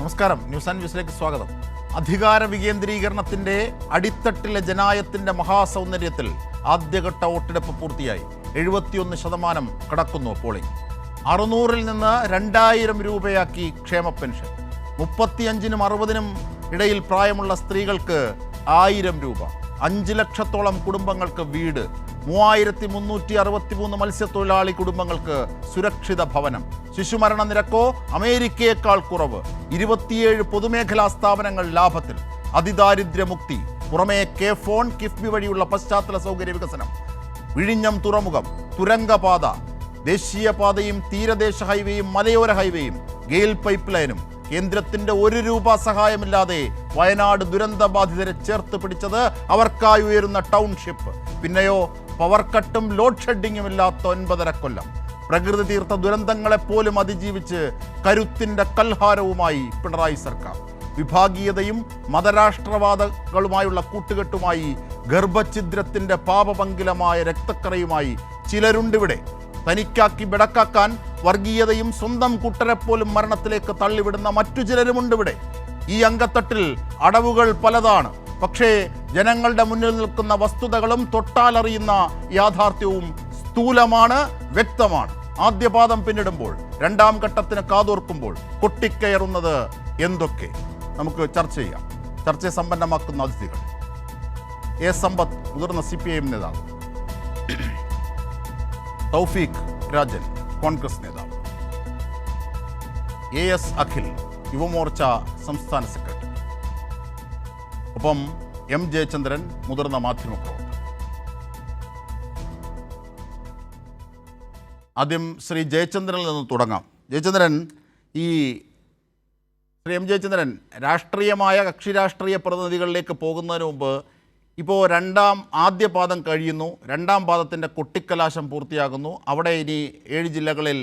നമസ്കാരം. News and വ്യൂസിലേക്ക് സ്വാഗതം. അധികാര വികേന്ദ്രീകരണത്തിന്റെ അടിത്തട്ടിലെ ജനായത്തിന്റെ മഹാസൗന്ദര്യത്തിൽ ആദ്യഘട്ട വോട്ടെടുപ്പ് പൂർത്തിയായി. 71% കടക്കുന്നു പോളിംഗ്. 600-ൽ നിന്ന് 2000 രൂപയാക്കി ക്ഷേമ പെൻഷൻ. 35-നും 60-നും ഇടയിൽ പ്രായമുള്ള സ്ത്രീകൾക്ക് 1000 രൂപ. 5 ലക്ഷത്തോളം കുടുംബങ്ങൾക്ക് വീട്. 3363 മത്സ്യത്തൊഴിലാളി കുടുംബങ്ങൾക്ക് സുരക്ഷിത ഭവനം. ശിശുമരണ നിരക്കോ അമേരിക്കയേക്കാൾ കുറവ്. 27 പൊതുമേഖലാ സ്ഥാപനങ്ങൾ ലാഭത്തിൽ. അതിദാരിദ്ര്യമുക്തി. പുറമേ കെ ഫോൺ, കിഫ്ബി വഴിയുള്ള പശ്ചാത്തല സൗകര്യ വികസനം. വിഴിഞ്ഞം തുറമുഖം, തുരങ്കപാത, ദേശീയപാതയും തീരദേശ ഹൈവേയും മലയോര ഹൈവേയും ഗെയിൽ പൈപ്പ് ലൈനും. കേന്ദ്രത്തിന്റെ 1 രൂപ സഹായമില്ലാതെ വയനാട് ദുരന്തബാധിതരെ ചേർത്ത് പിടിച്ചത് അവർക്കായി ഉയരുന്ന ടൗൺഷിപ്പ്. പിന്നെയോ പവർ കട്ടും ലോഡ് ഷെഡിങ്ങും ഇല്ലാത്ത 9.5 കൊല്ലം. പ്രകൃതി തീർത്ത ദുരന്തങ്ങളെപ്പോലും അതിജീവിച്ച് കരുത്തിന്റെ കൽഹാരവുമായി പിണറായി സർക്കാർ. വിഭാഗീയതയും മതരാഷ്ട്രവാദങ്ങളുമായുള്ള കൂട്ടുകെട്ടുമായി, ഗർഭഛിദ്രത്തിന്റെ പാപപങ്കിലമായ രക്തക്കറയുമായി ചിലരുണ്ടിവിടെ. തനിക്കാക്കി ബെടക്കാക്കാൻ വർഗീയതയും സ്വന്തം കൂട്ടരെപ്പോലും മരണത്തിലേക്ക് തള്ളിവിടുന്ന മറ്റു ചിലരുമുണ്ടിവിടെ. ഈ അങ്കത്തട്ടിൽ അടവുകൾ പലതാണ്. പക്ഷേ ജനങ്ങളുടെ മുന്നിൽ നിൽക്കുന്ന വസ്തുതകളും തൊട്ടാലറിയുന്ന യാഥാർത്ഥ്യവും സ്ഥൂലമാണ്, വ്യക്തമാണ്. ആദ്യപാദം പിന്നിടുമ്പോൾ, 2ാം ഘട്ടത്തിന് കാതോർക്കുമ്പോൾ കൊട്ടിക്കയറുന്നത് എന്തൊക്കെ? നമുക്ക് ചർച്ച ചെയ്യാം. ചർച്ചയെ സമ്പന്നമാക്കുന്ന അതിഥികൾ: എ സമ്പത്ത്, മുതിർന്ന CPIM നേതാവ്; തൗഫീഖ് രാജൻ, കോൺഗ്രസ് നേതാവ്; AS അഖിൽ, യുവമോർച്ച സംസ്ഥാന സെക്രട്ടറി; ഒപ്പം M ജയചന്ദ്രൻ, മുതിർന്ന മാധ്യമപ്രവർത്തകൻ. ആദ്യം ശ്രീ ജയചന്ദ്രനിൽ നിന്ന് തുടങ്ങാം. ജയചന്ദ്രൻ, ശ്രീ M ജയചന്ദ്രൻ, രാഷ്ട്രീയമായ കക്ഷി രാഷ്ട്രീയ പ്രതിനിധികളിലേക്ക് പോകുന്നതിന് മുമ്പ് ഇപ്പോൾ ആദ്യ പാദം കഴിയുന്നു. 2ാം പാദത്തിൻ്റെ കൊട്ടിക്കലാശം പൂർത്തിയാകുന്നു. അവിടെ ഇനി 7 ജില്ലകളിൽ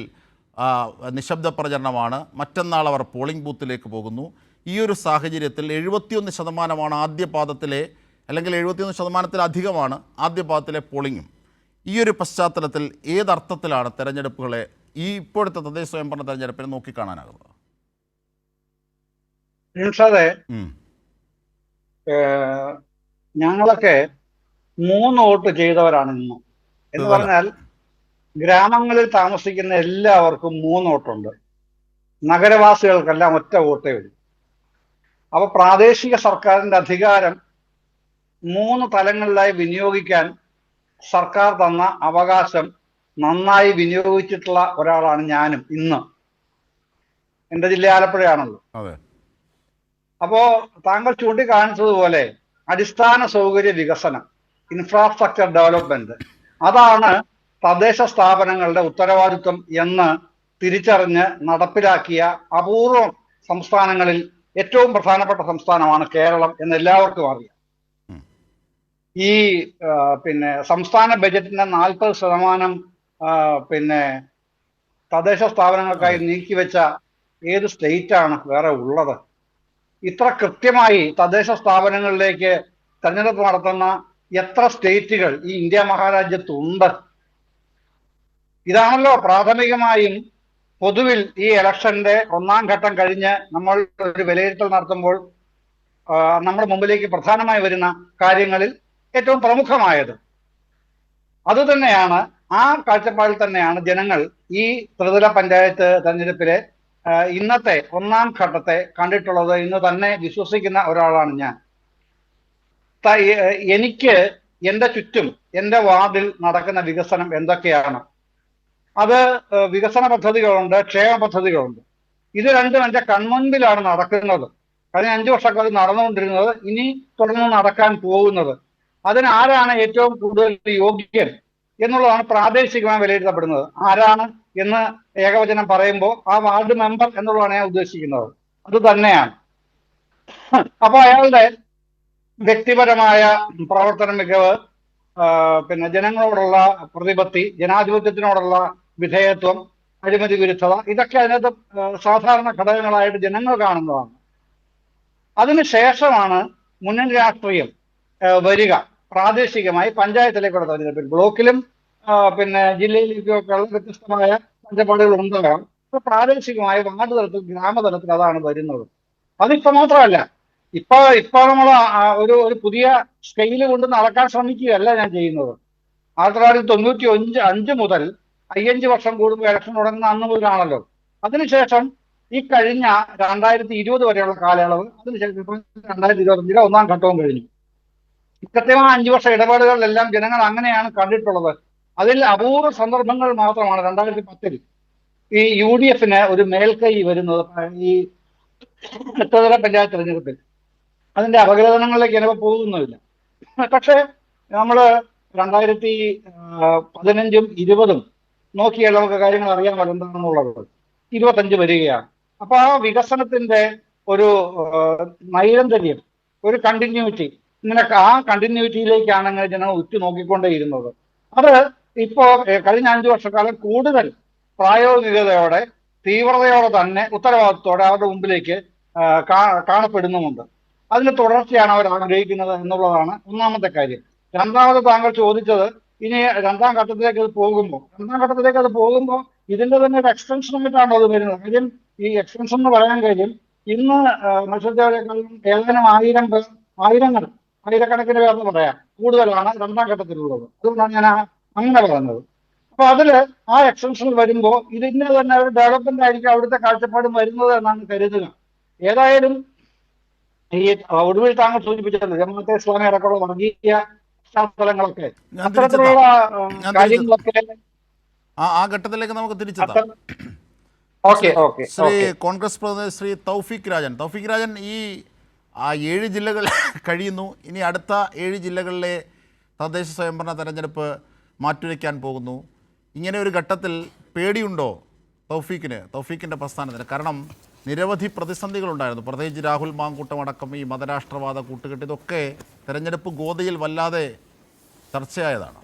നിശബ്ദ പ്രചരണമാണ്. മറ്റന്നാൾ അവർ പോളിംഗ് ബൂത്തിലേക്ക് പോകുന്നു. ഈ ഒരു സാഹചര്യത്തിൽ 71% ആദ്യ പാദത്തിലെ, അല്ലെങ്കിൽ 71%-ലധികമാണ് ആദ്യ പാദത്തിലെ പോളിംഗും. ഈ ഒരു പശ്ചാത്തലത്തിൽ ഏതർത്ഥത്തിലാണ് തെരഞ്ഞെടുപ്പുകളെ, ഈ ഇപ്പോഴത്തെ തദ്ദേശ സ്വയംഭരണ തെരഞ്ഞെടുപ്പിനെ നോക്കിക്കാണാനാകുന്നത്? ഞങ്ങളൊക്കെ 3 വോട്ട് ചെയ്തവരാണ് ഇന്ന്. എന്ന് പറഞ്ഞാൽ ഗ്രാമങ്ങളിൽ താമസിക്കുന്ന എല്ലാവർക്കും 3 വോട്ടുണ്ട്. നഗരവാസികൾക്കെല്ലാം ഒറ്റ വോട്ടേ ഉള്ളൂ. അപ്പൊ പ്രാദേശിക സർക്കാരിന്റെ അധികാരം 3 തലങ്ങളിലായി വിനിയോഗിക്കാൻ സർക്കാർ തന്ന അവകാശം നന്നായി വിനിയോഗിച്ചിട്ടുള്ള ഒരാളാണ് ഞാനും. ഇന്ന് എൻ്റെ ജില്ല ആലപ്പുഴയാണല്ലോ. അപ്പോ താങ്കൾ ചൂണ്ടിക്കാണിച്ചതുപോലെ അടിസ്ഥാന സൗകര്യ വികസനം, ഇൻഫ്രാസ്ട്രക്ചർ ഡെവലപ്മെന്റ്, അതാണ് തദ്ദേശ സ്ഥാപനങ്ങളുടെ ഉത്തരവാദിത്വം എന്ന് തിരിച്ചറിഞ്ഞ് നടപ്പിലാക്കിയ അപൂർവം സംസ്ഥാനങ്ങളിൽ ഏറ്റവും പ്രധാനപ്പെട്ട സംസ്ഥാനമാണ് കേരളം എന്ന് എല്ലാവർക്കും അറിയാം. ഈ സംസ്ഥാന ബജറ്റിന്റെ 40% തദ്ദേശ സ്ഥാപനങ്ങൾക്കായി നീക്കിവെച്ച ഏത് സ്റ്റേറ്റാണ് വേറെ ഉള്ളത്? ഇത്ര കൃത്യമായി തദ്ദേശ സ്ഥാപനങ്ങളിലേക്ക് തെരഞ്ഞെടുപ്പ് നടത്തുന്ന എത്ര സ്റ്റേറ്റുകൾ ഈ ഇന്ത്യ മഹാരാജ്യത്തുണ്ട്? ഇതാണല്ലോ പ്രാഥമികമായും പൊതുവിൽ ഈ ഇലക്ഷന്റെ 1ാം ഘട്ടം കഴിഞ്ഞ് നമ്മൾ ഒരു വിലയിരുത്തൽ നടത്തുമ്പോൾ നമ്മുടെ മുമ്പിലേക്ക് പ്രധാനമായി വരുന്ന കാര്യങ്ങളിൽ ഏറ്റവും പ്രമുഖമായത്. അതുതന്നെയാണ്, ആ കാഴ്ചപ്പാടിൽ തന്നെയാണ് ജനങ്ങൾ ഈ ത്രിതല പഞ്ചായത്ത് തെരഞ്ഞെടുപ്പിലെ ഇന്നത്തെ 1ാം ഘട്ടത്തെ കണ്ടിട്ടുള്ളത് എന്ന് തന്നെ വിശ്വസിക്കുന്ന ഒരാളാണ് ഞാൻ. എനിക്ക് എൻ്റെ ചുറ്റും, എൻ്റെ വാർഡിൽ നടക്കുന്ന വികസനം എന്തൊക്കെയാണ്? അത് വികസന പദ്ധതികളുണ്ട്, ക്ഷേമ പദ്ധതികളുണ്ട്. ഇത് രണ്ടും എൻ്റെ കൺമുൻപിലാണ് നടക്കുന്നത്. കഴിഞ്ഞ 5 വർഷക്കാലം നടന്നുകൊണ്ടിരുന്നത്, ഇനി തുടർന്ന് നടക്കാൻ പോകുന്നത്. അതിനാരാണ് ഏറ്റവും കൂടുതൽ യോഗ്യൻ എന്നുള്ളതാണ് പ്രാദേശികമായി വിലയിരുത്തപ്പെടുന്നത്. ആരാണ് എന്ന് ഏകവചനം പറയുമ്പോൾ ആ വാർഡ് മെമ്പർ എന്നുള്ളതാണ് ഞാൻ ഉദ്ദേശിക്കുന്നത്. അത് തന്നെയാണ്. അപ്പൊ അയാളുടെ വ്യക്തിപരമായ പ്രവർത്തന മികവ്, ജനങ്ങളോടുള്ള പ്രതിപത്തി, ജനാധിപത്യത്തിനോടുള്ള വിധേയത്വം, അഴിമതി വിരുദ്ധത, ഇതൊക്കെ അതിനകത്ത് സാധാരണ ഘടകങ്ങളായിട്ട് ജനങ്ങൾ കാണുന്നതാണ്. അതിനുശേഷമാണ് മുന്നണി രാഷ്ട്രീയം വരിക. പ്രാദേശികമായി പഞ്ചായത്തിലേക്കുള്ള തെരഞ്ഞെടുപ്പിൽ ബ്ലോക്കിലും ജില്ലയിലേക്കൊക്കെ വ്യത്യസ്തമായ കാഴ്ചപ്പാടുകൾ ഉണ്ടാകാം. പ്രാദേശികമായ വാർഡ് തലത്തിൽ, ഗ്രാമതലത്തിൽ അതാണ് വരുന്നത്. അതിപ്പോ മാത്രമല്ല, ഇപ്പൊ നമ്മൾ ഒരു പുതിയ സ്കെയില് കൊണ്ട് നടക്കാൻ ശ്രമിക്കുകയല്ല ഞാൻ ചെയ്യുന്നത്. 1995 മുതൽ 5 വർഷം കൂടുമ്പോൾ ഇലക്ഷൻ തുടങ്ങുന്ന അന്ന് മുതലാണല്ലോ. അതിനുശേഷം ഈ കഴിഞ്ഞ 2020 വരെയുള്ള കാലയളവ്, അതിനുശേഷം ഇപ്പൊ 2025 ഒന്നാം ഘട്ടവും കഴിഞ്ഞു. കൃത്യമായ 5 വർഷ ഇടപാടുകളിലെല്ലാം ജനങ്ങൾ അങ്ങനെയാണ് കണ്ടിട്ടുള്ളത്. അതിൽ അപൂർവ സന്ദർഭങ്ങൾ മാത്രമാണ് 2010 ഈ UDF ഒരു മേൽക്കൈ വരുന്നത് ഈ തൃതല പഞ്ചായത്ത് തെരഞ്ഞെടുപ്പിൽ. അതിന്റെ അപഗ്രഥനങ്ങളിലേക്ക് ചിലപ്പോൾ പോകുന്നില്ല. പക്ഷേ നമ്മള് 2015ഉം 20 നോക്കിയാൽ നമുക്ക് കാര്യങ്ങൾ അറിയാമല്ലോ എന്താണെന്നുള്ളത്. 25 വരികയാണ്. അപ്പൊ ആ വികസനത്തിന്റെ ഒരു നൈരന്തര്യം, ഒരു കണ്ടിന്യൂറ്റി, ഇങ്ങനെ ആ കണ്ടിന്യൂറ്റിയിലേക്കാണ് അങ്ങനെ ജനങ്ങൾ ഉറ്റുനോക്കിക്കൊണ്ടേയിരുന്നത്. അത് ഇപ്പോ കഴിഞ്ഞ 5 വർഷക്കാലം കൂടുതൽ പ്രായോഗികതയോടെ, തീവ്രതയോടെ തന്നെ, ഉത്തരവാദിത്തോടെ അവരുടെ മുമ്പിലേക്ക് കാണപ്പെടുന്നുമുണ്ട്. അതിന് തുടർച്ചയാണ് അവർ ആഗ്രഹിക്കുന്നത് എന്നുള്ളതാണ് ഒന്നാമത്തെ കാര്യം. രണ്ടാമത് താങ്കൾ ചോദിച്ചത്, ഇനി രണ്ടാം ഘട്ടത്തിലേക്ക് അത് പോകുമ്പോൾ ഇതിന്റെ തന്നെ ഒരു എക്സ്റ്റൻഷൻ ആയിട്ടാണോ അത് വരുന്നത്? കാര്യം ഈ എക്സ്റ്റൻഷൻ എന്ന് പറയാൻ കാര്യം, ഇന്ന് മത്സരിച്ചവരെക്കാളും ഏതാനും ആയിരക്കണക്കിന് പേർന്ന് പറയാം കൂടുതലാണ് രണ്ടാം ഘട്ടത്തിലുള്ളത്. അതുകൊണ്ടാണ് ഞാൻ അങ്ങനെ പറഞ്ഞത്. അപ്പൊ അതില് ആ എക്സ്റ്റൻഷൻ വരുമ്പോൾ ഇതിന്റെ തന്നെ ഒരു ഡെവലപ്മെന്റ് ആയിരിക്കും അവിടുത്തെ കാഴ്ചപ്പാടും വരുന്നത് എന്നാണ് കരുതുക. ഏതായാലും ഈ ഒടുവിൽ താങ്കൾ സൂചിപ്പിച്ചത് ജമാഅത്തെ ഇസ്ലാമി അടക്കമുള്ള വർഗീയ സ്ഥലങ്ങളൊക്കെ, അത്തരത്തിലുള്ള കാര്യങ്ങളൊക്കെ ആ ഘട്ടത്തിലേക്ക് നമുക്ക് തിരിച്ചെത്താം. ശ്രീ കോൺഗ്രസ് പ്രതിനിധി ശ്രീ തൗഫീഖ് രാജൻ, ഈ 7 ജില്ലകൾ കഴിയുന്നു. ഇനി അടുത്ത 7 ജില്ലകളിലെ തദ്ദേശ സ്വയംഭരണ തെരഞ്ഞെടുപ്പ് മാറ്റിവെക്കാൻ പോകുന്നു. ഇങ്ങനെ ഒരു ഘട്ടത്തിൽ പേടിയുണ്ടോ തൗഫീഖിൻ്റെ പ്രസ്ഥാനത്തിന്? കാരണം നിരവധി പ്രതിസന്ധികളുണ്ടായിരുന്നു, പ്രത്യേകിച്ച് രാഹുൽ മാങ്കൂട്ടം അടക്കം ഈ മതരാഷ്ട്രവാദ കൂട്ടുകെട്ട്, ഇതൊക്കെ തെരഞ്ഞെടുപ്പ് ഗോതയിൽ വല്ലാതെ ചർച്ചയായതാണ്.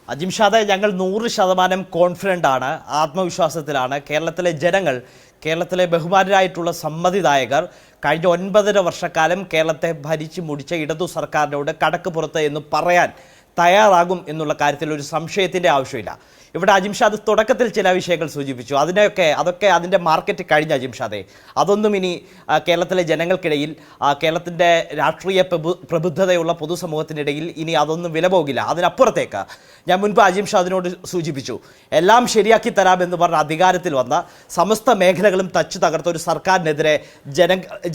അജിംഷാദെ, ഞങ്ങൾ 100% കോൺഫിഡൻ്റ് ആണ്, ആത്മവിശ്വാസത്തിലാണ്. കേരളത്തിലെ ജനങ്ങൾ, കേരളത്തിലെ ബഹുമാനരായിട്ടുള്ള സമ്മതിദായകർ കഴിഞ്ഞ 9.5 വർഷക്കാലം കേരളത്തെ ഭരിച്ചു മുടിച്ച ഇടതു സർക്കാരിനോട് കടക്ക് പുറത്ത് എന്ന് പറയാൻ തയ്യാറാകും എന്നുള്ള കാര്യത്തിൽ ഒരു സംശയത്തിൻ്റെ ആവശ്യമില്ല. ഇവിടെ അജിംഷാദ് തുടക്കത്തിൽ ചില വിഷയങ്ങൾ സൂചിപ്പിച്ചു. അതൊക്കെ അതിൻ്റെ മാർക്കറ്റ് കഴിഞ്ഞ അജിംഷാദെ. അതൊന്നും ഇനി കേരളത്തിലെ ജനങ്ങൾക്കിടയിൽ, കേരളത്തിൻ്റെ രാഷ്ട്രീയ പ്രബുദ്ധതയുള്ള പൊതുസമൂഹത്തിനിടയിൽ ഇനി അതൊന്നും വില പോകില്ല. അതിനപ്പുറത്തേക്ക് ഞാൻ മുൻപ് അജിംഷാദിനോട് സൂചിപ്പിച്ചു, എല്ലാം ശരിയാക്കി തരാമെന്ന് പറഞ്ഞ അധികാരത്തിൽ വന്ന സമസ്ത മേഖലകളും തച്ചു തകർത്ത ഒരു സർക്കാരിനെതിരെ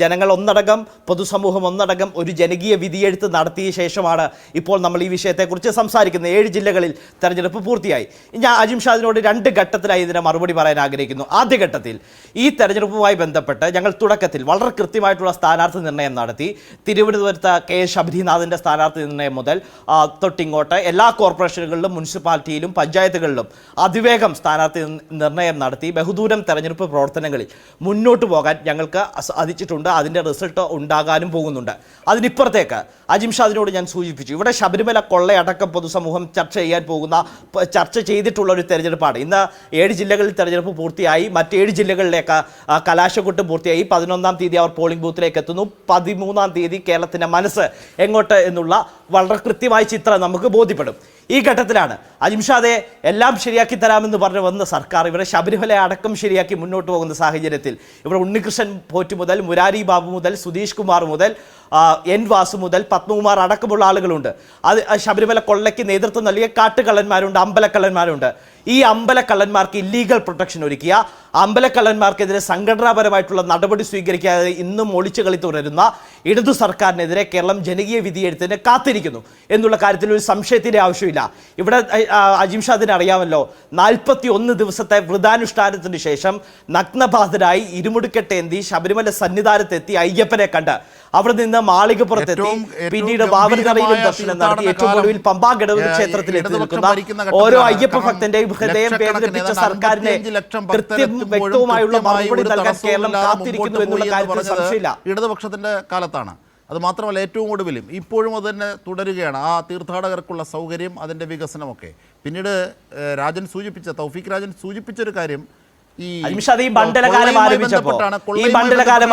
ജനങ്ങൾ ഒന്നടങ്കം, പൊതുസമൂഹം ഒന്നടങ്കം ഒരു ജനകീയ വിധിയെഴുത്ത് നടത്തിയ ശേഷമാണ് ഇപ്പോൾ നമ്മൾ ഈ വിഷയത്തെക്കുറിച്ച് സംസാരിക്കുന്നത്. 7 ജില്ലകളിൽ തെരഞ്ഞെടുപ്പ് പൂർത്തിയായി. ഞാൻ അജിംഷാദിനോട് 2 ഘട്ടത്തിലായി ഇതിനെ മറുപടി പറയാൻ ആഗ്രഹിക്കുന്നു. ആദ്യഘട്ടത്തിൽ ഈ തെരഞ്ഞെടുപ്പുമായി ബന്ധപ്പെട്ട് ഞങ്ങൾ തുടക്കത്തിൽ വളരെ കൃത്യമായിട്ടുള്ള സ്ഥാനാർത്ഥി നിർണ്ണയം നടത്തി. തിരുവനന്തപുരത്ത് KS ശബരിനാഥിൻ്റെ സ്ഥാനാർത്ഥി നിർണ്ണയം മുതൽ തൊട്ടിങ്ങോട്ട് എല്ലാ കോർപ്പറേഷനുകളിലും, മുനിസിപ്പാലിറ്റിയിലും, പഞ്ചായത്തുകളിലും അതിവേഗം സ്ഥാനാർത്ഥി നിർണ്ണയം നടത്തി ബഹുദൂരം തെരഞ്ഞെടുപ്പ് പ്രവർത്തനങ്ങളിൽ മുന്നോട്ട് പോകാൻ ഞങ്ങൾക്ക് സാധിച്ചിട്ടുണ്ട്. അതിൻ്റെ റിസൾട്ട് ഉണ്ടാകാനും പോകുന്നുണ്ട്. അതിനിപ്പുറത്തേക്ക് അജിംഷാദിനോട് ഞാൻ സൂചിപ്പിച്ചു, ഇവിടെ ശബരിമല കൊള്ളയടക്കം പൊതുസമൂഹം ചർച്ച ചെയ്തിട്ടുള്ള ഒരു തെരഞ്ഞെടുപ്പാണ്. ഇന്ന് 7 ജില്ലകളിൽ തെരഞ്ഞെടുപ്പ് പൂർത്തിയായി. മറ്റ് 7 ജില്ലകളിലേക്ക് കലാശക്കൊട്ട് പൂർത്തിയായി. 11-ാം തീയതി അവർ പോളിംഗ് ബൂത്തിലേക്ക് എത്തുന്നു. 13-ാം തീയതി കേരളത്തിൻ്റെ മനസ്സ് എങ്ങോട്ട് എന്നുള്ള വളരെ കൃത്യമായ ചിത്രം നമുക്ക് ബോധ്യപ്പെടും. ഈ ഘട്ടത്തിലാണ് അജിംഷാദെ എല്ലാം ശരിയാക്കി തരാമെന്ന് പറഞ്ഞു വന്ന സർക്കാർ ഇവിടെ ശബരിമല അടക്കം ശരിയാക്കി മുന്നോട്ട് പോകുന്ന സാഹചര്യത്തിൽ ഇവിടെ ഉണ്ണികൃഷ്ണൻ പോറ്റ് മുതൽ, മുരാരി ബാബു മുതൽ, സുധീഷ് കുമാർ മുതൽ, N വാസു മുതൽ, പത്മകുമാർ അടക്കമുള്ള ആളുകളുണ്ട്. അത് ശബരിമല കൊള്ളയ്ക്ക് നേതൃത്വം നൽകിയ കാട്ടുകള്ളന്മാരുണ്ട്, അമ്പലക്കള്ളന്മാരുണ്ട്. ഈ അമ്പലക്കള്ളന്മാർക്ക് ഇല്ലീഗൽ പ്രൊട്ടക്ഷൻ ഒരുക്കിയ, അമ്പലക്കള്ളന്മാർക്കെതിരെ സംഘടനാപരമായിട്ടുള്ള നടപടി സ്വീകരിക്കാതെ ഇന്നും ഒളിച്ചു കളി തുടരുന്ന ഇടതു സർക്കാരിനെതിരെ കേരളം ജനകീയ വിധിയെഴുത്തിന് കാത്തിരിക്കുന്നു എന്നുള്ള കാര്യത്തിൽ ഒരു സംശയത്തിൻ്റെ ആവശ്യമില്ല. ഇവിടെ അജിംഷാദിനെ അറിയാമല്ലോ, 41 ദിവസത്തെ വ്രതാനുഷ്ഠാനത്തിന് ശേഷം നഗ്നബാധരായി ഇരുമുടിക്കെട്ടേന്തി ശബരിമല സന്നിധാനത്തെത്തി അയ്യപ്പനെ കണ്ട് അവിടെ നിന്ന് മാളികപ്പുറത്തെത്തി പിന്നീട് വാവരുതറയിലും ദർശനം നടത്തി ഏറ്റവും ഒടുവിൽ പമ്പാ ഗണപതി ക്ഷേത്രത്തിൽ എത്തി നിൽക്കുന്ന ഓരോ അയ്യപ്പ ഭക്തന്റെയും ഹൃദയം വേദനിപ്പിച്ച സർക്കാരിനെ കൃത്യം വ്യക്തവുമായുള്ള മറുപടി നൽകാൻ കേരളം കാത്തിരിക്കുന്നു എന്നുള്ള കാര്യത്തിൽ സംശയമില്ല. ഇടതുപക്ഷത്തിന്റെ കാലത്താണ്. അത് മാത്രമല്ല, ഏറ്റവും ഒടുവിലും ഇപ്പോഴും അത് തന്നെ തുടരുകയാണ്. ആ തീർത്ഥാടകർക്കുള്ള സൗകര്യം, അതിൻ്റെ വികസനമൊക്കെ. പിന്നീട് തൗഫീഖ് രാജൻ സൂചിപ്പിച്ചൊരു കാര്യം, അജിംഷാദ് ഈ മണ്ഡലകാലം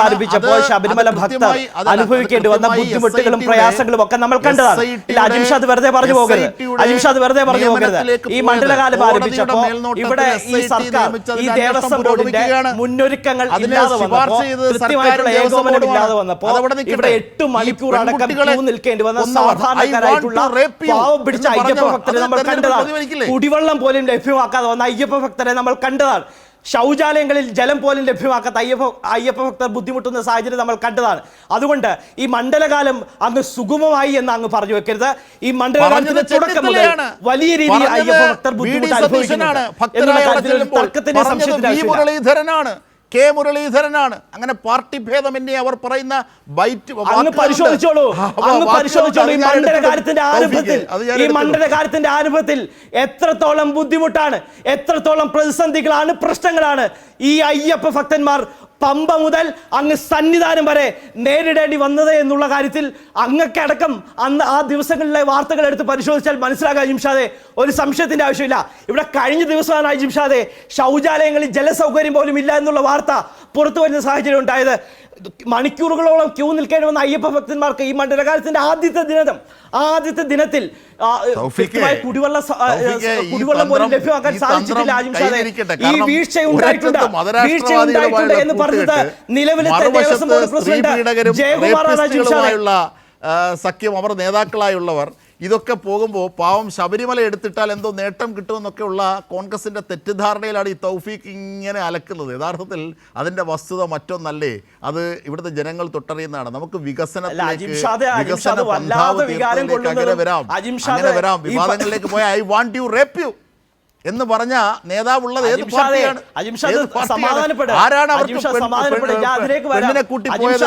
ആരംഭിച്ചപ്പോൾ ശബരിമല ഭക്തർ അനുഭവിക്കേണ്ടി വന്ന ബുദ്ധിമുട്ടുകളും പ്രയാസങ്ങളും ഒക്കെ നമ്മൾ കണ്ടതാണ്. ഇല്ല, അജിംഷാദ് വെറുതെ പറഞ്ഞു പോകരുത്. ഈ മണ്ഡലകാലം ആരംഭിച്ചപ്പോൾ ഇവിടെ ഈ സർക്കാർ ഈ ദേവസ്വം ബോർഡിന്റെ മുന്നൊരുക്കങ്ങൾ ഇല്ലാതെ വന്നപ്പോൾ, കൃത്യമായിട്ടുള്ള ഏകോപനം ഇല്ലാതെ വന്നപ്പോൾ ഇവിടെ 8 മണിക്കൂർ അടക്കം ക്യൂ നിൽക്കേണ്ടി വന്ന സാധാരണക്കാരായിട്ടുള്ള പാവം പിടിച്ച അയ്യപ്പ ഭക്തരെ നമ്മൾ കണ്ടതാണ്. കുടിവെള്ളം പോലും ലഭ്യമാക്കാതെ വന്ന അയ്യപ്പ ഭക്തരെ നമ്മൾ കണ്ടതാണ്. ശൗചാലയങ്ങളിൽ ജലം പോലും ലഭ്യമാക്കാത്ത അയ്യപ്പ ഭക്തർ ബുദ്ധിമുട്ടുന്ന സാഹചര്യം നമ്മൾ കണ്ടതാണ്. അതുകൊണ്ട് ഈ മണ്ഡലകാലം അങ്ങ് സുഗമമായി എന്ന് അങ്ങ് പറഞ്ഞു വെക്കരുത്. ഈ മണ്ഡലകാലത്തിന്റെ തുടക്കം മുതൽ വലിയ രീതിയിൽ അയ്യപ്പ ഭക്തർ ബുദ്ധിമുട്ട് അനുഭവിക്കുന്നുണ്ട് എന്നുള്ള കാര്യത്തിൽ തർക്കത്തിന്റെ സംശയത്തിന്റെ ആവശ്യമില്ല. കെ മുരളീധരനാണ്. അങ്ങനെ പാർട്ടി ഭേദമെന്നെ അവർ പറയുന്ന അങ്ങ് പരിശോധിച്ചോളൂ. ഈ മണ്ഡലകാലത്തിന്റെ ആരംഭത്തിൽ എത്രത്തോളം ബുദ്ധിമുട്ടാണ്, എത്രത്തോളം പ്രതിസന്ധികളാണ്, പ്രശ്നങ്ങളാണ് ഈ അയ്യപ്പ ഭക്തന്മാർ പമ്പ മുതൽ അങ്ങ് സന്നിധാനം വരെ നേരിടേണ്ടി വന്നത് എന്നുള്ള കാര്യത്തിൽ അങ്ങക്കടക്കം അന്ന് ആ ദിവസങ്ങളിലെ വാർത്തകൾ എടുത്ത് പരിശോധിച്ചാൽ മനസ്സിലാക്കാം അജിംഷാദെ, ഒരു സംശയത്തിന്റെ ആവശ്യമില്ല. ഇവിടെ കഴിഞ്ഞ ദിവസമാണ് അജിംഷാദെ ശൗചാലയങ്ങളിൽ ജലസൗകര്യം പോലും ഇല്ല എന്നുള്ള വാർത്ത പുറത്തു വരുന്ന സാഹചര്യം ഉണ്ടായത്. മണിക്കൂറുകളോളം ക്യൂ നിൽക്കേണ്ടി വന്ന അയ്യപ്പ ഭക്തന്മാർക്ക് ഈ മണ്ഡലകാലത്തിന്റെ ആദ്യത്തെ ദിനത്തിൽ കുടിവെള്ളം പോലും ലഭ്യമാക്കാൻ സാധിച്ചിട്ടില്ല അജിംഷാദെ. ഈ വീഴ്ച ഉണ്ടായിട്ടുണ്ട് എന്ന് പറഞ്ഞത് നിലവിലത്തെ ദേവസ്വം ബോർഡ് പ്രസിഡന്റ് ജയകുമാറാണ് അജിംഷാദെ. സഖ്യം അവർ നേതാക്കളായുള്ളവർ ഇതൊക്കെ പോകുമ്പോൾ പാവം ശബരിമല എടുത്തിട്ടാൽ എന്തോ നേട്ടം കിട്ടുമെന്നൊക്കെയുള്ള കോൺഗ്രസിൻ്റെ തെറ്റിദ്ധാരണയിലാണ് ഈ തൗഫീഖ് ഇങ്ങനെ അലക്കുന്നത്. യഥാർത്ഥത്തിൽ അതിൻ്റെ വസ്തുത മറ്റൊന്നല്ലേ, അത് ഇവിടുത്തെ ജനങ്ങൾ തൊട്ടറിയുന്നതാണ്. നമുക്ക് വിവാദങ്ങളിലേക്ക് പോയാൽ I want you rape U എന്ന് പറഞ്ഞ നേതാവുള്ളത് ഏത് പാർട്ടിയാണ്? ആരാണ് പെണ്ണിനെ കൂട്ടി പോയത്?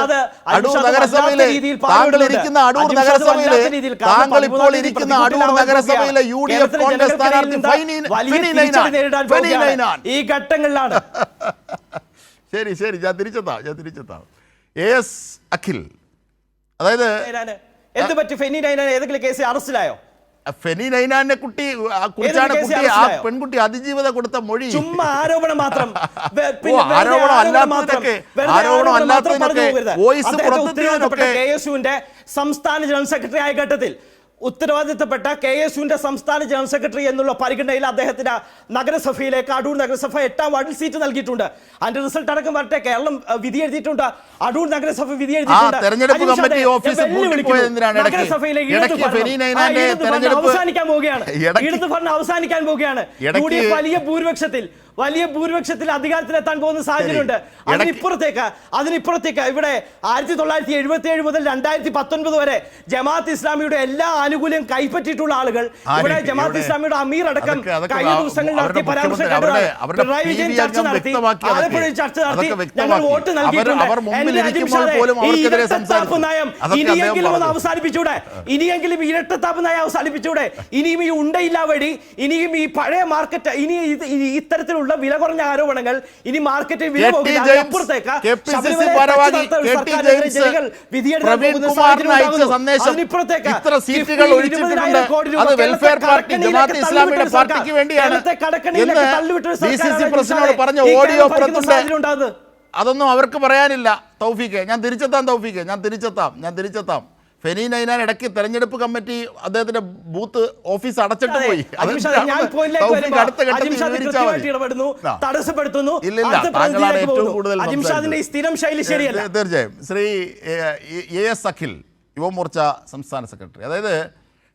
അടൂർ നഗരസഭയിലെ താങ്കൾ ഇരിക്കുന്ന അടൂർ നഗരസഭയിലെ UDF കോൺഗ്രസ് സ്ഥാനാർത്ഥി ഈ ഘട്ടങ്ങളിലാണ്. ശരി, ഞാൻ തിരിച്ചെത്താം. AS അഖിൽ, അതായത് എന്ത് പറ്റി? ഫെനി നൈനാൻ ഏതെങ്കിലും കേസിൽ അറസ്റ്റിലായോ? ഫെനി നൈനാനെ കുറിച്ചാണ് ആ പെൺകുട്ടി അതിജീവത കൊടുത്ത മൊഴി. ചുമ്മാ ആരോപണം മാത്രം. KSUവിന്റെ സംസ്ഥാന ജനറൽ സെക്രട്ടറി ആയ ഘട്ടത്തിൽ ഉത്തരവാദിത്തപ്പെട്ട KSUവിന്റെ സംസ്ഥാന ജനറൽ സെക്രട്ടറി എന്നുള്ള പരിഗണനയിൽ അദ്ദേഹത്തിന് നഗരസഭയിലേക്ക് അടൂർ നഗരസഭ 8ാം വാർഡിൽ സീറ്റ് നൽകിയിട്ടുണ്ട്. അതിന്റെ റിസൾട്ട് അടക്കം വരട്ടെ. കേരളം വിധി എഴുതിയിട്ടുണ്ട്, അടൂർ നഗരസഭ വിധി എഴുതിയിട്ടുണ്ട്. അവസാനിക്കാൻ പോവുകയാണ്. ഇടത് ഭരണം അവസാനിക്കാൻ പോവുകയാണ്. വലിയ ഭൂരിപക്ഷത്തിൽ അധികാരത്തിലെത്താൻ പോകുന്ന സാഹചര്യമുണ്ട്. അതിനിപ്പുറത്തേക്ക് ഇവിടെ 1977 മുതൽ 2019 വരെ ജമാഅത്ത് ഇസ്ലാമിയുടെ എല്ലാ ആനുകൂല്യം കൈപ്പറ്റിയിട്ടുള്ള ആളുകൾ, ഇവിടെ ജമാഅത്ത് ഇസ്ലാമിയുടെ അമീർ അടക്കം കഴിഞ്ഞ ദിവസങ്ങളിൽ നടത്തിയ പരാമർശം കണ്ടതാണ്. പിണറായി വിജയൻ ചർച്ച നടത്തി, ആലപ്പുഴയിൽ ചർച്ച നടത്തി, ഞങ്ങൾ വോട്ട് നൽകിയിട്ടുണ്ട്. ഇരട്ടത്താപ്പ് നയം ഇനിയെങ്കിലും ഒന്ന് അവസാനിപ്പിച്ചൂടെ? ഇനിയെങ്കിലും ഇരട്ടത്താപ്പ് നയം അവസാനിപ്പിച്ചൂടെ? ഇനിയും ഈ ഉണ്ടയില്ല വഴി, ഇനിയും ഈ പഴയ മാർക്കറ്റ്, ഇനി ഇത്തരത്തിലുള്ള വില കുറഞ്ഞ ആരോപണങ്ങൾ ഇനി മാർക്കറ്റിൽ വില പോകുന്നതിനപ്പുറത്തേക്ക് അതൊന്നും അവർക്ക് പറയാനില്ല. തൗഫീഖ്, ഞാൻ തിരിച്ചെത്താം. ഫെനി നൈനാൻ ഇടയ്ക്ക് തെരഞ്ഞെടുപ്പ് കമ്മിറ്റി അദ്ദേഹത്തിന്റെ ബൂത്ത് ഓഫീസ് അടച്ചിട്ട് പോയി. തീർച്ചയായും. ശ്രീ AS അഖിൽ, യുവമോർച്ച സംസ്ഥാന സെക്രട്ടറി, അതായത്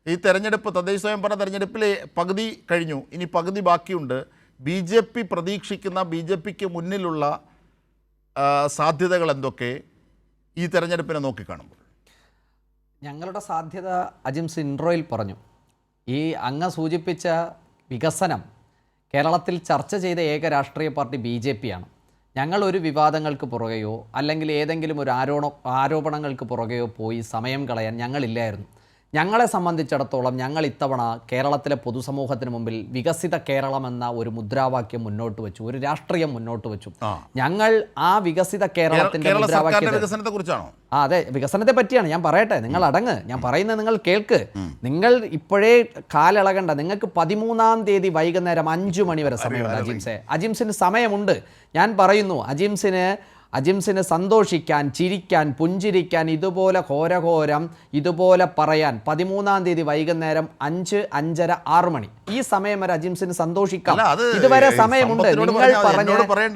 ഈ തെരഞ്ഞെടുപ്പ് തദ്ദേശ സ്വയംഭരണ തെരഞ്ഞെടുപ്പിലെ പകുതി കഴിഞ്ഞു, ഇനി പകുതി ബാക്കിയുണ്ട്. BJP പ്രതീക്ഷിക്കുന്ന, BJPക്ക് മുന്നിലുള്ള സാധ്യതകൾ എന്തൊക്കെ ഈ തെരഞ്ഞെടുപ്പിനെ നോക്കിക്കാണുമ്പോൾ? ഞങ്ങളുടെ സാധ്യത അജിംസ് ഇൻട്രോയിൽ പറഞ്ഞു. ഈ അങ്ങ് സൂചിപ്പിച്ച വികസനം കേരളത്തിൽ ചർച്ച ചെയ്ത ഏക രാഷ്ട്രീയ പാർട്ടി BJP ആണ്. ഞങ്ങളൊരു വിവാദങ്ങൾക്ക് പുറകെയോ അല്ലെങ്കിൽ ഏതെങ്കിലും ഒരു ആരോപണങ്ങൾക്ക് പുറകെയോ പോയി സമയം കളയാൻ ഞങ്ങളില്ലായിരുന്നു. ഞങ്ങളെ സംബന്ധിച്ചിടത്തോളം ഞങ്ങൾ ഇത്തവണ കേരളത്തിലെ പൊതുസമൂഹത്തിന് മുമ്പിൽ വികസിത കേരളം എന്ന ഒരു മുദ്രാവാക്യം മുന്നോട്ട് വെച്ചു, ഒരു രാഷ്ട്രീയം മുന്നോട്ട് വെച്ചു. ഞങ്ങൾ ആ വികസിത കേരളത്തിന്റെ വികസനത്തെ കുറിച്ചാണോ? അതെ, വികസനത്തെ പറ്റിയാണ് ഞാൻ പറയട്ടെ. നിങ്ങൾ അടങ്ങ്, ഞാൻ പറയുന്നത് നിങ്ങൾ കേൾക്ക്. നിങ്ങൾ ഇപ്പോഴേ കാലിളകണ്ട. നിങ്ങൾക്ക് 13-ാം തീയതി വൈകുന്നേരം 5 മണി വരെ സമയമുണ്ട്. അജിംസിന് സമയമുണ്ട്. ഞാൻ പറയുന്നു, അജിംസിന് സന്തോഷിക്കാൻ, ചിരിക്കാൻ, പുഞ്ചിരിക്കാൻ, ഇതുപോലെ ഘോരഘോരം ഇതുപോലെ പറയാൻ 13-ാം തീയതി വൈകുന്നേരം 5, 5:30, 6 മണി ഈ സമയം വരെ അജിംസിന് സന്തോഷിക്കാം. ഇതുവരെ സമയമുണ്ട്.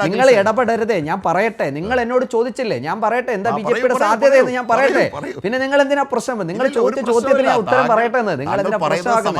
നിങ്ങൾ ഇടപെടരുതേ, ഞാൻ പറയട്ടെ. നിങ്ങൾ എന്നോട് ചോദിച്ചില്ലേ, ഞാൻ പറയട്ടെ എന്താ BJPയുടെ സാധ്യത എന്ന് ഞാൻ പറയട്ടെ. പിന്നെ നിങ്ങൾ എന്തിനാ പ്രശ്നം? നിങ്ങൾ ചോദിച്ച ചോദ്യത്തിന് ഞാൻ ഉത്തരം പറയട്ടെ എന്ന്. നിങ്ങൾ എന്തിനാ പ്രശ്നമാകുന്നത്?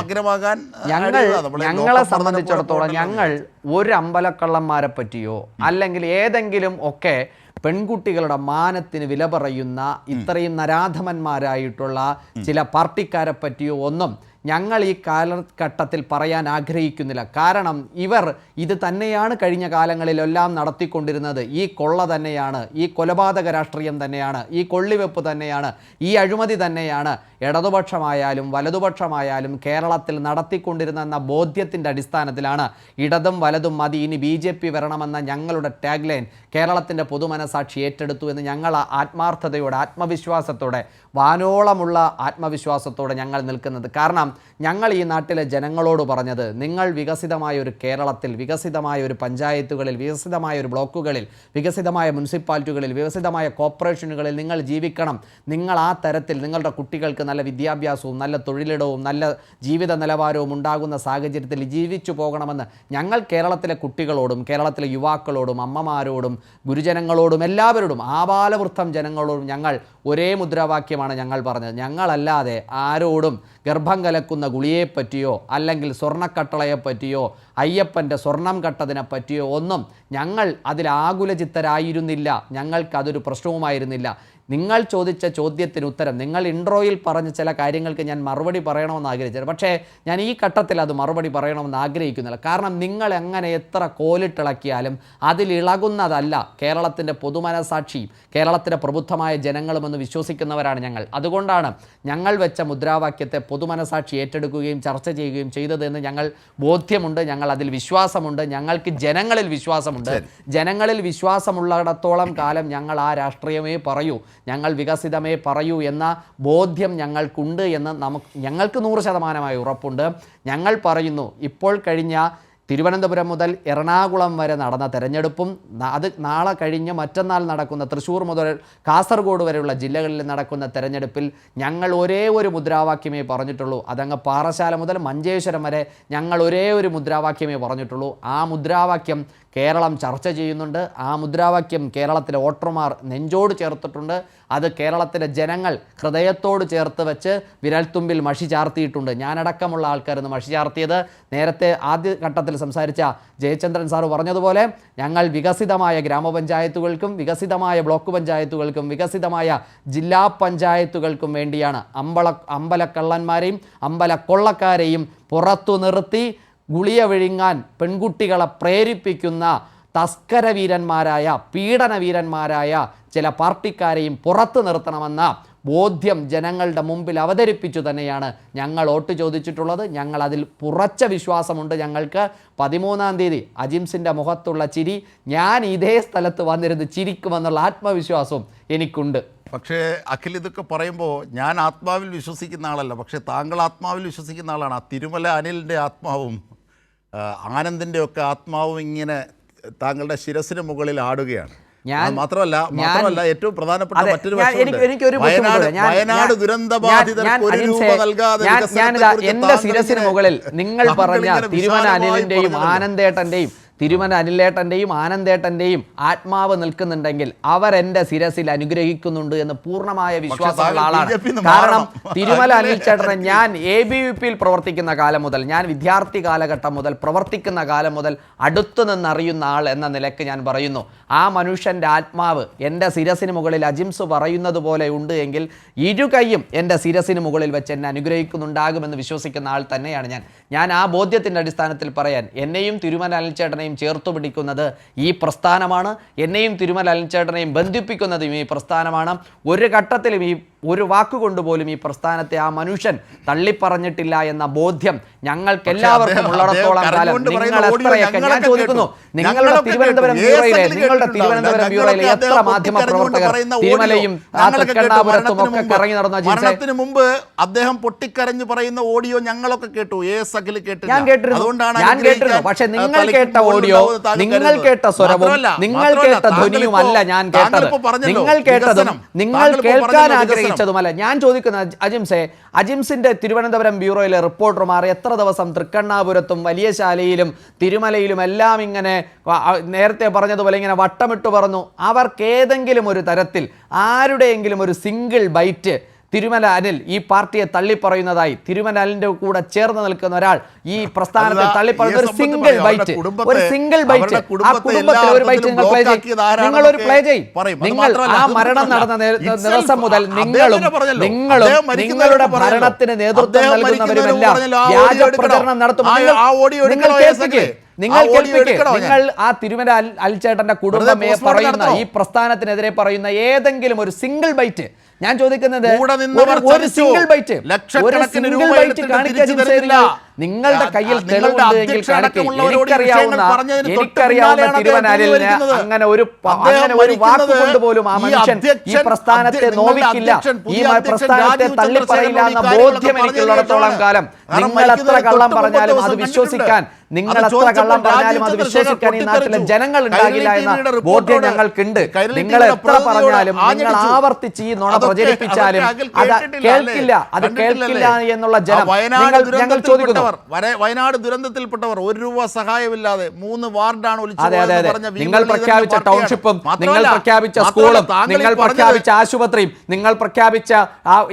ഞങ്ങളെ സംബന്ധിച്ചിടത്തോളം ഞങ്ങൾ ഒരു അമ്പലക്കള്ളന്മാരെ പറ്റിയോ അല്ലെങ്കിൽ ഏതെങ്കിലും ഒക്കെ പെൺകുട്ടികളുടെ മാനത്തിന് വില പറയുന്ന ഇത്രയും നരാധമന്മാരായിട്ടുള്ള ചില പാർട്ടിക്കാരെ പറ്റിയോ ഒന്നും ഞങ്ങൾ ഈ കാലഘട്ടത്തിൽ പറയാൻ ആഗ്രഹിക്കുന്നില്ല. കാരണം ഇവർ ഇത് തന്നെയാണ് കഴിഞ്ഞ കാലങ്ങളിലെല്ലാം നടത്തിക്കൊണ്ടിരുന്നത്. ഈ കൊള്ള തന്നെയാണ്, ഈ കൊലപാതക രാഷ്ട്രീയം തന്നെയാണ്, ഈ കൊള്ളിവെപ്പ് തന്നെയാണ്, ഈ അഴിമതി തന്നെയാണ് ഇടതുപക്ഷമായാലും വലതുപക്ഷമായാലും കേരളത്തിൽ നടത്തിക്കൊണ്ടിരുന്നെന്ന ബോധ്യത്തിൻ്റെ അടിസ്ഥാനത്തിലാണ് ഇടതും വലതും മതി, ഇനി BJP വരണമെന്ന ഞങ്ങളുടെ ടാഗ് ലൈൻ കേരളത്തിൻ്റെ പൊതുമനസാക്ഷി ഏറ്റെടുത്തു എന്ന് ഞങ്ങൾ ആത്മാർത്ഥതയോടെ, ആത്മവിശ്വാസത്തോടെ, വാനോളമുള്ള ആത്മവിശ്വാസത്തോടെ ഞങ്ങൾ നിൽക്കുന്നത്. കാരണം ഞങ്ങൾ ഈ നാട്ടിലെ ജനങ്ങളോട് പറഞ്ഞത്, നിങ്ങൾ വികസിതമായ ഒരു കേരളത്തിൽ, വികസിതമായ ഒരു പഞ്ചായത്തുകളിൽ, വികസിതമായ ഒരു ബ്ലോക്കുകളിൽ, വികസിതമായ മുനിസിപ്പാലിറ്റികളിൽ, വികസിതമായ കോർപ്പറേഷനുകളിൽ നിങ്ങൾ ജീവിക്കണം. നിങ്ങൾ ആ തരത്തിൽ നിങ്ങളുടെ കുട്ടികൾക്ക് നല്ല വിദ്യാഭ്യാസവും നല്ല തൊഴിലിടവും നല്ല ജീവിത നിലവാരവും ഉണ്ടാകുന്ന സാഹചര്യത്തിൽ ജീവിച്ചു പോകണമെന്ന് ഞങ്ങൾ കേരളത്തിലെ കുട്ടികളോടും കേരളത്തിലെ യുവാക്കളോടും അമ്മമാരോടും ഗുരുജനങ്ങളോടും എല്ലാവരോടും ആബാലവൃദ്ധം ജനങ്ങളോടും ഞങ്ങൾ ഒരേ മുദ്രാവാക്യമാണ് ഞങ്ങൾ പറഞ്ഞത്. ഞങ്ങളല്ലാതെ ആരോടും ഗർഭം കലക്കുന്ന ഗുളിയെപ്പറ്റിയോ അല്ലെങ്കിൽ സ്വർണ്ണക്കട്ടളയെപ്പറ്റിയോ അയ്യപ്പൻ്റെ സ്വർണം കട്ടതിനെ പറ്റിയോ ഒന്നും ഞങ്ങൾ അതിൽ ആകുലചിത്തരായിരുന്നില്ല. ഞങ്ങൾക്കതൊരു പ്രശ്നവുമായിരുന്നില്ല. നിങ്ങൾ ചോദിച്ച ചോദ്യത്തിന് ഉത്തരം, നിങ്ങൾ ഇൻട്രോയിൽ പറഞ്ഞ ചില കാര്യങ്ങൾക്ക് ഞാൻ മറുപടി പറയണമെന്ന് ആഗ്രഹിച്ചത്, പക്ഷേ ഞാൻ ഈ ഘട്ടത്തിൽ അത് മറുപടി പറയണമെന്ന് ആഗ്രഹിക്കുന്നില്ല. കാരണം നിങ്ങൾ എങ്ങനെ എത്ര കോലിട്ടിളക്കിയാലും അതിലിളകുന്നതല്ല കേരളത്തിൻ്റെ പൊതുമനസാക്ഷിയും കേരളത്തിലെ പ്രബുദ്ധമായ ജനങ്ങളുമെന്ന് വിശ്വസിക്കുന്നവരാണ് ഞങ്ങൾ. അതുകൊണ്ടാണ് ഞങ്ങൾ വെച്ച മുദ്രാവാക്യത്തെ പൊതുമനസാക്ഷി ഏറ്റെടുക്കുകയും ചർച്ച ചെയ്യുകയും ചെയ്തതെന്ന് ഞങ്ങൾ ബോധ്യമുണ്ട്. ഞങ്ങൾ അതിൽ വിശ്വാസമുണ്ട്. ഞങ്ങൾക്ക് ജനങ്ങളിൽ വിശ്വാസമുണ്ട്. ജനങ്ങളിൽ വിശ്വാസമുള്ളിടത്തോളം കാലം ഞങ്ങൾ ആ രാഷ്ട്രീയമേ പറയൂ, ഞങ്ങൾ വികസിതമേ പറയൂ എന്ന ബോധ്യം ഞങ്ങൾക്കുണ്ട് എന്ന് ഞങ്ങൾക്ക് 100% ഉറപ്പുണ്ട്. ഞങ്ങൾ പറയുന്നു, ഇപ്പോൾ കഴിഞ്ഞ തിരുവനന്തപുരം മുതൽ എറണാകുളം വരെ നടന്ന തെരഞ്ഞെടുപ്പും അത് നാളെ കഴിഞ്ഞ് മറ്റന്നാൾ നടക്കുന്ന തൃശ്ശൂർ മുതൽ കാസർഗോഡ് വരെയുള്ള ജില്ലകളിൽ നടക്കുന്ന തെരഞ്ഞെടുപ്പിൽ ഞങ്ങൾ ഒരേ ഒരു മുദ്രാവാക്യമേ പറഞ്ഞിട്ടുള്ളൂ. അതങ്ങ് പാറശാല മുതൽ മഞ്ചേശ്വരം വരെ ഞങ്ങൾ ഒരേ ഒരു മുദ്രാവാക്യമേ പറഞ്ഞിട്ടുള്ളൂ. ആ മുദ്രാവാക്യം കേരളം ചർച്ച ചെയ്യുന്നുണ്ട്. ആ മുദ്രാവാക്യം കേരളത്തിലെ വോട്ടർമാർ നെഞ്ചോട് ചേർത്തിട്ടുണ്ട്. അത് കേരളത്തിലെ ജനങ്ങൾ ഹൃദയത്തോട് ചേർത്ത് വെച്ച് വിരൽത്തുമ്പിൽ മഷി ചാർത്തിയിട്ടുണ്ട്. ഞാനടക്കമുള്ള ആൾക്കാരൊന്ന് മഷി ചാർത്തിയത് നേരത്തെ ആദ്യ ഘട്ടത്തിൽ സംസാരിച്ച ജയചന്ദ്രൻ സാറ് പറഞ്ഞതുപോലെ ഞങ്ങൾ വികസിതമായ ഗ്രാമപഞ്ചായത്തുകൾക്കും വികസിതമായ ബ്ലോക്ക് പഞ്ചായത്തുകൾക്കും വികസിതമായ ജില്ലാ പഞ്ചായത്തുകൾക്കും വേണ്ടിയാണ് അമ്പലക്കള്ളന്മാരെയും അമ്പലക്കൊള്ളക്കാരെയും പുറത്തു നിർത്തി ഗുളിയ വിഴുങ്ങാൻ പെൺകുട്ടികളെ പ്രേരിപ്പിക്കുന്ന തസ്കരവീരന്മാരായ പീഡനവീരന്മാരായ ചില പാർട്ടിക്കാരെയും പുറത്തു നിർത്തണമെന്ന ബോധ്യം ജനങ്ങളുടെ മുമ്പിൽ അവതരിപ്പിച്ചു തന്നെയാണ് ഞങ്ങൾ വോട്ട് ചോദിച്ചിട്ടുള്ളത്. ഞങ്ങൾ അതിൽ ഉറച്ച വിശ്വാസമുണ്ട്. ഞങ്ങൾക്ക് 13-ാം തീയതി അജിംസിൻ്റെ മുഖത്തുള്ള ചിരി, ഞാൻ ഇതേ സ്ഥലത്ത് വന്നിരുന്ന് ചിരിക്കുമെന്നുള്ള ആത്മവിശ്വാസവും എനിക്കുണ്ട്. പക്ഷേ അഖിൽ, ഇതൊക്കെ പറയുമ്പോൾ ഞാൻ ആത്മാവിൽ വിശ്വസിക്കുന്ന ആളല്ല, പക്ഷേ താങ്കൾ ആത്മാവിൽ വിശ്വസിക്കുന്ന ആളാണ്. ആ തിരുമല അനിലിൻ്റെ ആത്മാവും ആനന്ദിൻ്റെ ഒക്കെ ആത്മാവും ഇങ്ങനെ താങ്കളുടെ ശിരസിന് മുകളിൽ ആടുകയാണ്. മാത്രമല്ല ഏറ്റവും പ്രധാനപ്പെട്ട മറ്റൊരു വയനാട് ദുരന്ത ബാധിതർക്ക് ഒരു രൂപ നൽകാതെ എന്റെ ശിരസിന് മുകളിൽ നിങ്ങൾ പറഞ്ഞ തിരുമല അനിലിന്റെയും ആനന്ദേട്ടന്റെയും ആനന്ദേട്ടന്റെയും ആത്മാവ് നിൽക്കുന്നുണ്ടെങ്കിൽ അവർ എൻ്റെ ശിരസിൽ അനുഗ്രഹിക്കുന്നുണ്ട് എന്ന് പൂർണ്ണമായ വിശ്വാസമുള്ള ആളാണ്. കാരണം തിരുമല അനിൽ ചേട്ടനെ ഞാൻ ABVPയിൽ പ്രവർത്തിക്കുന്ന കാലം മുതൽ, ഞാൻ വിദ്യാർത്ഥി കാലഘട്ടം മുതൽ പ്രവർത്തിക്കുന്ന കാലം മുതൽ അടുത്തു നിന്നറിയുന്ന ആൾ എന്ന നിലയ്ക്ക് ഞാൻ പറയുന്നു, ആ മനുഷ്യൻ്റെ ആത്മാവ് എൻ്റെ ശിരസിന് മുകളിൽ അജിംസ് പറയുന്നത് പോലെ ഉണ്ട് എങ്കിൽ ഇരുകൈയും എൻ്റെ ശിരസിന് മുകളിൽ വെച്ച് എന്നെ അനുഗ്രഹിക്കുന്നുണ്ടാകുമെന്ന് വിശ്വസിക്കുന്ന ആൾ തന്നെയാണ് ഞാൻ ആ ബോധ്യത്തിൻ്റെ അടിസ്ഥാനത്തിൽ പറയാൻ എന്നെയും തിരുമല അനിൽ ചേട്ടനെയും ചേർത്തു പിടിക്കുന്നത് ഈ പ്രസ്ഥാനമാണ്. എന്നെയും തിരുമല അനിൽ ചേട്ടനെയും ബന്ധിപ്പിക്കുന്നതും ഈ പ്രസ്ഥാനമാണ്. ഒരു ഘട്ടത്തിലും ഈ ഒരു വാക്കുകൊണ്ട് പോലും ഈ പ്രസ്ഥാനത്തെ ആ മനുഷ്യൻ തള്ളിപ്പറഞ്ഞിട്ടില്ല എന്ന ബോധ്യം ഞങ്ങൾക്ക് എല്ലാവർക്കും ഉള്ളിടത്തോളം കാലം നിങ്ങൾ എത്രയൊക്കെ ഞാൻ ചോദിക്കുന്നു നിങ്ങളുടെ തിരുവനന്തപുരം ബ്യൂറോയിലെ എത്ര മാധ്യമ പ്രവർത്തകർ തിരുമലയും തൃക്കണ്ണാപുരത്തും ഒക്കെ കറങ്ങി നടന്ന മരണത്തിന് മുമ്പ് അദ്ദേഹം പൊട്ടിക്കരഞ്ഞു പറയുന്ന ഓഡിയോ ഞങ്ങളൊക്കെ കേട്ടു. അഖിൽ കേട്ടില്ല. ഞാൻ കേട്ടിരുന്നു. പക്ഷെ നിങ്ങൾ കേട്ട ഓഡിയോ, നിങ്ങൾ കേട്ട സ്വരവും നിങ്ങൾ കേട്ട ധ്വനിയും അല്ല ഞാൻ കേട്ടത്. നിങ്ങൾ കേട്ടതും നിങ്ങൾ കേൾക്കാൻ ആഗ്രഹിച്ചതുമല്ല. ഞാൻ ചോദിക്കുന്ന അജിംസിന്റെ തിരുവനന്തപുരം ബ്യൂറോയിലെ റിപ്പോർട്ടർമാർ എത്ര ദിവസം തൃക്കണ്ണാപുരത്തും വലിയശാലയിലും തിരുമലയിലും എല്ലാം ഇങ്ങനെ നേരത്തെ പറഞ്ഞതുപോലെ ഇങ്ങനെ വട്ടമിട്ട് പറഞ്ഞു. അവർക്ക് ഏതെങ്കിലും ഒരു തരത്തിൽ ആരുടെയെങ്കിലും ഒരു സിംഗിൾ ബൈറ്റ് തിരുമല അനിൽ ഈ പാർട്ടിയെ തള്ളിപ്പറയുന്നതായി, തിരുമല അനിലിന്റെ കൂടെ ചേർന്ന് നിൽക്കുന്ന ഒരാൾ ഈ പ്രസ്ഥാനത്തെ തള്ളിപ്പറയുന്ന ഒരു സിംഗിൾ ബൈറ്റ്, ആ കുടുംബത്തിൽ ഒരു ബൈറ്റ് നിങ്ങൾ ഒരു പ്ലേ ചെയ്യും. നിങ്ങൾ ആ മരണം നടന്ന ദിവസം മുതൽ നിങ്ങളുടെ ഭരണത്തിന് നേതൃത്വം നൽകുന്നവരുമെല്ലാം വ്യാജ പ്രചരണം നടത്തുമ്പോൾ നിങ്ങൾ ആ തിരുമല അൽചേട്ടന്റെ കുടുംബമേ പറയുന്ന ഈ പ്രസ്ഥാനത്തിനെതിരെ പറയുന്ന ഏതെങ്കിലും ഒരു സിംഗിൾ ബൈറ്റ് ഞാൻ ചോദിക്കുന്നത് ഒരു സിംഗിൾ ബൈറ്റ് കാണിക്കാൻ നിങ്ങളുടെ കയ്യിൽ തെളിവുണ്ട് എങ്കിൽ കാണിക്കുക. എനിക്കറിയാവുന്ന തിരുവനാലിന് അങ്ങനെ ഒരു വാക്കുകൊണ്ട് പോലും ആ മനുഷ്യൻ ഈ പ്രസ്ഥാനത്തെ നോവിക്കില്ല, ഈ പ്രസ്ഥാനത്തെ തള്ളിപ്പറയില്ല എന്ന ബോധ്യം എനിക്കുള്ളിടത്തോളം കാലം നിങ്ങൾ എത്ര കള്ളം പറഞ്ഞാലും അത് വിശ്വസിക്കാൻ ഈ നാട്ടിലെ ജനങ്ങൾ ഉണ്ടാകില്ല എന്ന ബോധ്യം ഞങ്ങൾക്കുണ്ട്. നിങ്ങൾ എത്ര പറഞ്ഞാലും നിങ്ങൾ ആവർത്തിച്ച് ഈ നുണ പ്രചരിപ്പിച്ചാലും അത് കേൾക്കില്ല എന്നുള്ള ജനം ഞങ്ങൾ ചോദിക്കുന്നു. വയനാട് ദുരന്തത്തിൽപ്പെട്ടവർ ₹1 സഹായമില്ലാതെ 3 വാർഡാണ് നിങ്ങൾ പ്രഖ്യാപിച്ച ടൗൺഷിപ്പും നിങ്ങൾ പ്രഖ്യാപിച്ച സ്കൂളും നിങ്ങൾ പ്രഖ്യാപിച്ച ആശുപത്രിയും നിങ്ങൾ പ്രഖ്യാപിച്ച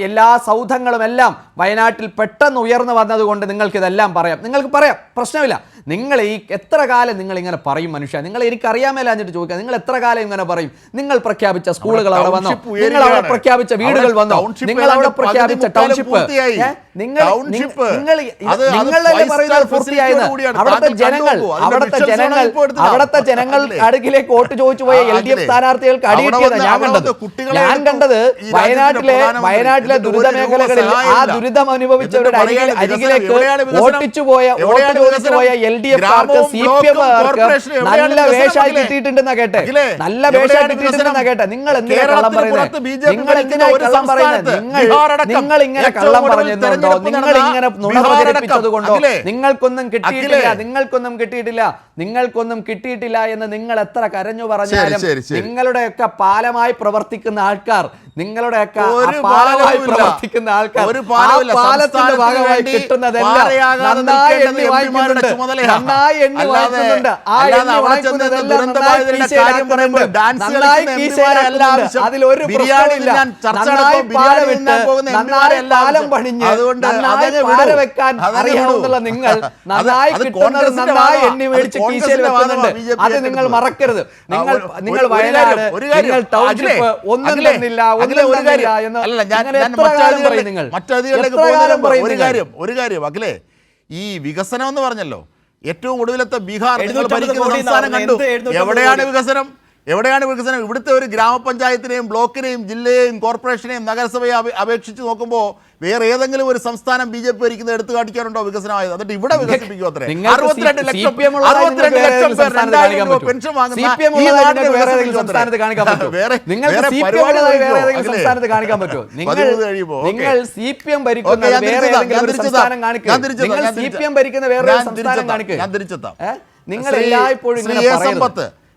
എല്ലാ സൗധങ്ങളും എല്ലാം വയനാട്ടിൽ പെട്ടെന്ന് ഉയർന്നു വന്നതുകൊണ്ട് നിങ്ങൾക്ക് ഇതെല്ലാം പറയാം. നിങ്ങൾക്ക് പറയാം, പ്രശ്നമില്ല. നിങ്ങൾ ഈ എത്ര കാലം നിങ്ങൾ ഇങ്ങനെ പറയും മനുഷ്യ? നിങ്ങൾ എനിക്കറിയാമല്ല എന്നിട്ട് ചോദിക്കാം, നിങ്ങൾ എത്ര കാലം ഇങ്ങനെ പറയും? നിങ്ങൾ പ്രഖ്യാപിച്ച സ്കൂളുകൾ അവിടെ വന്നോ? നിങ്ങൾ അവിടെ പ്രഖ്യാപിച്ച വീടുകൾ വന്നോ? നിങ്ങൾ അവിടെ പ്രഖ്യാപിച്ച ടൗൺഷിപ്പ് പൂർത്തിയായത്? അവിടുത്തെ ജനങ്ങൾ അടുക്കിലേക്ക് വോട്ട് ചോദിച്ചു പോയ LDF സ്ഥാനാർത്ഥികൾക്ക് അടികിട്ടിയത് ഞാൻ കണ്ടത് വയനാട്ടിലെ ദുരിത മേഖലകളിൽ ആ ദുരിതം അനുഭവിച്ചവരുടെ അരികിലേക്ക് വോട്ട് ചോദിച്ചു പോയ LDF-കാർക്ക് CPM-കാർക്ക് നല്ല വേഷമായി കിട്ടിയിട്ടുണ്ടെന്നാ കേട്ടെ. നല്ല വേഷമായി കിട്ടിയിട്ടുണ്ടെന്നാ കേട്ടെ. നിങ്ങൾ എന്തിനാ കള്ളം പറയുന്നത്? നിങ്ങൾ ഇങ്ങനെ കള്ളം പറഞ്ഞതുകൊണ്ടോ നിങ്ങൾ ഇങ്ങനെ നുണ പ്രചരിപ്പിച്ചത് കൊണ്ടോ നിങ്ങൾക്കൊന്നും കിട്ടിയിട്ടില്ല എന്ന് നിങ്ങൾ എത്ര കരഞ്ഞു പറഞ്ഞാലും നിങ്ങളുടെയൊക്കെ പാലമായി പ്രവർത്തിക്കുന്ന ആൾക്കാർ പാലത്തിന്റെ ഭാഗമായി കിട്ടുന്നതെല്ലാം നന്നായി എണ്ണി വാങ്ങിക്കുന്നുണ്ട്. അതിലൊരു പ്രശ്നമില്ല. നന്നായി പാലമിട്ട് നന്നായി പാലം പണിഞ്ഞ് നന്നായി പാല വെക്കാൻ അറിയണമെന്നുള്ള നിങ്ങൾ നന്നായി കിട്ടുന്നത് നന്നായി എണ്ണി മേടിച്ച് കീശയിൽ വെക്കുന്നുണ്ട്. അത് നിങ്ങൾ മറക്കരുത്. നിങ്ങൾ വയനാട്, നിങ്ങൾ ടൗൺഷിപ്പ് ഒന്നും തന്നില്ല ഒരു കാര്യം അഖിലേ, ഈ വികസനം എന്ന് പറഞ്ഞല്ലോ, ഏറ്റവും ഒടുവിലത്തെ ബീഹാർ നിങ്ങൾ ഭരിക്കുന്ന സംസ്ഥാനം കണ്ടു. എവിടെയാണ് വികസനം? ഇവിടുത്തെ ഒരു ഗ്രാമപഞ്ചായത്തിനെയും ബ്ലോക്കിനെയും ജില്ലയെയും കോർപ്പറേഷനെയും നഗരസഭയെ അപേക്ഷിച്ച് നോക്കുമ്പോൾ വേറെ ഏതെങ്കിലും ഒരു സംസ്ഥാനം BJP ഭരിക്കുന്നത് എടുത്തു കാണിക്കാറുണ്ടോ വികസനമായത്? എന്നിട്ട് ഇവിടെ വികസിപ്പിക്കും അത്രേ. 62 ലക്ഷം പേർ 2000 രൂപ പെൻഷൻ വാങ്ങുന്ന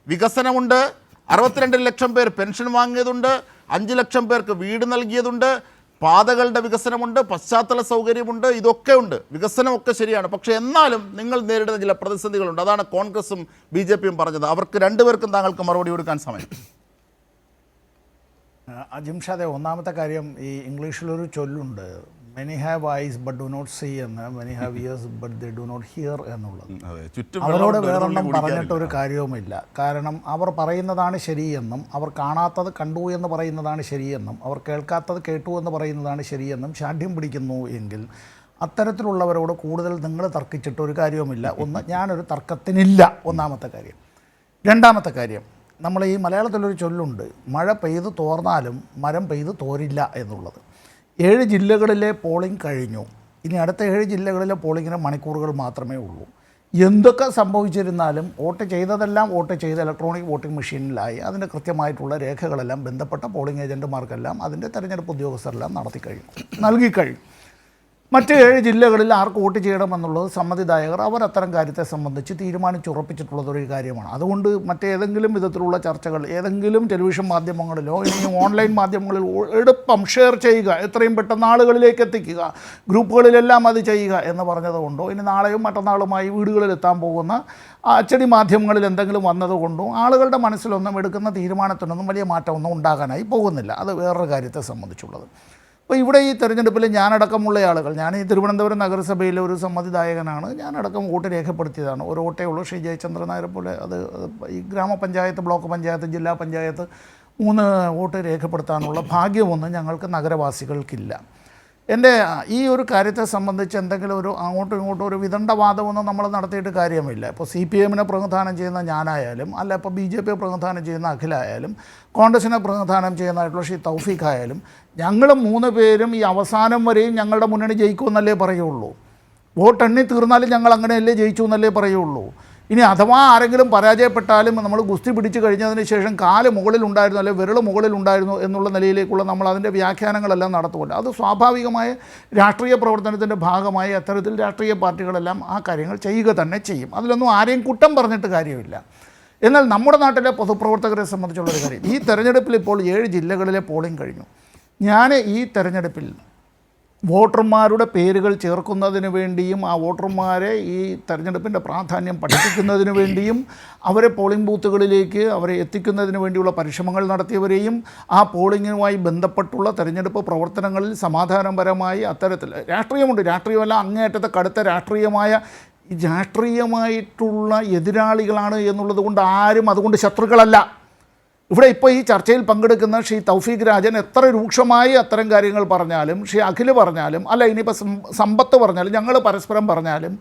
വികസനമുണ്ട്. 62 ലക്ഷം പേർ പെൻഷൻ വാങ്ങിയതുണ്ട്. 5 ലക്ഷം പേർക്ക് വീട് നൽകിയതുണ്ട്. പാതകളുടെ വികസനമുണ്ട്. പശ്ചാത്തല സൗകര്യമുണ്ട്. ഇതൊക്കെ ഉണ്ട്. വികസനമൊക്കെ ശരിയാണ്. പക്ഷേ എന്നാലും നിങ്ങൾ നേരിടുന്ന ചില പ്രതിസന്ധികളുണ്ട്. അതാണ് കോൺഗ്രസും BJP-യും പറഞ്ഞത്. അവർക്ക് രണ്ടുപേർക്കും താങ്കൾക്ക് മറുപടി കൊടുക്കാൻ സമയം. അജിംഷാദെ, ഒന്നാമത്തെ കാര്യം, ഈ ഇംഗ്ലീഷിലൊരു ചൊല്ലുണ്ട്, many have eyes but do not see എന്ന്, many have ears but they do not hear എന്നുള്ളത്. അവരോട് വേറൊന്നും പറഞ്ഞിട്ടൊരു കാര്യവുമില്ല. കാരണം അവർ പറയുന്നതാണ് ശരിയെന്നും അവർ കാണാത്തത് കണ്ടു എന്ന് പറയുന്നതാണ് ശരിയെന്നും അവർ കേൾക്കാത്തത് കേട്ടു എന്ന് പറയുന്നതാണ് ശരിയെന്നും ശാഠ്യം പിടിക്കുന്നു എങ്കിൽ അത്തരത്തിലുള്ളവരോട് കൂടുതൽ നിങ്ങൾ തർക്കിച്ചിട്ടൊരു കാര്യവുമില്ല. ഞാനൊരു തർക്കത്തിനില്ല. ഒന്നാമത്തെ കാര്യം. രണ്ടാമത്തെ കാര്യം, നമ്മൾ ഈ മലയാളത്തിലൊരു ചൊല്ലുണ്ട്, മഴ പെയ്ത് തോർന്നാലും മരം പെയ്ത് തോരില്ല എന്നുള്ളത്. 7 ജില്ലകളിലെ പോളിംഗ് കഴിഞ്ഞു. ഇനി അടുത്ത 7 ജില്ലകളിലെ പോളിങ്ങിന് മണിക്കൂറുകൾ മാത്രമേ ഉള്ളൂ. എന്തൊക്കെ സംഭവിച്ചിരുന്നാലും വോട്ട് ചെയ്തതെല്ലാം വോട്ട് ചെയ്ത് ഇലക്ട്രോണിക് വോട്ടിംഗ് മെഷീനിലായി. അതിൻ്റെ കൃത്യമായിട്ടുള്ള രേഖകളെല്ലാം ബന്ധപ്പെട്ട പോളിംഗ് ഏജൻറ്റുമാർക്കെല്ലാം അതിൻ്റെ തെരഞ്ഞെടുപ്പ് ഉദ്യോഗസ്ഥരെല്ലാം നൽകിക്കഴിഞ്ഞു. മറ്റ് 7 ജില്ലകളിൽ ആർക്ക് വോട്ട് ചെയ്യണമെന്നുള്ളത് സമ്മതിദായകർ അവർ അത്തരം കാര്യത്തെ സംബന്ധിച്ച് തീരുമാനിച്ചുറപ്പിച്ചിട്ടുള്ളതൊരു കാര്യമാണ്. അതുകൊണ്ട് മറ്റേതെങ്കിലും വിധത്തിലുള്ള ചർച്ചകൾ ഏതെങ്കിലും ടെലിവിഷൻ മാധ്യമങ്ങളിലോ ഇനി ഓൺലൈൻ മാധ്യമങ്ങളിൽ എളുപ്പം ഷെയർ ചെയ്യുക, എത്രയും പെട്ടെന്ന് ആളുകളിലേക്ക് എത്തിക്കുക, ഗ്രൂപ്പുകളിലെല്ലാം അത് ചെയ്യുക എന്ന് പറഞ്ഞതുകൊണ്ടോ ഇനി നാളെയും മറ്റന്നാളുമായി വീടുകളിലെത്താൻ പോകുന്ന അച്ചടി മാധ്യമങ്ങളിൽ എന്തെങ്കിലും വന്നതുകൊണ്ടോ ആളുകളുടെ മനസ്സിലൊന്നും എടുക്കുന്ന തീരുമാനത്തിനൊന്നും വലിയ മാറ്റമൊന്നും ഉണ്ടാകാനായി പോകുന്നില്ല. അത് വേറൊരു കാര്യത്തെ സംബന്ധിച്ചുള്ളത്. അപ്പോൾ ഇവിടെ ഈ തെരഞ്ഞെടുപ്പിൽ ഞാനടക്കമുള്ള ആളുകൾ, ഞാൻ ഈ തിരുവനന്തപുരം നഗരസഭയിലെ ഒരു സമ്മതിദായകനാണ്, ഞാനടക്കം വോട്ട് രേഖപ്പെടുത്തിയതാണ്. ഒരു വോട്ടേ ഉള്ളൂ. ശ്രീ ജയചന്ദ്രൻ നായരെ പോലെ അത് ഈ ഗ്രാമപഞ്ചായത്ത്, ബ്ലോക്ക് പഞ്ചായത്ത്, ജില്ലാ പഞ്ചായത്ത് 3 വോട്ട് രേഖപ്പെടുത്താനുള്ള ഭാഗ്യമൊന്നും ഞങ്ങൾക്ക് നഗരവാസികൾക്കില്ല. എൻ്റെ ഈ ഒരു കാര്യത്തെ സംബന്ധിച്ച് എന്തെങ്കിലും ഒരു അങ്ങോട്ടും ഇങ്ങോട്ടും ഒരു വിദണ്ഡവാദമൊന്നും നമ്മൾ നടത്തിയിട്ട് കാര്യമില്ല. ഇപ്പോൾ CPM പ്രതിനിധാനം ചെയ്യുന്ന ഞാനായാലും, അല്ല ഇപ്പോൾ BJP പ്രതിനിധാനം ചെയ്യുന്ന അഖിലായാലും, കോൺഗ്രസിനെ പ്രതിനിധാനം ചെയ്യുന്നതായിട്ടുള്ള ശ്രീ തൗഫീഖ് ആയാലും, ഞങ്ങൾ 3 പേരും ഈ അവസാനം വരെയും ഞങ്ങളുടെ മുന്നണി ജയിക്കുമെന്നല്ലേ പറയുള്ളൂ. വോട്ട് എണ്ണി തീർന്നാലും ഞങ്ങൾ അങ്ങനെയല്ലേ ജയിച്ചു എന്നല്ലേ പറയുള്ളൂ. ഇനി അഥവാ ആരെങ്കിലും പരാജയപ്പെട്ടാലും നമ്മൾ ഗുസ്തി പിടിച്ച് കഴിഞ്ഞതിന് ശേഷം കാല് മുകളിലുണ്ടായിരുന്നു അല്ലെങ്കിൽ വിരൽ മുകളിലുണ്ടായിരുന്നു എന്നുള്ള നിലയിലേക്കുള്ള നമ്മൾ അതിൻ്റെ വ്യാഖ്യാനങ്ങളെല്ലാം നടത്തുമല്ലോ. അത് സ്വാഭാവികമായ രാഷ്ട്രീയ പ്രവർത്തനത്തിൻ്റെ ഭാഗമായി അത്തരത്തിൽ രാഷ്ട്രീയ പാർട്ടികളെല്ലാം ആ കാര്യങ്ങൾ ചെയ്യുക തന്നെ ചെയ്യും. അതിലൊന്നും ആരെയും കുറ്റം പറഞ്ഞിട്ട് കാര്യമില്ല. എന്നാൽ നമ്മുടെ നാട്ടിലെ പൊതുപ്രവർത്തകരെ സംബന്ധിച്ചുള്ളൊരു കാര്യം, ഈ തെരഞ്ഞെടുപ്പിൽ ഇപ്പോൾ 7 ജില്ലകളിലെ പോളിംഗ് കഴിഞ്ഞു. ഞാൻ ഈ തെരഞ്ഞെടുപ്പിൽ വോട്ടർമാരുടെ പേരുകൾ ചേർക്കുന്നതിന് വേണ്ടിയും ആ വോട്ടർമാരെ ഈ തെരഞ്ഞെടുപ്പിൻ്റെ പ്രാധാന്യം പഠിപ്പിക്കുന്നതിന് വേണ്ടിയും അവരെ പോളിംഗ് ബൂത്തുകളിലേക്ക് അവരെ എത്തിക്കുന്നതിന് വേണ്ടിയുള്ള പരിശ്രമങ്ങൾ നടത്തിയവരെയും ആ പോളിംഗുമായി ബന്ധപ്പെട്ടുള്ള തെരഞ്ഞെടുപ്പ് പ്രവർത്തനങ്ങളിൽ സമാധാനപരമായി അത്തരത്തിൽ രാഷ്ട്രീയമുണ്ട്, രാഷ്ട്രീയമല്ല അങ്ങേയറ്റത്തെ കടുത്ത രാഷ്ട്രീയമായിട്ടുള്ള എതിരാളികളാണ് എന്നുള്ളത് കൊണ്ട് ആരും അതുകൊണ്ട് ശത്രുക്കളല്ല. ഇവിടെ ഇപ്പോൾ ഈ ചർച്ചയിൽ പങ്കെടുക്കുന്ന ശ്രീ തൗഫീഖ് രാജൻ എത്ര രൂക്ഷമായി അത്തരം കാര്യങ്ങൾ പറഞ്ഞാലും, ശ്രീ അഖിൽ പറഞ്ഞാലും, അല്ല ഇനിയിപ്പോൾ സമ്പത്ത് പറഞ്ഞാലും, ഞങ്ങൾ പരസ്പരം പറഞ്ഞാലും,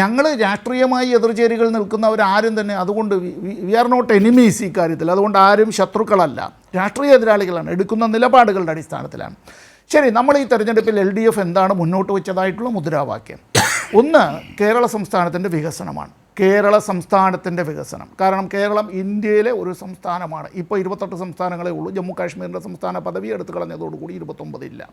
ഞങ്ങൾ രാഷ്ട്രീയമായി എതിർചേരികൾ നിൽക്കുന്നവരാരും തന്നെ അതുകൊണ്ട് വി ആർ നോട്ട് എനിമീസ് ഈ കാര്യത്തിൽ. അതുകൊണ്ട് ആരും ശത്രുക്കളല്ല, രാഷ്ട്രീയ എതിരാളികളാണ്, എടുക്കുന്ന നിലപാടുകളുടെ അടിസ്ഥാനത്തിലാണ്. ശരി, നമ്മൾ ഈ തെരഞ്ഞെടുപ്പിൽ LDF എന്താണ് മുന്നോട്ട് വെച്ചതായിട്ടുള്ള മുദ്രാവാക്യം? ഒന്ന്, കേരള സംസ്ഥാനത്തിൻ്റെ വികസനമാണ്. കേരള സംസ്ഥാനത്തിൻ്റെ വികസനം. കാരണം കേരളം ഇന്ത്യയിലെ ഒരു സംസ്ഥാനമാണ്. ഇപ്പോൾ 28 സംസ്ഥാനങ്ങളേ ഉള്ളൂ. ജമ്മു കാശ്മീരിൻ്റെ സംസ്ഥാന പദവി എടുത്തു കളഞ്ഞതോടുകൂടി 29 ഇല്ല.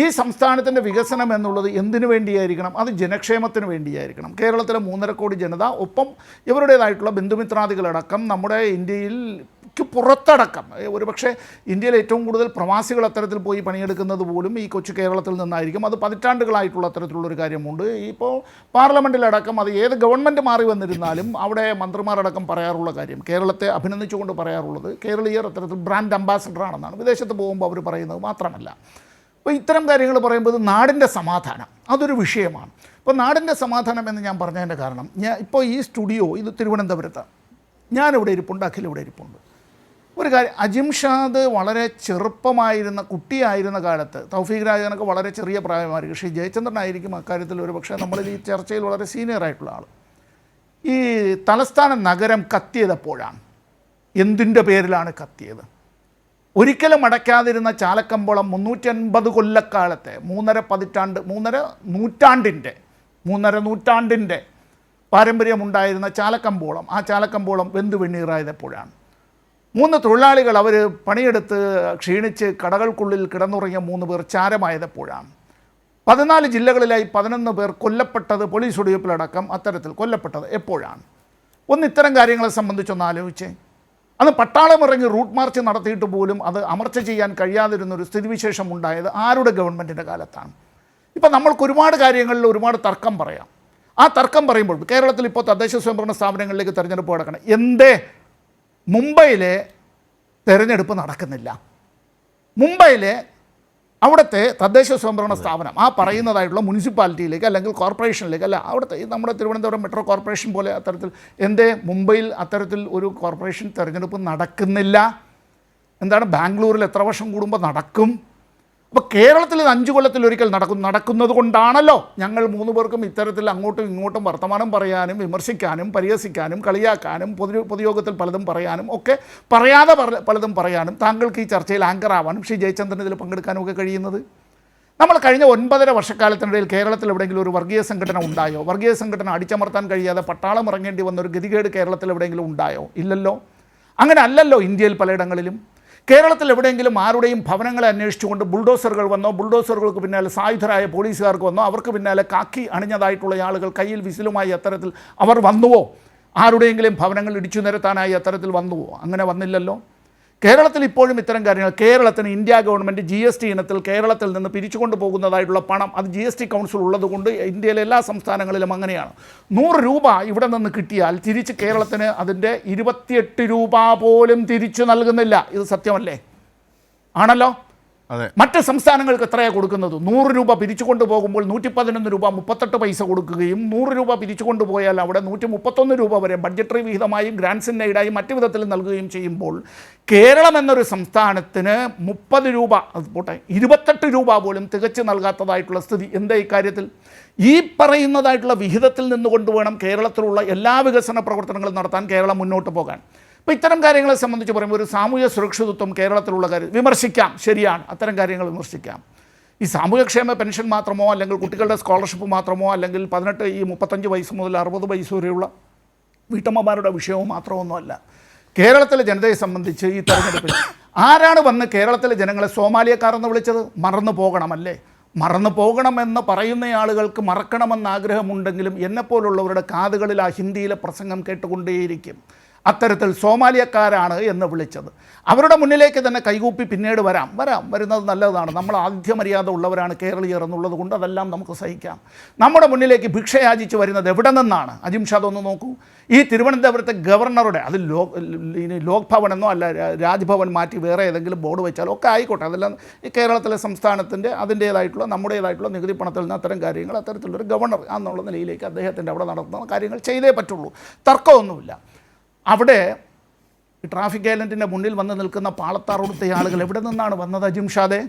ഈ സംസ്ഥാനത്തിൻ്റെ വികസനം എന്നുള്ളത് എന്തിനു വേണ്ടിയായിരിക്കണം? അത് ജനക്ഷേമത്തിന് വേണ്ടിയായിരിക്കണം. കേരളത്തിലെ 3.5 കോടി ജനത, ഒപ്പം ഇവരുടേതായിട്ടുള്ള ബന്ധുമിത്രാദികളടക്കം നമ്മുടെ ഇന്ത്യയിൽ പുറത്തടക്കം ഒരുപക്ഷെ ഇന്ത്യയിൽ ഏറ്റവും കൂടുതൽ പ്രവാസികൾ അത്തരത്തിൽ പോയി പണിയെടുക്കുന്നത് പോലും ഈ കൊച്ചു കേരളത്തിൽ നിന്നായിരിക്കും. അത് പതിറ്റാണ്ടുകളായിട്ടുള്ള അത്തരത്തിലുള്ളൊരു കാര്യമുണ്ട്. ഇപ്പോൾ പാർലമെൻറ്റിലടക്കം അത് ഏത് ഗവൺമെൻറ് മാറി വന്നിരുന്നാലും അവിടെ മന്ത്രിമാരടക്കം പറയാറുള്ള കാര്യം, കേരളത്തെ അഭിനന്ദിച്ചുകൊണ്ട് പറയാറുള്ളത്, കേരളീയർ അത്തരത്തിൽ ബ്രാൻഡ് അംബാസഡറാണെന്നാണ്. വിദേശത്ത് പോകുമ്പോൾ അവർ പറയുന്നത് മാത്രമല്ല. അപ്പോൾ ഇത്തരം കാര്യങ്ങൾ പറയുമ്പോൾ നാടിൻ്റെ സമാധാനം അതൊരു വിഷയമാണ്. ഇപ്പോൾ നാടിൻ്റെ സമാധാനം എന്ന് ഞാൻ പറഞ്ഞതിൻ്റെ കാരണം, ഇപ്പോൾ ഈ സ്റ്റുഡിയോ ഇത് തിരുവനന്തപുരത്ത്, ഞാനിവിടെ ഇരിപ്പുണ്ട്, അഖിൽ ഇവിടെ ഇരിപ്പുണ്ട്. ഒരു കാര്യം, അജിംഷാദ് വളരെ ചെറുപ്പമായിരുന്ന കുട്ടിയായിരുന്ന കാലത്ത്, തൗഫീഖ് രാജനൊക്കെ വളരെ ചെറിയ പ്രായമായിരിക്കും, ശ്രീ ജയചന്ദ്രനായിരിക്കും അക്കാര്യത്തിൽ ഒരു പക്ഷേ നമ്മളിൽ ഈ ചർച്ചയിൽ വളരെ സീനിയറായിട്ടുള്ള ആൾ. ഈ തലസ്ഥാന നഗരം കത്തിയതെപ്പോഴാണ്? എന്തിൻ്റെ പേരിലാണ് കത്തിയത്? ഒരിക്കലും അടയ്ക്കാതിരുന്ന ചാലക്കമ്പോളം 350 കൊല്ലക്കാലത്തെ 3.5 നൂറ്റാണ്ടിൻ്റെ പാരമ്പര്യമുണ്ടായിരുന്ന ചാലക്കമ്പോളം, ആ ചാലക്കമ്പോളം വെന്തു വെണ്ണീറായതെപ്പോഴാണ്? 3 തൊഴിലാളികൾ അവർ പണിയെടുത്ത് ക്ഷീണിച്ച് കടകൾക്കുള്ളിൽ കിടന്നുറങ്ങിയ 3 പേർ ചാരമായതെപ്പോഴാണ്? 14 ജില്ലകളിലായി 11 പേർ കൊല്ലപ്പെട്ടത്, പോലീസ് വെടിവെപ്പിലടക്കം അത്തരത്തിൽ കൊല്ലപ്പെട്ടത് എപ്പോഴാണ്? ഒന്ന് ഇത്തരം കാര്യങ്ങളെ സംബന്ധിച്ചൊന്ന് ആലോചിച്ചേ. അന്ന് പട്ടാളം ഇറങ്ങി റൂട്ട് മാർച്ച് നടത്തിയിട്ട് പോലും അത് അമർച്ച ചെയ്യാൻ കഴിയാതിരുന്നൊരു സ്ഥിതിവിശേഷം ഉണ്ടായത് ആരുടെ ഗവൺമെൻറ്റിൻ്റെ കാലത്താണ്? ഇപ്പം നമ്മൾക്ക് ഒരുപാട് കാര്യങ്ങളിൽ ഒരുപാട് തർക്കം പറയാം. ആ തർക്കം പറയുമ്പോൾ കേരളത്തിൽ ഇപ്പോൾ തദ്ദേശ സ്വയംഭരണ സ്ഥാപനങ്ങളിലേക്ക് തെരഞ്ഞെടുപ്പ് നടക്കണം. എന്തേ മുംബൈയിലെ തെരഞ്ഞെടുപ്പ് നടക്കുന്നില്ല? മുംബൈയിലെ അവിടുത്തെ തദ്ദേശ സ്വയംഭരണ സ്ഥാപനം, ആ പറയുന്നതായിട്ടുള്ള മുനിസിപ്പാലിറ്റിയിലേക്ക് അല്ലെങ്കിൽ കോർപ്പറേഷനിലേക്ക്, അല്ല അവിടുത്തെ നമ്മുടെ തിരുവനന്തപുരം മെട്രോ കോർപ്പറേഷൻ പോലെ അത്തരത്തിൽ, എന്തേ മുംബൈയിൽ അത്തരത്തിൽ ഒരു കോർപ്പറേഷൻ തെരഞ്ഞെടുപ്പ് നടക്കുന്നില്ല? എന്താണ്, ബാംഗ്ലൂരിൽ എത്ര വർഷം കൂടുമ്പോൾ നടക്കും? അപ്പോൾ കേരളത്തിൽ ഇത് 5 കൊല്ലത്തിലൊരിക്കൽ നടക്കുന്നത് കൊണ്ടാണല്ലോ ഞങ്ങൾ 3 പേർക്കും ഇത്തരത്തിൽ അങ്ങോട്ടും ഇങ്ങോട്ടും വർത്തമാനം പറയാനും വിമർശിക്കാനും പരിഹസിക്കാനും കളിയാക്കാനും പൊതുയോഗത്തിൽ പലതും പറയാനും ഒക്കെ പറയാതെ പലതും പറയാനും താങ്കൾക്ക് ഈ ചർച്ചയിൽ ആങ്കർ ആവാനും ശ്രീ ജയചന്ദ്രൻ ഇതിൽ പങ്കെടുക്കാനും ഒക്കെ കഴിയുന്നത്. നമ്മൾ കഴിഞ്ഞ 9.5 വർഷക്കാലത്തിനിടയിൽ കേരളത്തിൽ എവിടെയെങ്കിലും ഒരു വർഗീയ സംഘടന ഉണ്ടായോ? വർഗീയ സംഘടന അടിച്ചമർത്താൻ കഴിയാതെ പട്ടാളം ഇറങ്ങേണ്ടി വന്ന ഒരു ഗതികേട് കേരളത്തിൽ എവിടെയെങ്കിലും ഉണ്ടായോ? ഇല്ലല്ലോ. അങ്ങനെ അല്ലല്ലോ ഇന്ത്യയിൽ പലയിടങ്ങളിലും. കേരളത്തിൽ എവിടെയെങ്കിലും ആരുടെയും ഭവനങ്ങളെ അന്വേഷിച്ചുകൊണ്ട് ബുൾഡോസറുകൾ വന്നോ, ബുൾഡോസറുകൾക്ക് പിന്നാലെ സായുധരായ പോലീസുകാർക്ക് വന്നോ, അവർക്ക് പിന്നാലെ കാക്കി അണിഞ്ഞതായിട്ടുള്ള ആളുകൾ കയ്യിൽ വിസിലുമായി അത്തരത്തിൽ അവർ വന്നുവോ? ആരുടെയെങ്കിലും ഭവനങ്ങൾ ഇടിച്ചു നിരത്താനായി അത്തരത്തിൽ വന്നുവോ? അങ്ങനെ വന്നില്ലല്ലോ. കേരളത്തിൽ ഇപ്പോഴും ഇത്തരം കാര്യങ്ങൾ, കേരളത്തിന് ഇന്ത്യ ഗവൺമെൻറ് GST ഇനത്തിൽ കേരളത്തിൽ നിന്ന് പിരിച്ചുകൊണ്ട് പോകുന്നതായിട്ടുള്ള പണം, അത് GST കൗൺസിൽ ഉള്ളതുകൊണ്ട് ഇന്ത്യയിലെ എല്ലാ സംസ്ഥാനങ്ങളിലും അങ്ങനെയാണ്. 100 രൂപ ഇവിടെ നിന്ന് കിട്ടിയാൽ തിരിച്ച് കേരളത്തിന് അതിൻ്റെ 28 രൂപ പോലും തിരിച്ചു നൽകുന്നില്ല. ഇത് സത്യമല്ലേ? ആണല്ലോ. അതെ. മറ്റ് സംസ്ഥാനങ്ങൾക്ക് എത്രയാണ് കൊടുക്കുന്നത്? 100 രൂപ പിരിച്ചുകൊണ്ട് പോകുമ്പോൾ 111 രൂപ 38 പൈസ കൊടുക്കുകയും 100 രൂപ പിരിച്ചുകൊണ്ട് പോയാൽ അവിടെ 131 രൂപ വരെ ബഡ്ജറ്ററി വിഹിതമായും ഗ്രാൻസ് ഇൻ എയ്ഡായും മറ്റു വിധത്തിൽ നൽകുകയും ചെയ്യുമ്പോൾ കേരളം എന്നൊരു സംസ്ഥാനത്തിന് 30 രൂപ, അത് പോട്ടെ 28 രൂപ പോലും തികച്ചു നൽകാത്തതായിട്ടുള്ള സ്ഥിതി. എന്താ ഇക്കാര്യത്തിൽ? ഈ പറയുന്നതായിട്ടുള്ള വിഹിതത്തിൽ നിന്നുകൊണ്ട് വേണം കേരളത്തിലുള്ള എല്ലാ വികസന പ്രവർത്തനങ്ങളും നടത്താൻ കേരളം മുന്നോട്ട് പോകാൻ. അപ്പോൾ ഇത്തരം കാര്യങ്ങളെ സംബന്ധിച്ച് പറയുമ്പോൾ ഒരു സാമൂഹ്യ സുരക്ഷിതത്വം കേരളത്തിലുള്ള കാര്യം വിമർശിക്കാം, ശരിയാണ്, അത്തരം കാര്യങ്ങൾ വിമർശിക്കാം. ഈ സാമൂഹ്യക്ഷേമ പെൻഷൻ മാത്രമോ അല്ലെങ്കിൽ കുട്ടികളുടെ സ്കോളർഷിപ്പ് മാത്രമോ അല്ലെങ്കിൽ 35 വയസ്സ് മുതൽ 60 വയസ്സ് വരെയുള്ള വീട്ടമ്മമാരുടെ വിഷയവും മാത്രമൊന്നുമല്ല. കേരളത്തിലെ ജനതയെ സംബന്ധിച്ച് ഈ തെരഞ്ഞെടുപ്പിൽ ആരാണ് വന്ന് കേരളത്തിലെ ജനങ്ങളെ സോമാലിയക്കാരെന്ന് വിളിച്ചത്? മറന്നു പോകണമല്ലേ? മറന്നു പോകണമെന്ന് പറയുന്ന ആളുകൾക്ക് മറക്കണമെന്ന് ആഗ്രഹമുണ്ടെങ്കിലും എന്നെപ്പോലുള്ളവരുടെ കാതുകളിൽ ആ ഹിന്ദിയിലെ പ്രസംഗം കേട്ടുകൊണ്ടേയിരിക്കും. അത്തരത്തിൽ സോമാലിയക്കാരാണ് എന്ന് വിളിച്ചത്. അവരുടെ മുന്നിലേക്ക് തന്നെ കൈകൂപ്പി പിന്നീട് വരുന്നത് നല്ലതാണ്. നമ്മൾ ആതിഥ്യമര്യാദ ഉള്ളവരാണ് കേരളീയർ എന്നുള്ളത് കൊണ്ട് അതെല്ലാം നമുക്ക് സഹിക്കാം. നമ്മുടെ മുന്നിലേക്ക് ഭിക്ഷയാചിച്ച് വരുന്നത് എവിടെ നിന്നാണ്? അജിംഷാദ് ഒന്ന് നോക്കൂ. ഈ തിരുവനന്തപുരത്തെ ഗവർണറുടെ, അത് ലോക് ഭവൻ എന്നോ അല്ല രാജ്ഭവൻ മാറ്റി വേറെ ഏതെങ്കിലും ബോർഡ് വെച്ചാലോ ഒക്കെ ആയിക്കോട്ടെ, അതെല്ലാം ഈ കേരളത്തിലെ സംസ്ഥാനത്തിൻ്റെ അതിൻ്റേതായിട്ടുള്ള നമ്മുടേതായിട്ടുള്ള നികുതി പണത്തിൽ നിന്ന് അത്തരം കാര്യങ്ങൾ അത്തരത്തിലുള്ളൊരു ഗവർണർ എന്നുള്ള നിലയിലേക്ക് അദ്ദേഹത്തിൻ്റെ അവിടെ നടത്തുന്ന കാര്യങ്ങൾ ചെയ്തേ പറ്റുള്ളൂ. തർക്കമൊന്നുമില്ല. അവിടെ ട്രാഫിക് ഐലൻഡിൻ്റെ മുന്നിൽ വന്ന് നിൽക്കുന്ന പാളത്താറോടുത്ത ആളുകൾ എവിടെ നിന്നാണ് വന്നത്? അജിംഷാദെ,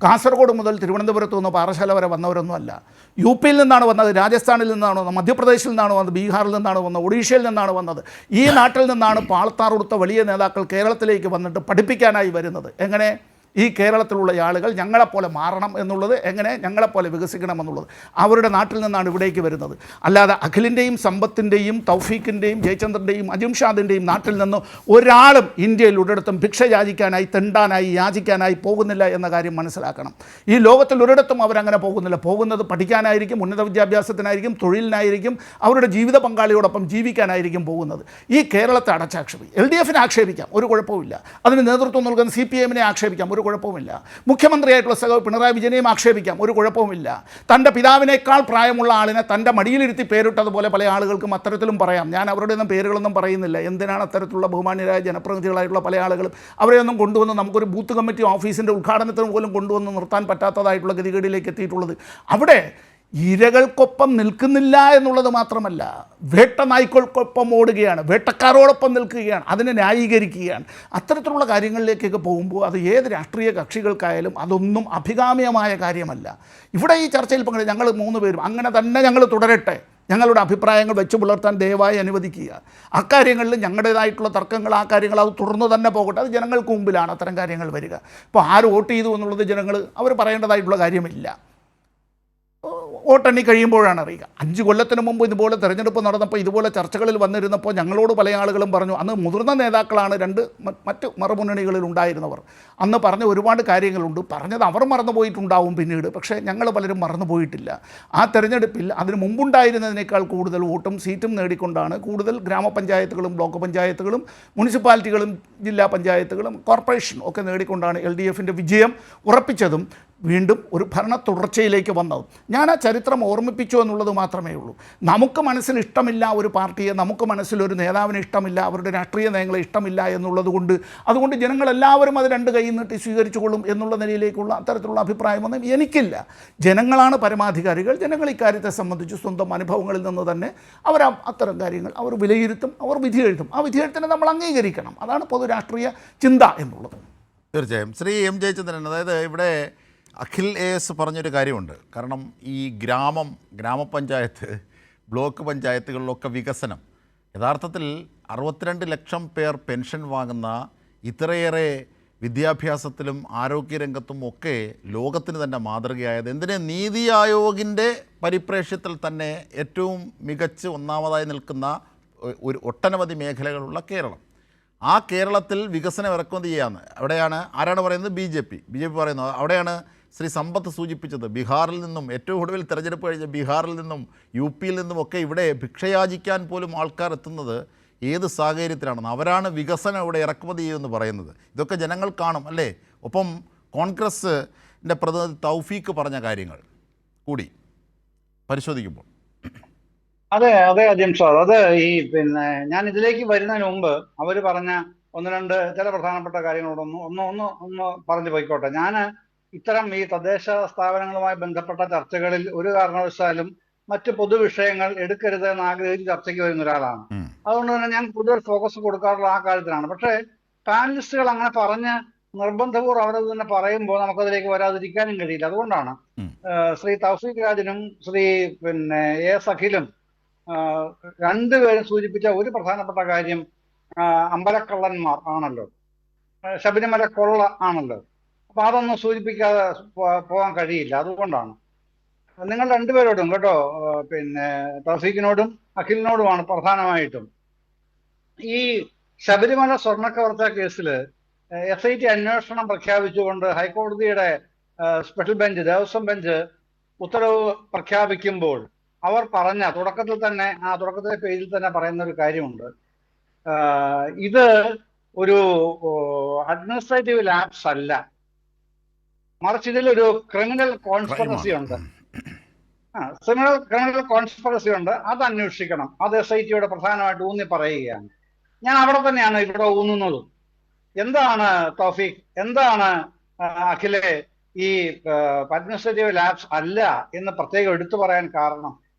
കാസർഗോഡ് മുതൽ തിരുവനന്തപുരത്ത് നിന്ന് പാറശാല വരെ വന്നവരൊന്നുമല്ല. UP യിൽ നിന്നാണ് വന്നത്, രാജസ്ഥാനിൽ നിന്നാണ് വന്നത്, മധ്യപ്രദേശിൽ നിന്നാണ് വന്നത്, ബീഹാറിൽ നിന്നാണ് വന്നത്, ഒഡീഷയിൽ നിന്നാണ് വന്നത്. ഈ നാട്ടിൽ നിന്നാണ് പാളത്താറോടുത്ത വലിയ നേതാക്കൾ കേരളത്തിലേക്ക് വന്നിട്ട് പഠിപ്പിക്കാനായി വരുന്നത്. എങ്ങനെ ഈ കേരളത്തിലുള്ള ആളുകൾ ഞങ്ങളെപ്പോലെ മാറണം എന്നുള്ളത്, എങ്ങനെ ഞങ്ങളെപ്പോലെ വികസിക്കണം എന്നുള്ളത്. അവരുടെ നാട്ടിൽ നിന്നാണ് ഇവിടേക്ക് വരുന്നത്. അല്ലാതെ അഖിലിൻ്റെയും സമ്പത്തിൻ്റെയും തൗഫീഖിൻ്റെയും ജയചന്ദ്രൻ്റെയും അജിംഷാദിൻ്റെയും നാട്ടിൽ നിന്ന് ഒരാളും ഇന്ത്യയിൽ ഒരിടത്തും ഭിക്ഷ യാചിക്കാനായി, തെണ്ടാനായി, യാചിക്കാനായി പോകുന്നില്ല എന്ന കാര്യം മനസ്സിലാക്കണം. ഈ ലോകത്തിൽ ഒരിടത്തും അവരങ്ങനെ പോകുന്നില്ല. പോകുന്നത് പഠിക്കാനായിരിക്കും, ഉന്നത വിദ്യാഭ്യാസത്തിനായിരിക്കും, തൊഴിലിനായിരിക്കും, അവരുടെ ജീവിത പങ്കാളിയോടൊപ്പം ജീവിക്കാനായിരിക്കും പോകുന്നത്. ഈ കേരളത്തെ അടച്ചാക്ഷേപി LDF-നെ ആക്ഷേപിക്കാം, ഒരു കുഴപ്പമില്ല. അതിന് നേതൃത്വം നൽകുന്ന CPM-നെ ആക്ഷേപിക്കാം, ഒരു കുഴപ്പമില്ല. മുഖ്യമന്ത്രിയായിട്ടുള്ള സഖാവ് പിണറായി വിജയനെയും ആക്ഷേപിക്കാം, ഒരു കുഴപ്പവുമില്ല. തൻ്റെ പിതാവിനേക്കാൾ പ്രായമുള്ള ആളിനെ തൻ്റെ മടിയിലിരുത്തി പേരിട്ടതുപോലെ പല ആളുകൾക്കും അത്തരത്തിലും പറയാം. ഞാൻ അവരുടെ ഒന്നും പേരുകളൊന്നും പറയുന്നില്ല. എന്തിനാണ് അത്തരത്തിലുള്ള ബഹുമാന്യരായ ജനപ്രതിനിധികളായിട്ടുള്ള പല ആളുകളും അവരെയൊന്നും കൊണ്ടുവന്ന് നമുക്കൊരു ബൂത്ത് കമ്മിറ്റി ഓഫീസിൻ്റെ ഉദ്ഘാടനത്തിന് പോലും കൊണ്ടുവന്ന് നിർത്താൻ പറ്റാത്തതായിട്ടുള്ള ഗതികേടിലേക്ക് എത്തിയിട്ടുള്ളത്. അവിടെ ഇരകൾക്കൊപ്പം നിൽക്കുന്നില്ല എന്നുള്ളത് മാത്രമല്ല, വേട്ടനായ്ക്കൾക്കൊപ്പം ഓടുകയാണ്, വേട്ടക്കാരോടൊപ്പം നിൽക്കുകയാണ്, അതിനെ ന്യായീകരിക്കുകയാണ്. അത്തരത്തിലുള്ള കാര്യങ്ങളിലേക്കൊക്കെ പോകുമ്പോൾ അത് ഏത് രാഷ്ട്രീയ കക്ഷികൾക്കായാലും അതൊന്നും അഭികാമ്യമായ കാര്യമല്ല. ഇവിടെ ഈ ചർച്ചയിൽ പങ്കെടുത്ത് ഞങ്ങൾ 3 പേരും അങ്ങനെ തന്നെ ഞങ്ങൾ തുടരട്ടെ. ഞങ്ങളുടെ അഭിപ്രായങ്ങൾ വെച്ച് പുലർത്താൻ ദയവായി അനുവദിക്കുക. അക്കാര്യങ്ങളിൽ ഞങ്ങളുടേതായിട്ടുള്ള തർക്കങ്ങൾ, ആ കാര്യങ്ങൾ അത് തുടർന്ന് തന്നെ പോകട്ടെ. അത് ജനങ്ങൾക്ക് മുമ്പിലാണ് അത്തരം കാര്യങ്ങൾ വരിക. ഇപ്പോൾ ആര് വോട്ട് ചെയ്തു എന്നുള്ളത് ജനങ്ങൾ അവർ പറയേണ്ടതായിട്ടുള്ള കാര്യമില്ല. വോട്ടെണ്ണി കഴിയുമ്പോഴാണ് അറിയുക. 5 കൊല്ലത്തിന് മുമ്പ് ഇതുപോലെ തെരഞ്ഞെടുപ്പ് നടന്നപ്പോൾ ഇതുപോലെ ചർച്ചകളിൽ വന്നിരുന്നപ്പോൾ ഞങ്ങളോട് പല ആളുകളും പറഞ്ഞു, അന്ന് മുതിർന്ന നേതാക്കളാണ് മറ്റ് മറുമുന്നണികളിൽ ഉണ്ടായിരുന്നവർ, അന്ന് പറഞ്ഞ ഒരുപാട് കാര്യങ്ങളുണ്ട്, പറഞ്ഞത് അവർ മറന്നുപോയിട്ടുണ്ടാവും പിന്നീട്, പക്ഷേ ഞങ്ങൾ പലരും മറന്നുപോയിട്ടില്ല. ആ തെരഞ്ഞെടുപ്പിൽ അതിന് മുമ്പുണ്ടായിരുന്നതിനേക്കാൾ കൂടുതൽ വോട്ടും സീറ്റും നേടിക്കൊണ്ടാണ് കൂടുതൽ ഗ്രാമപഞ്ചായത്തുകളും ബ്ലോക്ക് പഞ്ചായത്തുകളും മുനിസിപ്പാലിറ്റികളും ജില്ലാ പഞ്ചായത്തുകളും കോർപ്പറേഷനും ഒക്കെ നേടിക്കൊണ്ടാണ് LDF-ൻ്റെ വിജയം ഉറപ്പിച്ചതും വീണ്ടും ഒരു ഭരണ തുടർച്ചയിലേക്ക് വന്നത്. ഞാൻ ആ ചരിത്രം ഓർമ്മിപ്പിച്ചു എന്നുള്ളത് മാത്രമേ ഉള്ളൂ. നമുക്ക് മനസ്സിൽ ഇഷ്ടമില്ല ഒരു പാർട്ടിയെ, നമുക്ക് മനസ്സിലൊരു നേതാവിനെ ഇഷ്ടമില്ല, അവരുടെ രാഷ്ട്രീയ നയങ്ങളെ ഇഷ്ടമില്ല എന്നുള്ളത് കൊണ്ട് അതുകൊണ്ട് ജനങ്ങളെല്ലാവരും അത് 2 കൈ നീട്ടി സ്വീകരിച്ചുകൊള്ളും എന്നുള്ള നിലയിലേക്കുള്ള അത്തരത്തിലുള്ള അഭിപ്രായമൊന്നും എനിക്കില്ല. ജനങ്ങളാണ് പരമാധികാരികൾ. ജനങ്ങൾ ഇക്കാര്യത്തെ സംബന്ധിച്ച് സ്വന്തം അനുഭവങ്ങളിൽ നിന്ന് തന്നെ അവർ അത്തരം കാര്യങ്ങൾ അവർ വിലയിരുത്തും, അവർ വിധിയെഴുത്തും. ആ വിധിയെഴുത്തിനെ നമ്മൾ അംഗീകരിക്കണം. അതാണ് പൊതു രാഷ്ട്രീയ ചിന്ത എന്നുള്ളത്. തീർച്ചയായും. ശ്രീ M. ജയചന്ദ്രൻ, അതായത് ഇവിടെ അഖിൽ AS പറഞ്ഞൊരു കാര്യമുണ്ട്. കാരണം ഈ ഗ്രാമപഞ്ചായത്ത്, ബ്ലോക്ക് പഞ്ചായത്തുകളിലൊക്കെ വികസനം, യഥാർത്ഥത്തിൽ 62 ലക്ഷം പേർ പെൻഷൻ വാങ്ങുന്ന, ഇത്രയേറെ വിദ്യാഭ്യാസത്തിലും ആരോഗ്യരംഗത്തും ഒക്കെ ലോകത്തിന് തന്നെ മാതൃകയായത്, എന്തിന് നീതി ആയോഗിൻ്റെ പരിപ്രേക്ഷ്യത്തിൽ തന്നെ ഏറ്റവും മികച്ച് ഒന്നാമതായി നിൽക്കുന്ന ഒരു ഒട്ടനവധി മേഖലകളുള്ള കേരളം. ആ കേരളത്തിൽ വികസനം ഇറക്കുമതി ചെയ്യാമെന്ന് അവിടെയാണ് ആരാണ് പറയുന്നത്? BJP പറയുന്നത്. അവിടെയാണ് ശ്രീ സമ്പത്ത് സൂചിപ്പിച്ചത്, ബീഹാറിൽ നിന്നും, ഏറ്റവും ഒടുവിൽ തെരഞ്ഞെടുപ്പ് കഴിഞ്ഞ ബീഹാറിൽ നിന്നും UP യിൽ നിന്നുമൊക്കെ ഇവിടെ ഭിക്ഷയാചിക്കാൻ പോലും ആൾക്കാർ എത്തുന്നത് ഏത് സാഹചര്യത്തിലാണെന്ന്. അവരാണ് വികസനം ഇവിടെ ഇറക്കുമതി ചെയ്യുമെന്ന് പറയുന്നത്. ഇതൊക്കെ ജനങ്ങൾ കാണും അല്ലേ? ഒപ്പം കോൺഗ്രസിൻ്റെ പ്രതിനിധി തൗഫീഖ് പറഞ്ഞ കാര്യങ്ങൾ കൂടി പരിശോധിക്കുമ്പോൾ. അതെ അതെ അജിം സാർ, അത് ഞാൻ ഇതിലേക്ക് വരുന്നതിന് മുമ്പ് അവർ പറഞ്ഞ ഒന്ന് രണ്ട് ചില പ്രധാനപ്പെട്ട കാര്യങ്ങളോടൊന്ന് ഒന്ന് പറഞ്ഞു പോയിക്കോട്ടെ. ഞാൻ ഇത്തരം ഈ തദ്ദേശ സ്ഥാപനങ്ങളുമായി ബന്ധപ്പെട്ട ചർച്ചകളിൽ ഒരു കാരണവശാലും മറ്റ് പൊതുവിഷയങ്ങൾ എടുക്കരുത് എന്ന് ആഗ്രഹിച്ച് ചർച്ചയ്ക്ക് വരുന്ന ഒരാളാണ്. അതുകൊണ്ട് തന്നെ ഞാൻ കൂടുതൽ ഫോക്കസ് കൊടുക്കാറുള്ള ആ കാര്യത്തിലാണ്. പക്ഷേ പാനലിസ്റ്റുകൾ അങ്ങനെ പറഞ്ഞ് നിർബന്ധപൂർവ്വം അവരത് തന്നെ പറയുമ്പോൾ നമുക്കതിലേക്ക് വരാതിരിക്കാനും കഴിയില്ല. അതുകൊണ്ടാണ് ശ്രീ തൗഫീഖ് രാജനും ശ്രീ AS അഖിലും രണ്ടുപേരും സൂചിപ്പിച്ച ഒരു പ്രധാനപ്പെട്ട കാര്യം അമ്പലക്കള്ളന്മാർ ആണല്ലോ, ശബരിമല കൊള്ള ആണല്ലോ. അപ്പൊ അതൊന്നും സൂചിപ്പിക്കാതെ പോകാൻ കഴിയില്ല. അതുകൊണ്ടാണ് നിങ്ങൾ രണ്ടുപേരോടും കേട്ടോ, തൗഫീഖിനോടും അഖിലിനോടുമാണ് പ്രധാനമായിട്ടും ഈ ശബരിമല സ്വർണ്ണക്കവർച്ച കേസില് SIT അന്വേഷണം പ്രഖ്യാപിച്ചുകൊണ്ട് ഹൈക്കോടതിയുടെ സ്പെഷ്യൽ ബെഞ്ച്, ദേവസ്വം ബെഞ്ച് ഉത്തരവ് പ്രഖ്യാപിക്കുമ്പോൾ അവർ പറഞ്ഞ തുടക്കത്തിലെ പേജിൽ തന്നെ പറയുന്ന ഒരു കാര്യമുണ്ട്. ഇത് ഒരു അഡ്മിനിസ്ട്രേറ്റീവ് ലാപ്സ് അല്ല, മറിച്ച് ഇതിലൊരു ക്രിമിനൽ കോൺസ്പിറസി ഉണ്ട്. ക്രിമിനൽ കോൺസ്പിറസി ഉണ്ട്, അത് അന്വേഷിക്കണം. അത് SITയോട് പ്രധാനമായിട്ട് ഊന്നി പറയുകയാണ്. ഞാൻ അവിടെ തന്നെയാണ് ഇവിടെ ഊന്നുന്നതും. എന്താണ് തൗഫീഖ്, എന്താണ് അഖിലെ ഈ അഡ്മിനിസ്ട്രേറ്റീവ് ലാപ്സ് അല്ല എന്ന് പ്രത്യേകം എടുത്തു പറയാൻ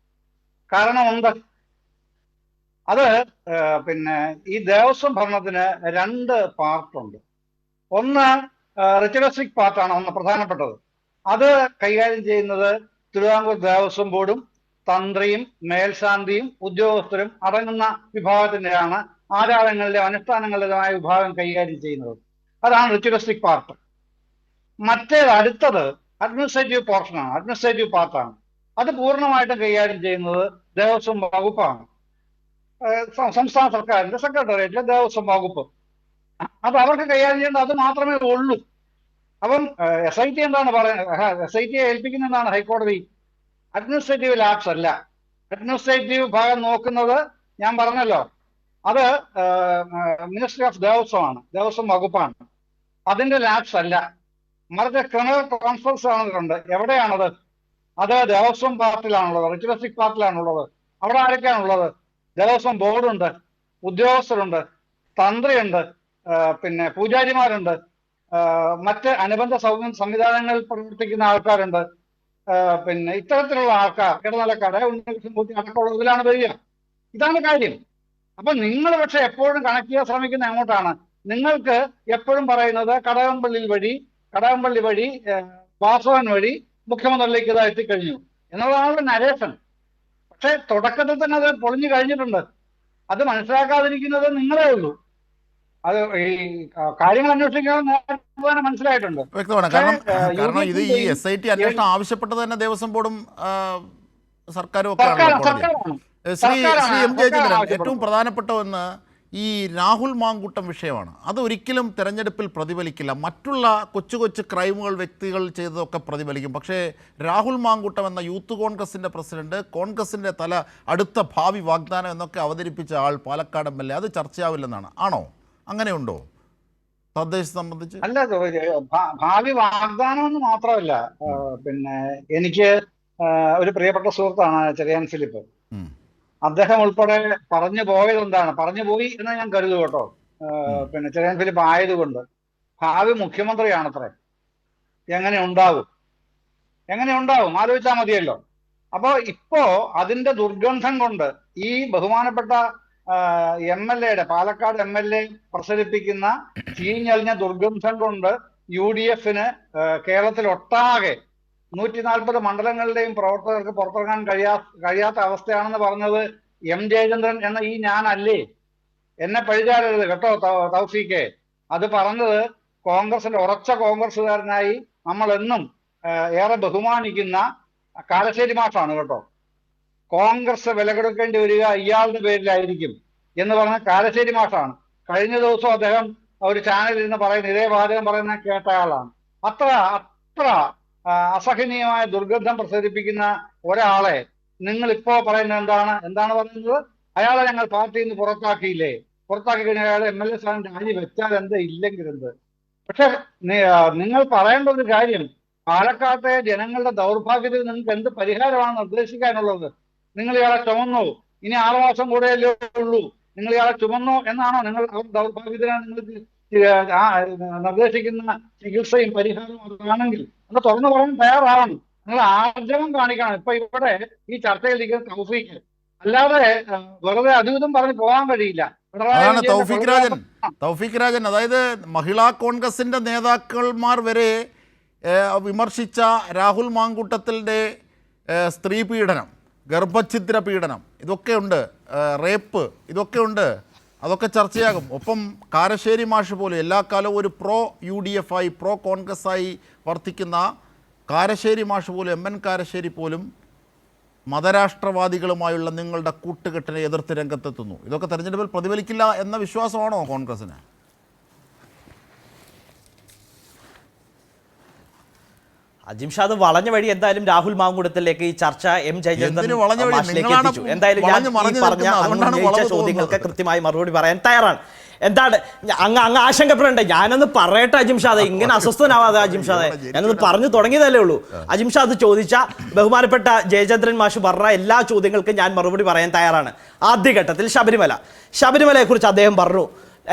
കാരണമുണ്ട്. അത് ഈ ദേവസ്വം ഭരണത്തിന് രണ്ട് പാർട്ടുണ്ട്. ഒന്ന് റിച്വലിസ്റ്റിക് പാർട്ടാണ്, ഒന്ന് പ്രധാനപ്പെട്ടത്. അത് കൈകാര്യം ചെയ്യുന്നത് തിരുവിതാംകൂർ ദേവസ്വം ബോർഡും തന്ത്രിയും മേൽശാന്തിയും ഉദ്യോഗസ്ഥരും അടങ്ങുന്ന വിഭാഗത്തിൻ്റെയാണ് ആചാരങ്ങളിലെ അനുഷ്ഠാനങ്ങളുടേതായ വിഭാഗം കൈകാര്യം ചെയ്യുന്നത്. അതാണ് റിച്വലിസ്റ്റിക് പാർട്ട്. അടുത്തത് അഡ്മിനിസ്ട്രേറ്റീവ് പോർഷനാണ്, അഡ്മിനിസ്ട്രേറ്റീവ് പാർട്ടാണ്. അത് പൂർണ്ണമായിട്ടും കൈകാര്യം ചെയ്യുന്നത് ദേവസ്വം വകുപ്പാണ്, സംസ്ഥാന സർക്കാരിന്റെ സെക്രട്ടേറിയറ്റിലെ ദേവസ്വം വകുപ്പ്. അപ്പൊ അവർക്ക് കൈകാര്യം ചെയ്യേണ്ടത് അത് മാത്രമേ ഉള്ളൂ. അപ്പം SIT എന്താണ് പറയുന്നത്? SITയെ ഏൽപ്പിക്കുന്ന എന്താണ്? ഹൈക്കോടതി അഡ്മിനിസ്ട്രേറ്റീവ് ലാപ്സ് അല്ല. അഡ്മിനിസ്ട്രേറ്റീവ് ഭാഗം നോക്കുന്നത് ഞാൻ പറഞ്ഞല്ലോ, അത് മിനിസ്ട്രി ഓഫ് ദേവസ്വം ആണ്, ദേവസ്വം വകുപ്പാണ്. അതിന്റെ ലാപ്സ് അല്ല, മറിച്ച് ക്രിമിനൽ കോൺസ്പിറസി ആണെന്നുണ്ട്. എവിടെയാണത്? അത് ദേവസ്വം പാർട്ടിലാണുള്ളത്, റിച്വലിസ്റ്റിക് പാർട്ടിലാണുള്ളത്. അവിടെ ആരൊക്കെയാണുള്ളത്? ദേവസ്വം ബോർഡുണ്ട്, ഉദ്യോഗസ്ഥരുണ്ട്, തന്ത്രിയുണ്ട്, പൂജാരിമാരുണ്ട്, മറ്റ് അനുബന്ധ സംവിധാനങ്ങളിൽ പ്രവർത്തിക്കുന്ന ആൾക്കാരുണ്ട്. ഇത്തരത്തിലുള്ള ആൾക്കാർ, ഇടനിലക്കാരെ അടക്കമുള്ളതിലാണ് വരിക. ഇതാണ് കാര്യം. അപ്പൊ നിങ്ങൾ പക്ഷെ എപ്പോഴും കണക്ട് ചെയ്യാൻ ശ്രമിക്കുന്ന എങ്ങോട്ടാണ്? നിങ്ങൾക്ക് എപ്പോഴും പറയുന്നത് കടകംപള്ളി വഴി വാസവൻ വഴി മുഖ്യമന്ത്രിയിലേക്ക് ഇത് എത്തിക്കഴിഞ്ഞു എന്നുള്ളതാണ് നരേഷൻ. പക്ഷെ തുടക്കത്തിൽ തന്നെ അത് പൊളിഞ്ഞു കഴിഞ്ഞിട്ടുണ്ട്. അത് മനസ്സിലാക്കാതിരിക്കുന്നത് നിങ്ങളേ ഉള്ളൂ. അത് ഈ കാര്യങ്ങൾ അന്വേഷിക്കാൻ മനസ്സിലായിട്ടുണ്ട്. വ്യക്തമാണ്. കാരണം ഇത് ഈ SIT അന്വേഷണം ആവശ്യപ്പെട്ടത് തന്നെ ദേവസ്വം ബോർഡും സർക്കാരും ഒക്കെ ആണ്. ശ്രീ M. ജയചന്ദ്രൻ, ഏറ്റവും പ്രധാനപ്പെട്ട ഒന്ന് ഈ രാഹുൽ മാങ്കൂട്ടം വിഷയമാണ്. അത് ഒരിക്കലും തെരഞ്ഞെടുപ്പിൽ പ്രതിഫലിക്കില്ല. മറ്റുള്ള കൊച്ചു കൊച്ചു ക്രൈമുകൾ വ്യക്തികൾ ചെയ്തതൊക്കെ പ്രതിഫലിക്കും. പക്ഷേ രാഹുൽ മാങ്കൂട്ടം എന്ന യൂത്ത് കോൺഗ്രസിൻ്റെ പ്രസിഡന്റ്, കോൺഗ്രസിൻ്റെ അടുത്ത ഭാവി വാഗ്ദാനം എന്നൊക്കെ അവതരിപ്പിച്ച ആൾ, പാലക്കാട് MLA, അത് ചർച്ചയാവില്ലെന്നാണ്. ആണോ? അങ്ങനെയുണ്ടോ തദ്ദേശ സംബന്ധിച്ച്? അല്ല, ഭാവി വാഗ്ദാനം എന്ന് മാത്രമല്ല. എനിക്ക് ഒരു പ്രിയപ്പെട്ട സുഹൃത്താണ് ചെറിയാൻ ഫിലിപ്പ്. അദ്ദേഹം ഉൾപ്പെടെ പറഞ്ഞു പോയത് എന്താണ്? പറഞ്ഞു പോയി എന്ന് ഞാൻ കരുതു കേട്ടോ. ചെറിയാൻ ഫിലിപ്പ് ആയതുകൊണ്ട് ഭാവി മുഖ്യമന്ത്രിയാണത്രേ. എങ്ങനെ ഉണ്ടാവും ആലോചിച്ചാൽ മതിയല്ലോ. അപ്പോ ഇപ്പോ അതിന്റെ ദുർഗന്ധം കൊണ്ട് ഈ ബഹുമാനപ്പെട്ട MLA പാലക്കാട് MLA പ്രസരിപ്പിക്കുന്ന ചീഞ്ഞളിഞ്ഞ ദുർഗന്ധം കൊണ്ട് UDF-ന് കേരളത്തിൽ ഒട്ടാകെ 140 മണ്ഡലങ്ങളിലെയും പ്രവർത്തകർക്ക് പുറത്തിറങ്ങാൻ കഴിയാത്ത അവസ്ഥയാണെന്ന് പറഞ്ഞത് M. ജയചന്ദ്രൻ എന്ന ഈ ഞാനല്ലേ? എന്നെ പഴിചാരരുത് കേട്ടോ തൗഫീഖെ. അത് പറഞ്ഞത് കോൺഗ്രസിന്റെ ഉറച്ച കോൺഗ്രസ്സുകാരനായി നമ്മൾ എന്നും ഏറെ ബഹുമാനിക്കുന്ന കാരശ്ശേരി മാഷാണ് കേട്ടോ. കോൺഗ്രസ് വില കൊടുക്കേണ്ടി വരിക ഇയാളുടെ പേരിലായിരിക്കും എന്ന് പറഞ്ഞ കാരശ്ശേരി മാഷാണ്. കഴിഞ്ഞ ദിവസം അദ്ദേഹം ഒരു ചാനലിൽ നിന്ന് പറയുന്ന ഇതേ വാചകം പറയുന്ന കേട്ടയാളാണ്. അത്ര അസഹനീയമായ ദുർഗന്ധം പ്രസരിപ്പിക്കുന്ന ഒരാളെ നിങ്ങൾ ഇപ്പോ പറയുന്നത് എന്താണ് പറയുന്നത്? അയാളെ ഞങ്ങൾ പാർട്ടിയിൽ നിന്ന് പുറത്താക്കിയില്ലേ? പുറത്താക്കി കഴിഞ്ഞാൽ അയാളെ MLA സ്ഥാനം രാജി വെച്ചാൽ എന്ത്, ഇല്ലെങ്കിൽ എന്ത്? പക്ഷെ നിങ്ങൾ പറയേണ്ട ഒരു കാര്യം, പാലക്കാട്ടെ ജനങ്ങളുടെ ദൗർഭാഗ്യത്തിൽ നിങ്ങൾക്ക് എന്ത് പരിഹാരമാണ് നിർദ്ദേശിക്കാനുള്ളത്? നിങ്ങൾ ഇയാളെ ചുമന്നു, ഇനി 6 മാസം കൂടെയല്ലേ ഉള്ളൂ, നിങ്ങൾ ഇയാളെ ചുമന്നു എന്നാണോ നിങ്ങൾ ദൗർഭാഗ്യത്തിനാണ് നിങ്ങൾക്ക് നിർദ്ദേശിക്കുന്ന ചികിത്സയും പരിഹാരവും അതാണെങ്കിൽ അത് തുറന്നു പറയാൻ തയ്യാറാവണം. നിങ്ങൾ ആർജവം കാണിക്കണം. ഇപ്പൊ ഇവിടെ ഈ ചർച്ചയിൽ ഇരിക്കുന്ന തൗഫീഖ്, അല്ലാതെ വെറുതെ അതും പറഞ്ഞ് പോകാൻ കഴിയില്ല. അതാണ് തൗഫീഖ് രാജൻ. അതായത് മഹിളാ കോൺഗ്രസിൻ്റെ നേതാക്കന്മാർ വരെ വിമർശിച്ച രാഹുൽ മാങ്കൂട്ടത്തിൻ്റെ സ്ത്രീ പീഡനം, ഗർഭഛിദ്ര പീഡനം, ഇതൊക്കെ ഉണ്ട്, റേപ്പ്, ഇതൊക്കെ ഉണ്ട്, അതൊക്കെ ചർച്ചയാകും. ഒപ്പം കാരശ്ശേരി മാഷ് പോലും എല്ലാ കാലവും ഒരു പ്രോ UDF ആയി പ്രോ കോൺഗ്രസ് ആയി വർത്തിക്കുന്ന കാരശ്ശേരി മാഷ് പോലും, MN കാരശ്ശേരി പോലും മതരാഷ്ട്രവാദികളുമായുള്ള നിങ്ങളുടെ കൂട്ടുകെട്ടിനെ എതിർത്ത് രംഗത്തെത്തുന്നു. ഇതൊക്കെ തെരഞ്ഞെടുപ്പിൽ പ്രതിഫലിക്കില്ല എന്ന വിശ്വാസമാണോ കോൺഗ്രസിന്? അജിംഷാദ് വളഞ്ഞ വഴി എന്തായാലും രാഹുൽ മാങ്കൂട്ടത്തിലേക്ക് ഈ ചർച്ച M. ജയചന്ദ്രൻ എത്തിച്ചു. എന്തായാലും ഞാൻ ഈ പറഞ്ഞ ചോദ്യങ്ങൾക്ക് കൃത്യമായി മറുപടി പറയാൻ തയ്യാറാണ്. എന്താണ് അങ്ങ് ആശങ്കപ്പെടേണ്ട? ഞാനൊന്ന് പറയട്ടെ അജിംഷാദെ, ഇങ്ങനെ അസ്വസ്ഥനാവാതെ അജിംഷാദെ, ഞാനൊന്ന് പറഞ്ഞു തുടങ്ങിയതല്ലേ ഉള്ളൂ. അജിംഷാദ് ചോദിച്ച ബഹുമാനപ്പെട്ട ജയചന്ദ്രൻ മാഷ് പറഞ്ഞ എല്ലാ ചോദ്യങ്ങൾക്കും ഞാൻ മറുപടി പറയാൻ തയ്യാറാണ്. ആദ്യഘട്ടത്തിൽ ശബരിമലയെക്കുറിച്ച് അദ്ദേഹം പറഞ്ഞു,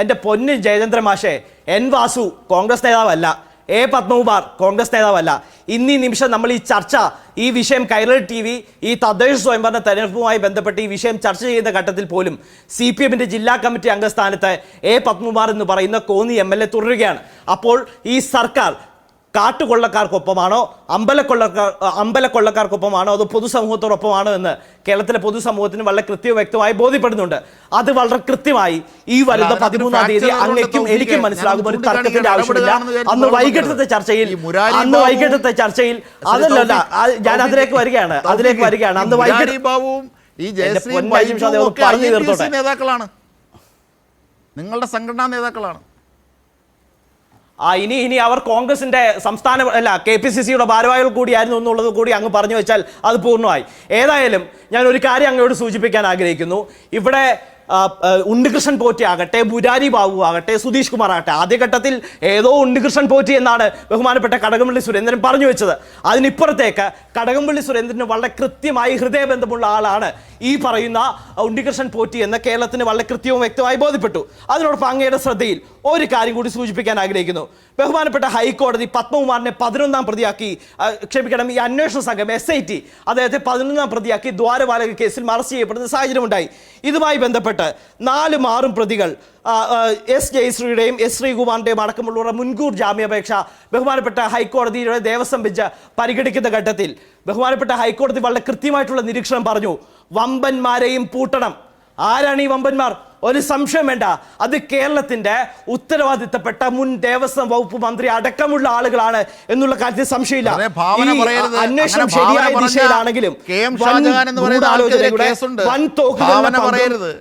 എൻ്റെ പൊന്ന് ജയചന്ദ്രൻ മാഷെ, N. വാസു കോൺഗ്രസ് നേതാവല്ല, A. പത്മകുമാർ കോൺഗ്രസ് നേതാവല്ല. ഇന്നീ നിമിഷം നമ്മൾ ഈ ചർച്ച, ഈ വിഷയം കൈരളി TV ഈ തദ്ദേശ സ്വയംഭരണ തെരഞ്ഞെടുപ്പുമായി ബന്ധപ്പെട്ട് ഈ വിഷയം ചർച്ച ചെയ്യുന്ന ഘട്ടത്തിൽ പോലും CPM-ന്റെ ജില്ലാ കമ്മിറ്റി അംഗസ്ഥാനത്ത് A. പത്മകുമാർ എന്ന് പറയുന്ന കോന്നി MLA തുടരുകയാണ്. അപ്പോൾ ഈ സർക്കാർ കാട്ടുകൊള്ളക്കാർക്കൊപ്പമാണോ അമ്പലക്കൊള്ളക്കാർക്കൊപ്പമാണോ അതോ പൊതുസമൂഹത്തോടൊപ്പമാണോ എന്ന് കേരളത്തിലെ പൊതുസമൂഹത്തിന് വളരെ കൃത്യവും വ്യക്തമായി ബോധ്യപ്പെടുന്നുണ്ട്. അത് വളരെ കൃത്യമായി ഈ വരുന്ന 13-ാം തീയതി അങ്ങേക്കും എനിക്കും മനസ്സിലാകും. ഒരു തർക്കത്തിന്റെ ആവശ്യമില്ല. അന്ന് വൈകിട്ടത്തെ ചർച്ചയിൽ അതല്ല, ഞാൻ അതിലേക്ക് വരികയാണ്. അന്ന് വൈകിട്ട് പറഞ്ഞു തീർത്തോട്ടെ, നിങ്ങളുടെ സംഘടനാ നേതാക്കളാണ്. ഇനി അവർ കോൺഗ്രസിന്റെ സംസ്ഥാന KPCC-യുടെ ഭാരവാഹികൾ കൂടിയായിരുന്നു എന്നുള്ളത് കൂടി അങ്ങ് പറഞ്ഞു വെച്ചാൽ അത് പൂർണ്ണമായി. ഏതായാലും ഞാൻ ഒരു കാര്യം അങ്ങോട്ട് സൂചിപ്പിക്കാൻ ആഗ്രഹിക്കുന്നു. ഇവിടെ ഉണ്ണികൃഷ്ണൻ പോറ്റി ആകട്ടെ, മുരാരി ബാബു ആകട്ടെ, സുധീഷ് കുമാർ ആകട്ടെ, ആദ്യഘട്ടത്തിൽ ഏതോ ഉണ്ണികൃഷ്ണൻ പോറ്റി എന്നാണ് ബഹുമാനപ്പെട്ട കടകംപള്ളി സുരേന്ദ്രൻ പറഞ്ഞു വെച്ചത്. അതിനിപ്പുറത്തേക്ക് കടകംപള്ളി സുരേന്ദ്രന് വളരെ കൃത്യമായി ഹൃദയബന്ധമുള്ള ആളാണ് ഈ പറയുന്ന ഉണ്ണികൃഷ്ണൻ പോറ്റി എന്ന് കേരളത്തിന് വളരെ കൃത്യവും വ്യക്തമായി ബോധ്യപ്പെട്ടു. അതിനോടൊപ്പം അങ്ങയുടെ ശ്രദ്ധയിൽ ഒരു കാര്യം കൂടി സൂചിപ്പിക്കാൻ ആഗ്രഹിക്കുന്നു. ബഹുമാനപ്പെട്ട ഹൈക്കോടതി പത്മകുമാറിനെ 11-ാം പ്രതിയാക്കി, ഈ അന്വേഷണ സംഘം SIT അദ്ദേഹത്തെ 11-ാം പ്രതിയാക്കി ദ്വാരപാലക കേസിൽ അറസ്റ്റ് ചെയ്യപ്പെടുന്ന സാഹചര്യമുണ്ടായി. ഇതുമായി ബന്ധപ്പെട്ട് 4 പ്രതികൾ S. ജയശ്രീയുടെയും S. ശ്രീകുമാറിന്റെയും അടക്കമുള്ളവരുടെ മുൻകൂർ ജാമ്യാപേക്ഷ ബഹുമാനപ്പെട്ട ഹൈക്കോടതിയുടെ ദേവസ്വം ബെഞ്ച് പരിഗണിക്കുന്ന ഘട്ടത്തിൽ ബഹുമാനപ്പെട്ട ഹൈക്കോടതി വളരെ കൃത്യമായിട്ടുള്ള നിരീക്ഷണം പറഞ്ഞു, വമ്പന്മാരെയും പൂട്ടണം. ആരാണ് ഈ വമ്പന്മാർ? ഒരു സംശയം വേണ്ട, അത് കേരളത്തിന്റെ ഉത്തരവാദിത്തപ്പെട്ട മുൻ ദേവസ്വം വകുപ്പ് മന്ത്രി അടക്കമുള്ള ആളുകളാണ് എന്നുള്ള കാര്യത്തിൽ സംശയമില്ല. അന്വേഷണം ശരിയായ ദിശയിലാണെങ്കിലും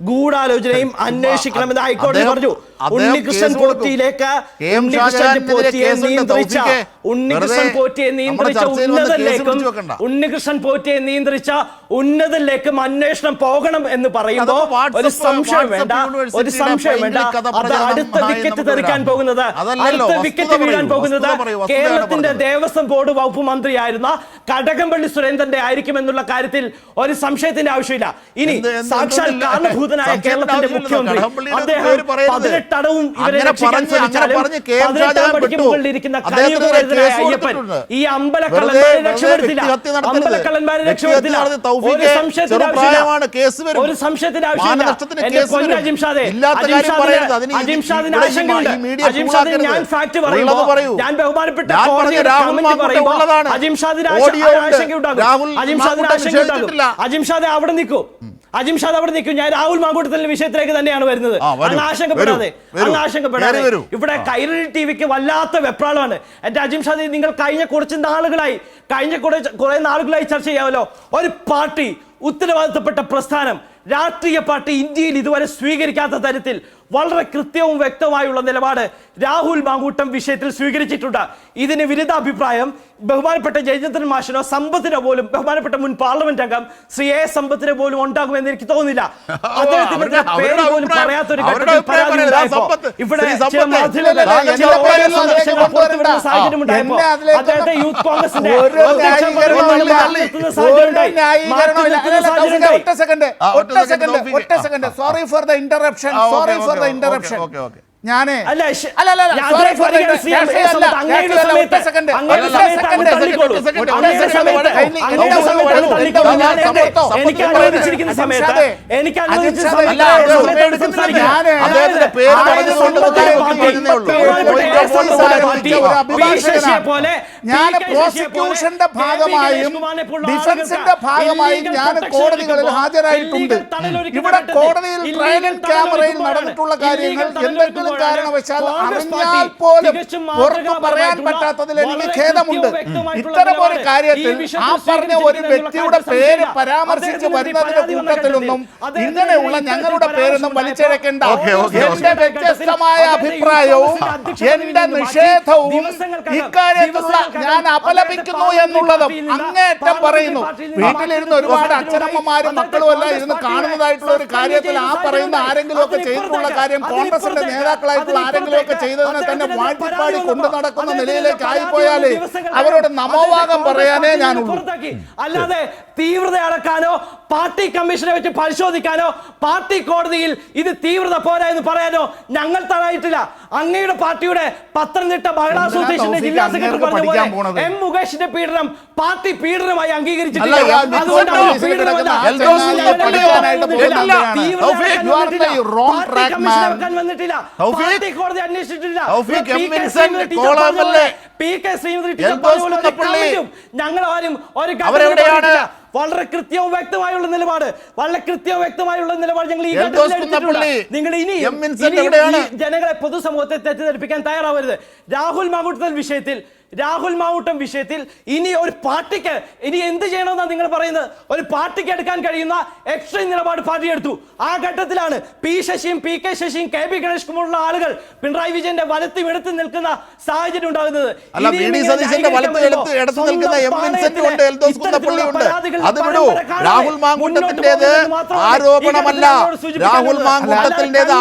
ഗൂഢാലോചനയും അന്വേഷിക്കണമെന്ന് ഹൈക്കോടതി പറഞ്ഞു. ഉണ്ണികൃഷ്ണൻ പോറ്റിയെ നിയന്ത്രിച്ച ഉന്നതനിലേക്കും അന്വേഷണം പോകണം എന്ന് പറയുമ്പോൾ ഒരു സംശയം വേണ്ട, അത് അടുത്ത വിക്കറ്റ് തെറിക്കാൻ പോകുന്നത്, അടുത്ത വിക്കറ്റ് വീഴാൻ പോകുന്നത് കേരളത്തിന്റെ ദേവസ്വം ബോർഡ് വകുപ്പ് മന്ത്രിയായിരുന്ന കടകംപള്ളി സുരേന്ദ്രന്റെ ആയിരിക്കും എന്നുള്ള കാര്യത്തിൽ ഒരു സംശയത്തിന്റെ ആവശ്യമില്ല. ഇനി സാക്ഷാൽ കാരണഭൂതനായ കേരളത്തിന്റെ മുഖ്യമന്ത്രി അദ്ദേഹം 18 അടവും ഇവരെ രക്ഷിക്കാൻ ശ്രമിച്ചാലും 18-ാം പടിക്ക് മുകളിലിരിക്കുന്ന കനിയപൂരത്തെ ഭഗവതനായ കേസ് അയ്യപ്പൻ കൊടുത്തിട്ടുണ്ട്. ഈ അമ്പലക്കള്ളന്മാരെ രക്ഷപ്പെടുത്തില്ല. അമ്പലക്കള്ളന്മാരെ രക്ഷപ്പെടുത്തില്ല. ഒരു സംശയത്തിന് ചെറുപ്രായമാണ്, കേസ് വരും. ഒരു സംശയത്തിന് ആവശ്യമില്ല. മാനനഷ്ടത്തിന് എന്റെ കേസ് പൊന്നു വരും. അജിംഷാദെ, ഇല്ലാത്ത കാര്യം പറയരുത്. അതിന് അജിംഷാദിന് ഇവിടെ ഈ ആശങ്കയുണ്ട്. മീഡിയ അജിംഷാദിന് ഞാൻ ചൂടാക്കരുത്. ഫാക്ട് ഉള്ളത് പറയുമ്പോൾ പറയൂ. ഞാൻ ബഹുമാനപ്പെട്ട ഞാൻ പറഞ്ഞ കോടതിയുടെ രാഹുൽ കമന്റ് മാങ്കൂട്ടം പറയുമ്പോൾ ഉള്ളതാണ്. അജിംഷാദിന് ഓഡിയോ ഉണ്ട്. ആശങ്കയുണ്ടാകും. രാഹുൽ അജിംഷാദിന് മാങ്കൂട്ടം ആശങ്കയുണ്ടാകും. നിഷേധിച്ചിട്ടില്ല. അജിംഷാദെ അവിടെ നിൽക്കൂ. അജിംഷാദ് അവിടെ നിൽക്കും. ഞാൻ രാഹുൽ മാങ്കൂട്ടത്തിന്റെ വിഷയത്തിലേക്ക് തന്നെയാണ് വരുന്നത്. വരൂ. അങ്ങ് ആശങ്കപ്പെടാതെ, വരൂ. അങ്ങ് ആശങ്കപ്പെടാതെ. വരൂ. ഇവിടെ കൈരളി ടിവിക്ക് വല്ലാത്ത വെപ്രാളമാണ്. എന്റെ അജിംഷാദ്, നിങ്ങൾ കഴിഞ്ഞ കുറച്ച് നാളുകളായി ചർച്ച ചെയ്യാമല്ലോ. ഒരു പാർട്ടി, ഉത്തരവാദിത്തപ്പെട്ട പ്രസ്ഥാനം, രാഷ്ട്രീയ പാർട്ടി ഇന്ത്യയിൽ ഇതുവരെ സ്വീകരിക്കാത്ത തരത്തിൽ വളരെ കൃത്യവും വ്യക്തമായുള്ള നിലപാട് രാഹുൽ മാങ്കൂട്ടം വിഷയത്തിൽ സ്വീകരിച്ചിട്ടുണ്ട്. ഇതിന് വിരുദ്ധാഭിപ്രായം ബഹുമാനപ്പെട്ട ജയചന്ദ്രൻ മാഷിനോ സമ്പത്തിനോ പോലും, ബഹുമാനപ്പെട്ട മുൻ പാർലമെന്റ് അംഗം ശ്രീ എ സമ്പത്തിനോ പോലും ഉണ്ടാകുമെന്ന് എനിക്ക് തോന്നുന്നില്ല. അദ്ദേഹത്തിന്റെ പേര് പോലും പറയാത്തൊരു ഘട്ടത്തിൽ പരാതി ഉണ്ടായപ്പോൾ ഇവിടെ ചില മാധ്യമങ്ങൾ സാഹചര്യം ഉണ്ടായപ്പോൾ അദ്ദേഹത്തെ യൂത്ത് കോൺഗ്രസിന്റെ സോറി ഫോർ ദ ഇന്ററപ്ഷൻ. ഞാനേ ഞാൻ പ്രോസിക്യൂഷന്റെ ഭാഗമായും ഡിഫൻസിന്റെ ഭാഗമായും ഞാൻ കോടതികളിൽ ഹാജരായിട്ടുണ്ട്. ഇവിടെ കോടതിയിൽ ട്രയൽ ആൻഡ് ക്യാമറയിൽ നടന്നിട്ടുള്ള കാര്യങ്ങൾ എന്തെങ്കിലും കാരണവശാൽ അറിഞ്ഞാൽ പോലും പുറത്തു പറയാൻ പറ്റാത്തതിൽ എനിക്ക് ഖേദമുണ്ട്. ഇത്തരം ഒരു കാര്യത്തിൽ ആ പറഞ്ഞ ഒരു വ്യക്തിയുടെ പേര് പരാമർശിച്ച് വരുന്നതിന്റെ കൂട്ടത്തിലൊന്നും ഇങ്ങനെയുള്ള ഞങ്ങളുടെ പേരൊന്നും വലിച്ചിഴക്കേണ്ട. എന്റെ വ്യത്യസ്തമായ അഭിപ്രായവും എന്റെ നിഷേധവും ഇക്കാര്യത്തിലുള്ള ഞാൻ അപലപിക്കുന്നു എന്നുള്ളതും അങ്ങേറ്റം പറയുന്നു. വീട്ടിലിരുന്ന് ഒരുപാട് അച്ഛനമ്മമാരും മക്കളും എല്ലാം ഇരുന്ന് കാണുന്നതായിട്ടുള്ള ഒരു കാര്യത്തിൽ ആ പറയുന്ന ആരെങ്കിലും ഒക്കെ ചെയ്തിട്ടുള്ള കാര്യം കോൺഗ്രസിന്റെ നേതാക്കളായിട്ടുള്ള ആരെങ്കിലും ഒക്കെ ചെയ്തതിനെ തന്നെ വാഴ്ത്തിപ്പാടി കൊണ്ടു നടക്കുന്ന നിലയിലേക്ക് ആയിപ്പോയാലേ അവരോട് നമോഭാഗം പറയാനേ ഞാനുള്ളൂ. അല്ലാതെ തീവ്രത അളക്കാനോ പാർട്ടി കമ്മീഷനെ വെച്ച് പരിശോധിക്കാനോ പാർട്ടി കോടതിയിൽ ഇത് തീവ്രത പോരാ എന്ന് പറയാനോ ഞങ്ങൾ തയ്യാറായിട്ടില്ല. അങ്ങയുടെ പാർട്ടിയുടെ പത്തനംതിട്ട മഹിളാ അസോസിയേഷന്റെ ജില്ലാ സെക്രട്ടറി പറഞ്ഞ പോലെ എം മുകേഷിന്റെ പീഡനം പാർട്ടി പീഡനമായി അംഗീകരിച്ചിട്ടില്ല. കോടതി അന്വേഷിച്ചിട്ടില്ല. ഞങ്ങൾ ആരും ഒരു വളരെ കൃത്യവും വ്യക്തമായുള്ള നിലപാട് ഞങ്ങൾ ഈ നിങ്ങൾ ഇനി ജനങ്ങളെ പൊതുസമൂഹത്തെ തെറ്റിദ്ധരിപ്പിക്കാൻ തയ്യാറാവരുത്. രാഹുൽ മാങ്കൂട്ടം വിഷയത്തിൽ ഇനി ഒരു പാർട്ടിക്ക് ഇനി എന്ത് ചെയ്യണമെന്നാണ് നിങ്ങൾ പറയുന്നത്? ഒരു പാർട്ടിക്ക് എടുക്കാൻ കഴിയുന്ന എക്സ്ട്രീം നിലപാട് പാർട്ടി എടുത്തു. ആ ഘട്ടത്തിലാണ് പി ശശിയും പി കെ ശശിയും കെ പി ഗണേഷ് കുമാറുള്ള ആളുകൾ പിണറായി വിജയന്റെ വലത്തും എടുത്ത് നിൽക്കുന്ന സാഹചര്യം ഉണ്ടാകുന്നത്. രാഹുൽ മാങ്കൂട്ടത്തിന്റേത് ആരോപണമല്ല. രാഹുൽ മാങ്കൂട്ടത്തിന്റേത്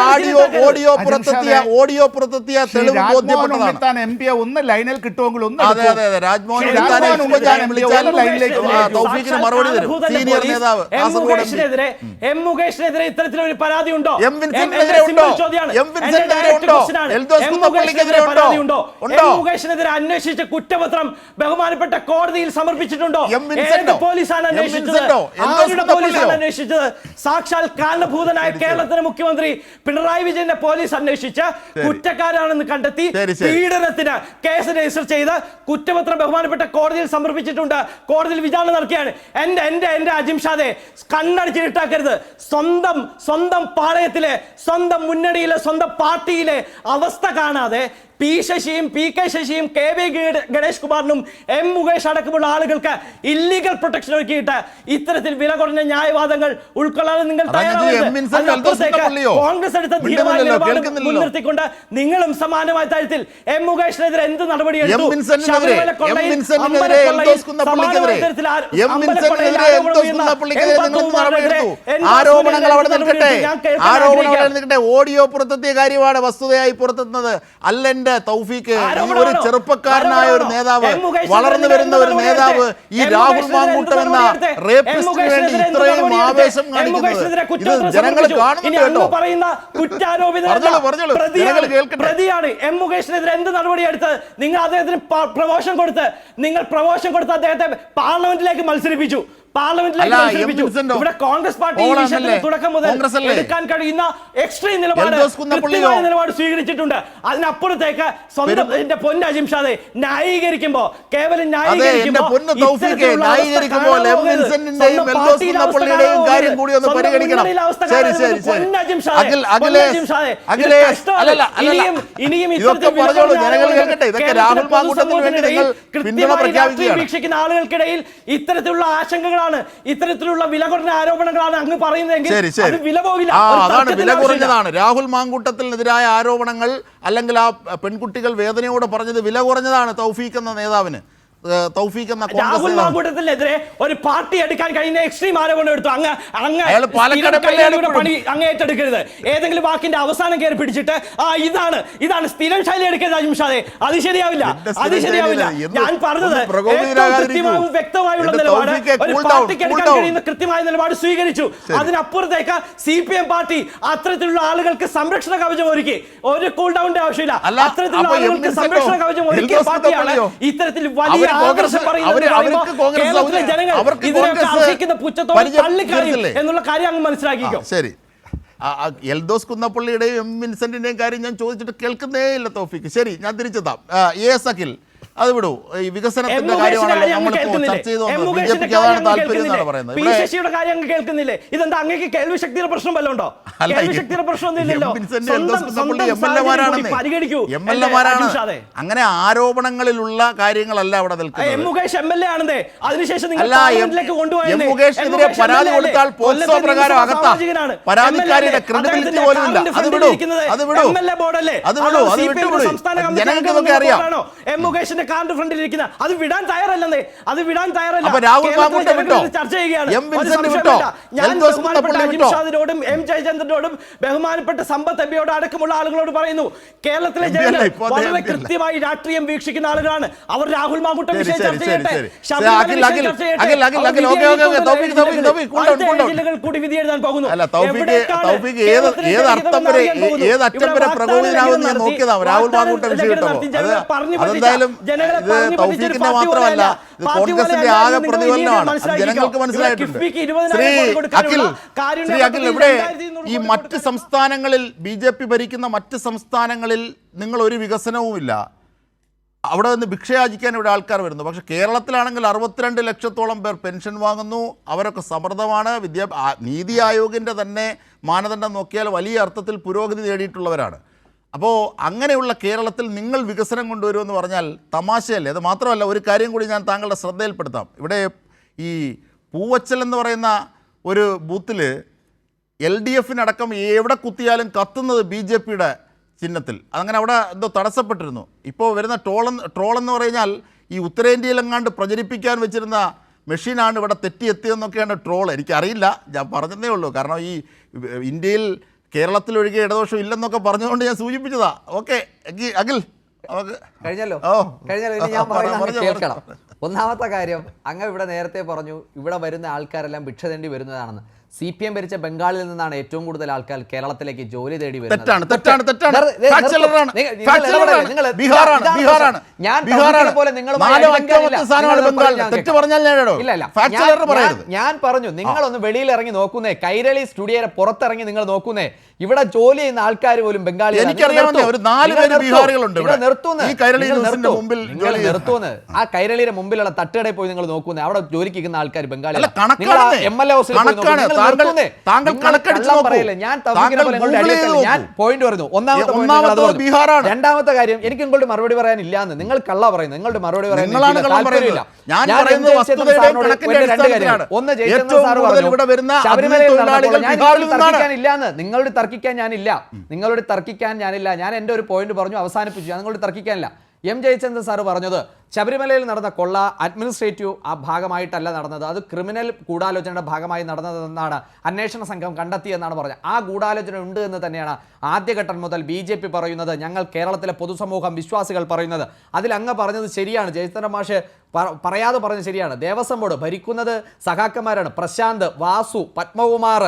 ഓഡിയോ പുറത്തെത്തിയ തെളിവ് ബോധ്യപ്പെട്ടതാണ്. എം പി ഒന്ന് ലൈനിൽ കിട്ടുമെങ്കിൽ അതെ രാജ്മോഹൻ മറുപടി തരും. സീനിയർ നേതാവ് എം മുകേഷിനെതിരെ ഇത്തരത്തിലൊരു പരാതി ഉണ്ടോ? എം വിൻസെന്റിനെതിരെ ഉണ്ടോ? മുകേഷിനെതിരെ അന്വേഷിച്ച കുറ്റപത്രം ബഹുമാനപ്പെട്ട കോടതിയിൽ സമർപ്പിച്ചിട്ടുണ്ടോ? പോലീസാണ് അന്വേഷിച്ചത്. സാക്ഷാൽ കാരണഭൂതനായ കേരളത്തിലെ മുഖ്യമന്ത്രി പിണറായി വിജയന്റെ പോലീസ് അന്വേഷിച്ച് കുറ്റക്കാരാണെന്ന് കണ്ടെത്തി പീഡനത്തിന് കേസ് രജിസ്റ്റർ ചെയ്ത് കുറ്റപത്രം ബഹുമാനപ്പെട്ട കോടതിയിൽ സമർപ്പിച്ചിട്ടുണ്ട്. കോടതിയിൽ വിചാരണ നടക്കുകയാണ്. എന്റെ അജിംഷാദെ, കണ്ണടിച്ചിട്ടാക്കരുത്. സ്വന്തം പാളയത്തിലെ, സ്വന്തം മുന്നണിയിലെ, സ്വന്തം പാർട്ടിയിലെ അവസ്ഥ കാണാതെ പി ശശിയും പി കെ ശശിയും കെ വി ഗണേഷ് കുമാറിനും എം മുകേഷ് അടക്കമുള്ള ആളുകൾക്ക് ഇല്ലീഗൽ പ്രൊട്ടക്ഷൻ ഒരുക്കിയിട്ട് ഇത്തരത്തിൽ വില കുറഞ്ഞ ന്യായവാദങ്ങൾ ഉൾക്കൊള്ളാൻ നിങ്ങൾ കോൺഗ്രസ് എടുത്ത മുൻനിർത്തിക്കൊണ്ട് നിങ്ങളും സമാനമായ തരത്തിൽ എം മുകേഷിനെതിരെ എന്ത് നടപടിയെടുത്തു? ഓഡിയോ പുറത്തെത്തിയ കാര്യമാണ് വസ്തുതയായി പുറത്തെത്തുന്നത്. അല്ലെന്റെ എന്റെ തൗഫീക്ക് ഈ ഒരു ചെറുപ്പക്കാരനായ ഒരു നേതാവ്, വളർന്നു വരുന്ന ഒരു നേതാവ് ഈ രാഹുൽ മാങ്കൂട്ടം എന്ന റേപ്പിസ്റ്റിന് വേണ്ടി ഇത്രയും ആവേശം കാണിക്കുന്നത് ഇത് ജനങ്ങൾ കാണുന്നുണ്ട് കേട്ടോ. പറഞ്ഞോളൂ ജനങ്ങൾ കേൾക്കട്ടെ. പ്രതിയാണ് എം മുകേഷിനെതിരെ എന്ത് നടപടി എടുത്ത്? നിങ്ങൾ അദ്ദേഹത്തിന് പ്രമോഷൻ കൊടുത്ത് അദ്ദേഹത്തെ പാർലമെന്റിലേക്ക് മത്സരിപ്പിച്ചു. ഇവിടെ കോൺഗ്രസ് പാർട്ടി തുടക്കം മുതൽ എടുക്കാൻ കഴിയുന്ന എക്സ്ട്രീം നിലപാട് സ്വീകരിച്ചിട്ടുണ്ട്. അതിനപ്പുറത്തേക്ക് സ്വന്തം എന്റെ പൊന്ന് അജിം ഷാദെ ന്യായീകരിക്കുമ്പോ കേവലം വീക്ഷിക്കുന്ന ആളുകൾക്കിടയിൽ ഇത്തരത്തിലുള്ള ആശങ്കകൾ, ഇത്തരത്തിലുള്ള വില കുറഞ്ഞ ആരോപണങ്ങളാണ് അങ്ങ് പറയുന്നതെങ്കിൽ അത് വില പോകില്ല. അതാണ് വില കുറഞ്ഞതാണ്. രാഹുൽ മാങ്കൂട്ടത്തിനെതിരായ ആരോപണങ്ങൾ അല്ലെങ്കിൽ ആ പെൺകുട്ടികൾ വേദനയോടെ പറഞ്ഞത് വില കുറഞ്ഞതാണ് തൗഫീഖ് എന്ന നേതാവിന്. തൗഫീഖ് എന്ന രാഹുൽ മാങ്കൂട്ടത്തിനെതിരെ ഒരു പാർട്ടി എടുക്കാൻ കഴിയുന്ന എക്സ്ട്രീം ആരോപണം എടുത്തു. പണി അങ്ങ് ഏറ്റെടുക്കരുത്. ഏതെങ്കിലും വാക്കിന്റെ അവസാനം കയറി പിടിച്ചിട്ട് ഇതാണ് സ്ഥിരം ശൈലി എടുക്കരുത് അജിം ഷാദെ. അത് ശരിയാവില്ല. ഞാൻ പറഞ്ഞത് കൃത്യമായും വ്യക്തമായുള്ള നിലപാട് ഒരു പാർട്ടിക്ക് എടുക്കാൻ കഴിയുന്ന കൃത്യമായ നിലപാട് സ്വീകരിച്ചു. അതിനപ്പുറത്തേക്ക് CPM പാർട്ടി അത്തരത്തിലുള്ള ആളുകൾക്ക് സംരക്ഷണ കവചം ഒരുക്കി. ഒരു കൂൾ ഡൗണിന്റെ ആവശ്യമില്ല. അത്തരത്തിലുള്ള ആളുകൾക്ക് സംരക്ഷണ കവചം ഒരുക്കിയ പാർട്ടിയാണ് ഇത്തരത്തിൽ വലിയ എന്നുള്ള കാര്യം അങ്ങ് മനസ്സിലാക്കിക്കോ. ശരി, എൽദോസ് കുന്നപ്പള്ളിയുടെയും എം വിൻസെന്റിന്റെയും കാര്യം ഞാൻ ചോദിച്ചിട്ട് കേൾക്കുന്നേ ഇല്ല തൗഫീഖ്. ശരി, ഞാൻ തിരിച്ചെത്താം. അഖിൽ അത് വിടൂ. ഈ വികസനത്തിന്റെ കാര്യമാണല്ലോ നമ്മളിപ്പോ ചർച്ച ചെയ്തു. ബിജെപിക്ക് അതാണ് താല്പര്യം എന്നാണ് പറയുന്നത്. ശശിയുടെ കാര്യം അങ്ങ് കേൾക്കുന്നില്ലേ? ഇതെന്താ അങ്ങേക്ക് കേൾവി ശക്തിയുടെ പ്രശ്നം വല്ലതും ഉണ്ടോ? കേൾവി ശക്തിയുടെ പ്രശ്നമൊന്നുമില്ലല്ലോ. അങ്ങനെ ആരോപണങ്ങളിൽ കാര്യങ്ങളല്ല അവിടെ നിൽക്കുന്നത്. M Mukesh MLA ആണെന്നേ. അതിനുശേഷം മുകേഷിനെതിരെ പരാതി കൊടുത്താൽ പോക്സോ പ്രകാരം അകത്താ. പരാതിക്കാരിയുടെ ക്രെഡിബിലിറ്റി പോലും ഇല്ല. അത് വിടൂ. ജനങ്ങൾക്ക് ഇതൊക്കെ അറിയാം. എം മുകേഷിന്റെ കാറിന്റെ ഫ്രണ്ടിൽ ഇരിക്കുന്ന അത് വിടാൻ തയ്യാറല്ലെന്നേ. രാഹുൽ മാങ്കൂട്ടം വിട്ടോ? ചർച്ച ചെയ്യുകയാണ്. എം വിൻസെന്റ് വിട്ടോ? ഞാൻ ബഹുമാനപ്പെട്ട അജിം ഷാദിനോടും എം ജയചന്ദ്രനോടും ബഹുമാനപ്പെട്ട സമ്പത്ത് എംപിയോട് അടക്കമുള്ള ആളുകളോട് പറയുന്നു, കേരളത്തിലെ ജനങ്ങൾ വളരെ കൃത്യമായി രാഷ്ട്രീയം വീക്ഷിക്കുന്ന ആളുകളാണ്. അവർ രാഹുൽ മാങ്കൂട്ടം വിഷയം ചർച്ച ചെയ്യട്ടെ, ജില്ലകൾ കൂടി വിധി എഴുതാൻ പോകുന്നു. രാഹുൽ മാങ്കൂട്ടം വിഷയം തൗഫീഖിന്റെ മാത്രമല്ല, കോൺഗ്രസിന്റെ ആകെ പ്രതിഫലനമാണ്. ജനങ്ങൾക്ക് മനസ്സിലായിട്ടുണ്ട്. ശ്രീ അഖിൽ, ഇവിടെ ഈ മറ്റ് സംസ്ഥാനങ്ങളിൽ BJP ഭരിക്കുന്ന മറ്റ് സംസ്ഥാനങ്ങളിൽ നിങ്ങൾ ഒരു വികസനവുമില്ല. അവിടെ നിന്ന് ഭിക്ഷയാചിക്കാൻ ഇവിടെ ആൾക്കാർ വരുന്നു. പക്ഷെ കേരളത്തിലാണെങ്കിൽ 62 ലക്ഷത്തോളം പേർ പെൻഷൻ വാങ്ങുന്നു. അവരൊക്കെ സമൃദ്ധമാണ്. നീതി ആയോഗിൻ്റെ തന്നെ മാനദണ്ഡം നോക്കിയാൽ വലിയ അർത്ഥത്തിൽ പുരോഗതി നേടിയിട്ടുള്ളവരാണ്. അപ്പോൾ അങ്ങനെയുള്ള കേരളത്തിൽ നിങ്ങൾ വികസനം കൊണ്ടുവരുമെന്ന് പറഞ്ഞാൽ തമാശയല്ലേ? അത് മാത്രമല്ല, ഒരു കാര്യം കൂടി ഞാൻ താങ്കളുടെ ശ്രദ്ധയിൽപ്പെടുത്താം. ഇവിടെ ഈ പൂവച്ചൽ എന്ന് പറയുന്ന ഒരു ബൂത്തിൽ LDF-നടക്കം എവിടെ കുത്തിയാലും കത്തുന്നത് BJP-യുടെ ചിഹ്നത്തിൽ. അതങ്ങനെ അവിടെ എന്തോ തടസ്സപ്പെട്ടിരുന്നു. ഇപ്പോൾ വരുന്ന ട്രോളെന്ന് പറഞ്ഞാൽ ഈ ഉത്തരേന്ത്യയിലെങ്ങാണ്ട് പ്രചരിപ്പിക്കാൻ വെച്ചിരുന്ന മെഷീനാണ് ഇവിടെ തെറ്റിയെത്തിയെന്നൊക്കെയാണ് ട്രോൾ. എനിക്കറിയില്ല, ഞാൻ പറഞ്ഞതേ ഉള്ളൂ. കാരണം ഈ ഇന്ത്യയിൽ കേരളത്തിലൊഴികെ ഇടദോഷം ഇല്ലെന്നൊക്കെ പറഞ്ഞുകൊണ്ട് ഞാൻ സൂചിപ്പിച്ചതാ. ഓക്കെ അഖിൽ, കഴിഞ്ഞല്ലോ. ഇനി ഞാൻ പറയുന്നത് കേൾക്കണം. ഒന്നാമത്തെ കാര്യം, അങ്ങ് ഇവിടെ നേരത്തെ പറഞ്ഞു ഇവിടെ വരുന്ന ആൾക്കാരെല്ലാം ഭിക്ഷ തേണ്ടി വരുന്നതാണെന്ന്. CPM ഭരിച്ച ബംഗാളിൽ നിന്നാണ് ഏറ്റവും കൂടുതൽ ആൾക്കാർ കേരളത്തിലേക്ക് ജോലി തേടി വരുന്നത്. ഞാൻ പറഞ്ഞു, നിങ്ങളൊന്ന് വെളിയിൽ ഇറങ്ങി നോക്കുന്നേ, കൈരളി സ്റ്റുഡിയോയുടെ പുറത്തിറങ്ങി നിങ്ങൾ നോക്കുന്നേ, ഇവിടെ ജോലി ചെയ്യുന്ന ആൾക്കാർ പോലും ബംഗാളി. നിർത്തുന്ന് ആ കൈരളിയുടെ മുമ്പിലുള്ള തട്ടുകടയിൽ പോയി നിങ്ങൾ നോക്കുന്നേ, അവിടെ ജോലിക്ക് നിൽക്കുന്ന ആൾക്കാർ ബംഗാളി. MLA ഹൗസിൽ ഞാൻ പോയിന്റ് പറഞ്ഞു. രണ്ടാമത്തെ കാര്യം, എനിക്ക് നിങ്ങളുടെ മറുപടി പറയാനില്ലാന്ന് നിങ്ങൾ കള്ള പറയുന്നു. നിങ്ങളുടെ മറുപടി പറയാൻ ഒന്ന് ജയിച്ചെന്ന് സാറ് പറഞ്ഞു ശബരിമലയിൽ തർക്കിക്കാനില്ലാന്ന്. നിങ്ങളോട് തർക്കിക്കാൻ ഞാനില്ല. ഞാൻ എന്റെ ഒരു പോയിന്റ് പറഞ്ഞു, അവസാനിപ്പിച്ചു. നിങ്ങളോട് തർക്കിക്കാനില്ല. എം ജയചന്ദ്രൻ സാറ് പറഞ്ഞത് ശബരിമലയിൽ നടന്ന കൊള്ള അഡ്മിനിസ്ട്രേറ്റീവ് ആ ഭാഗമായിട്ടല്ല നടന്നത്, അത് ക്രിമിനൽ ഗൂഢാലോചനയുടെ ഭാഗമായി നടന്നതെന്നാണ് അന്വേഷണ സംഘം കണ്ടെത്തിയെന്നാണ് പറഞ്ഞത്. ആ ഗൂഢാലോചന ഉണ്ട് എന്ന് തന്നെയാണ് ആദ്യഘട്ടം മുതൽ BJP പറയുന്നത്, ഞങ്ങൾ കേരളത്തിലെ പൊതുസമൂഹം വിശ്വാസികൾ പറയുന്നത്. അതിൽ അങ്ങ് പറഞ്ഞത് ശരിയാണ്, ജയചന്ദ്രൻ മാഷ് പറയാതെ പറഞ്ഞത് ശരിയാണ്. ദേവസ്വം ബോർഡ് ഭരിക്കുന്നത് സഖാക്കന്മാരാണ്. പ്രശാന്ത്, വാസു, പത്മകുമാർ,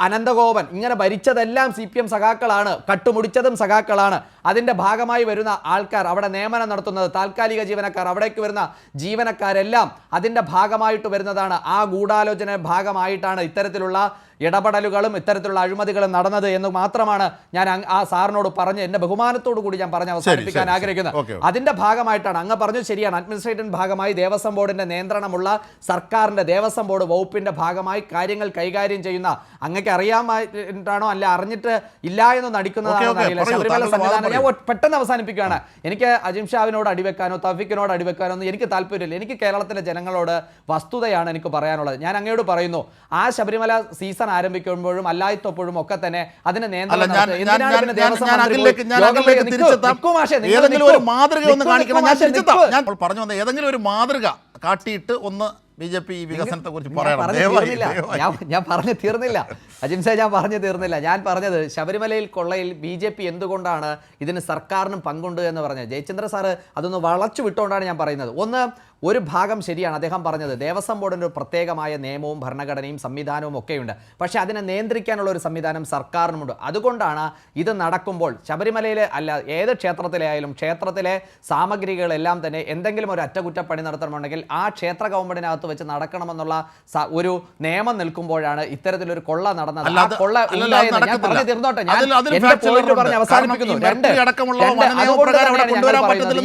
അനന്തഗോപൻ, ഇങ്ങനെ ഭരിച്ചതെല്ലാം CPM സഖാക്കളാണ്, കട്ടുമുടിച്ചതും സഖാക്കളാണ്. അതിൻ്റെ ഭാഗമായി വരുന്ന ആൾക്കാർ, അവിടെ നിയമനം നടത്തുന്നത് താൽക്കാലിക ജീവനക്കാർ, അവിടേക്ക് വരുന്ന ജീവനക്കാരെല്ലാം അതിൻ്റെ ഭാഗമായിട്ട് വരുന്നതാണ്. ആ ഗൂഢാലോചന ഭാഗമായിട്ടാണ് ഇത്തരത്തിലുള്ള ഇടപെടലുകളും ഇത്തരത്തിലുള്ള അഴിമതികളും നടന്നത് എന്ന് മാത്രമാണ് ഞാൻ ആ സാറിനോട് പറഞ്ഞ് എൻ്റെ ബഹുമാനത്തോടു കൂടി ഞാൻ പറഞ്ഞ് അവസാനിപ്പിക്കാൻ ആഗ്രഹിക്കുന്നത്. അതിൻ്റെ ഭാഗമായിട്ടാണ് അങ്ങ് പറഞ്ഞത് ശരിയാണ്. അഡ്മിനിസ്ട്രേറ്റീവ് ഭാഗമായി ദേവസ്വം ബോർഡിൻ്റെ നിയന്ത്രണമുള്ള സർക്കാരിൻ്റെ ദേവസ്വം ബോർഡ് വകുപ്പിൻ്റെ ഭാഗമായി കാര്യങ്ങൾ കൈകാര്യം ചെയ്യുന്ന, അങ്ങക്ക് അറിയാമായിട്ടാണോ അല്ല അറിഞ്ഞിട്ട് ഇല്ല എന്ന് നടിക്കുന്നതാണോ അറിയില്ല, ശബരിമല സംവിധാനം. ഞാൻ പെട്ടെന്ന് അവസാനിപ്പിക്കുകയാണ്. എനിക്ക് അജിം ഷാവിനോട് അടിവെക്കാനോ തൗഫീഖിനോട് അടിവെക്കാനോ ഒന്നും എനിക്ക് താല്പര്യമില്ല. എനിക്ക് കേരളത്തിലെ ജനങ്ങളോട് വസ്തുതയാണ് എനിക്ക് പറയാനുള്ളത്. ഞാൻ അങ്ങയോട് പറയുന്നു, ആ ശബരിമല സീസൺ ആരംഭിക്കുമ്പോഴും അല്ലാത്തപ്പോഴും ഒക്കെ തന്നെ അതിന് നിയന്ത്രണം ഏതെങ്കിലും ഒരു മാതൃക കാട്ടിയിട്ട് ഒന്ന് BJP ഈ വികസനത്തെ കുറിച്ച് ഞാൻ പറഞ്ഞു തീർന്നില്ല അജിംസെ, ഞാൻ പറഞ്ഞു തീർന്നില്ല. ഞാൻ പറഞ്ഞത് ശബരിമലയിൽ കൊള്ളയിൽ BJP എന്തുകൊണ്ടാണ് ഇതിന് സർക്കാരിനും പങ്കുണ്ട് എന്ന് പറഞ്ഞത്. ജയചന്ദ്ര സാറ് അതൊന്ന് വളച്ചു വിട്ടുകൊണ്ടാണ് ഞാൻ പറയുന്നത്. ഒന്ന്, ഒരു ഭാഗം ശരിയാണ് അദ്ദേഹം പറഞ്ഞത്, ദേവസ്വം ബോർഡിൻ്റെ ഒരു പ്രത്യേകമായ നിയമവും ഭരണഘടനയും സംവിധാനവും ഒക്കെയുണ്ട്. പക്ഷേ അതിനെ നിയന്ത്രിക്കാനുള്ള ഒരു സംവിധാനം സർക്കാരിനുമുണ്ട്. അതുകൊണ്ടാണ് ഇത് നടക്കുമ്പോൾ ശബരിമലയിലെ അല്ല ഏത് ക്ഷേത്രത്തിലെ ആയാലും ക്ഷേത്രത്തിലെ സാമഗ്രികളെല്ലാം തന്നെ എന്തെങ്കിലും ഒരു അറ്റകുറ്റപ്പണി നടത്തണമെന്നുണ്ടെങ്കിൽ ആ ക്ഷേത്ര കൗമ്പടിനകത്ത് വെച്ച് നടക്കണമെന്നുള്ള ഒരു നിയമം നിൽക്കുമ്പോഴാണ് ഇത്തരത്തിലൊരു കൊള്ള നടന്നത്. ആ കൊള്ള ഉണ്ടായെന്ന് ഞാൻ പറഞ്ഞു തീർന്നോട്ടെ, ഞാൻ എന്റെ പോയിന്റ് പറഞ്ഞ് അവസാനിപ്പിക്കുന്നു.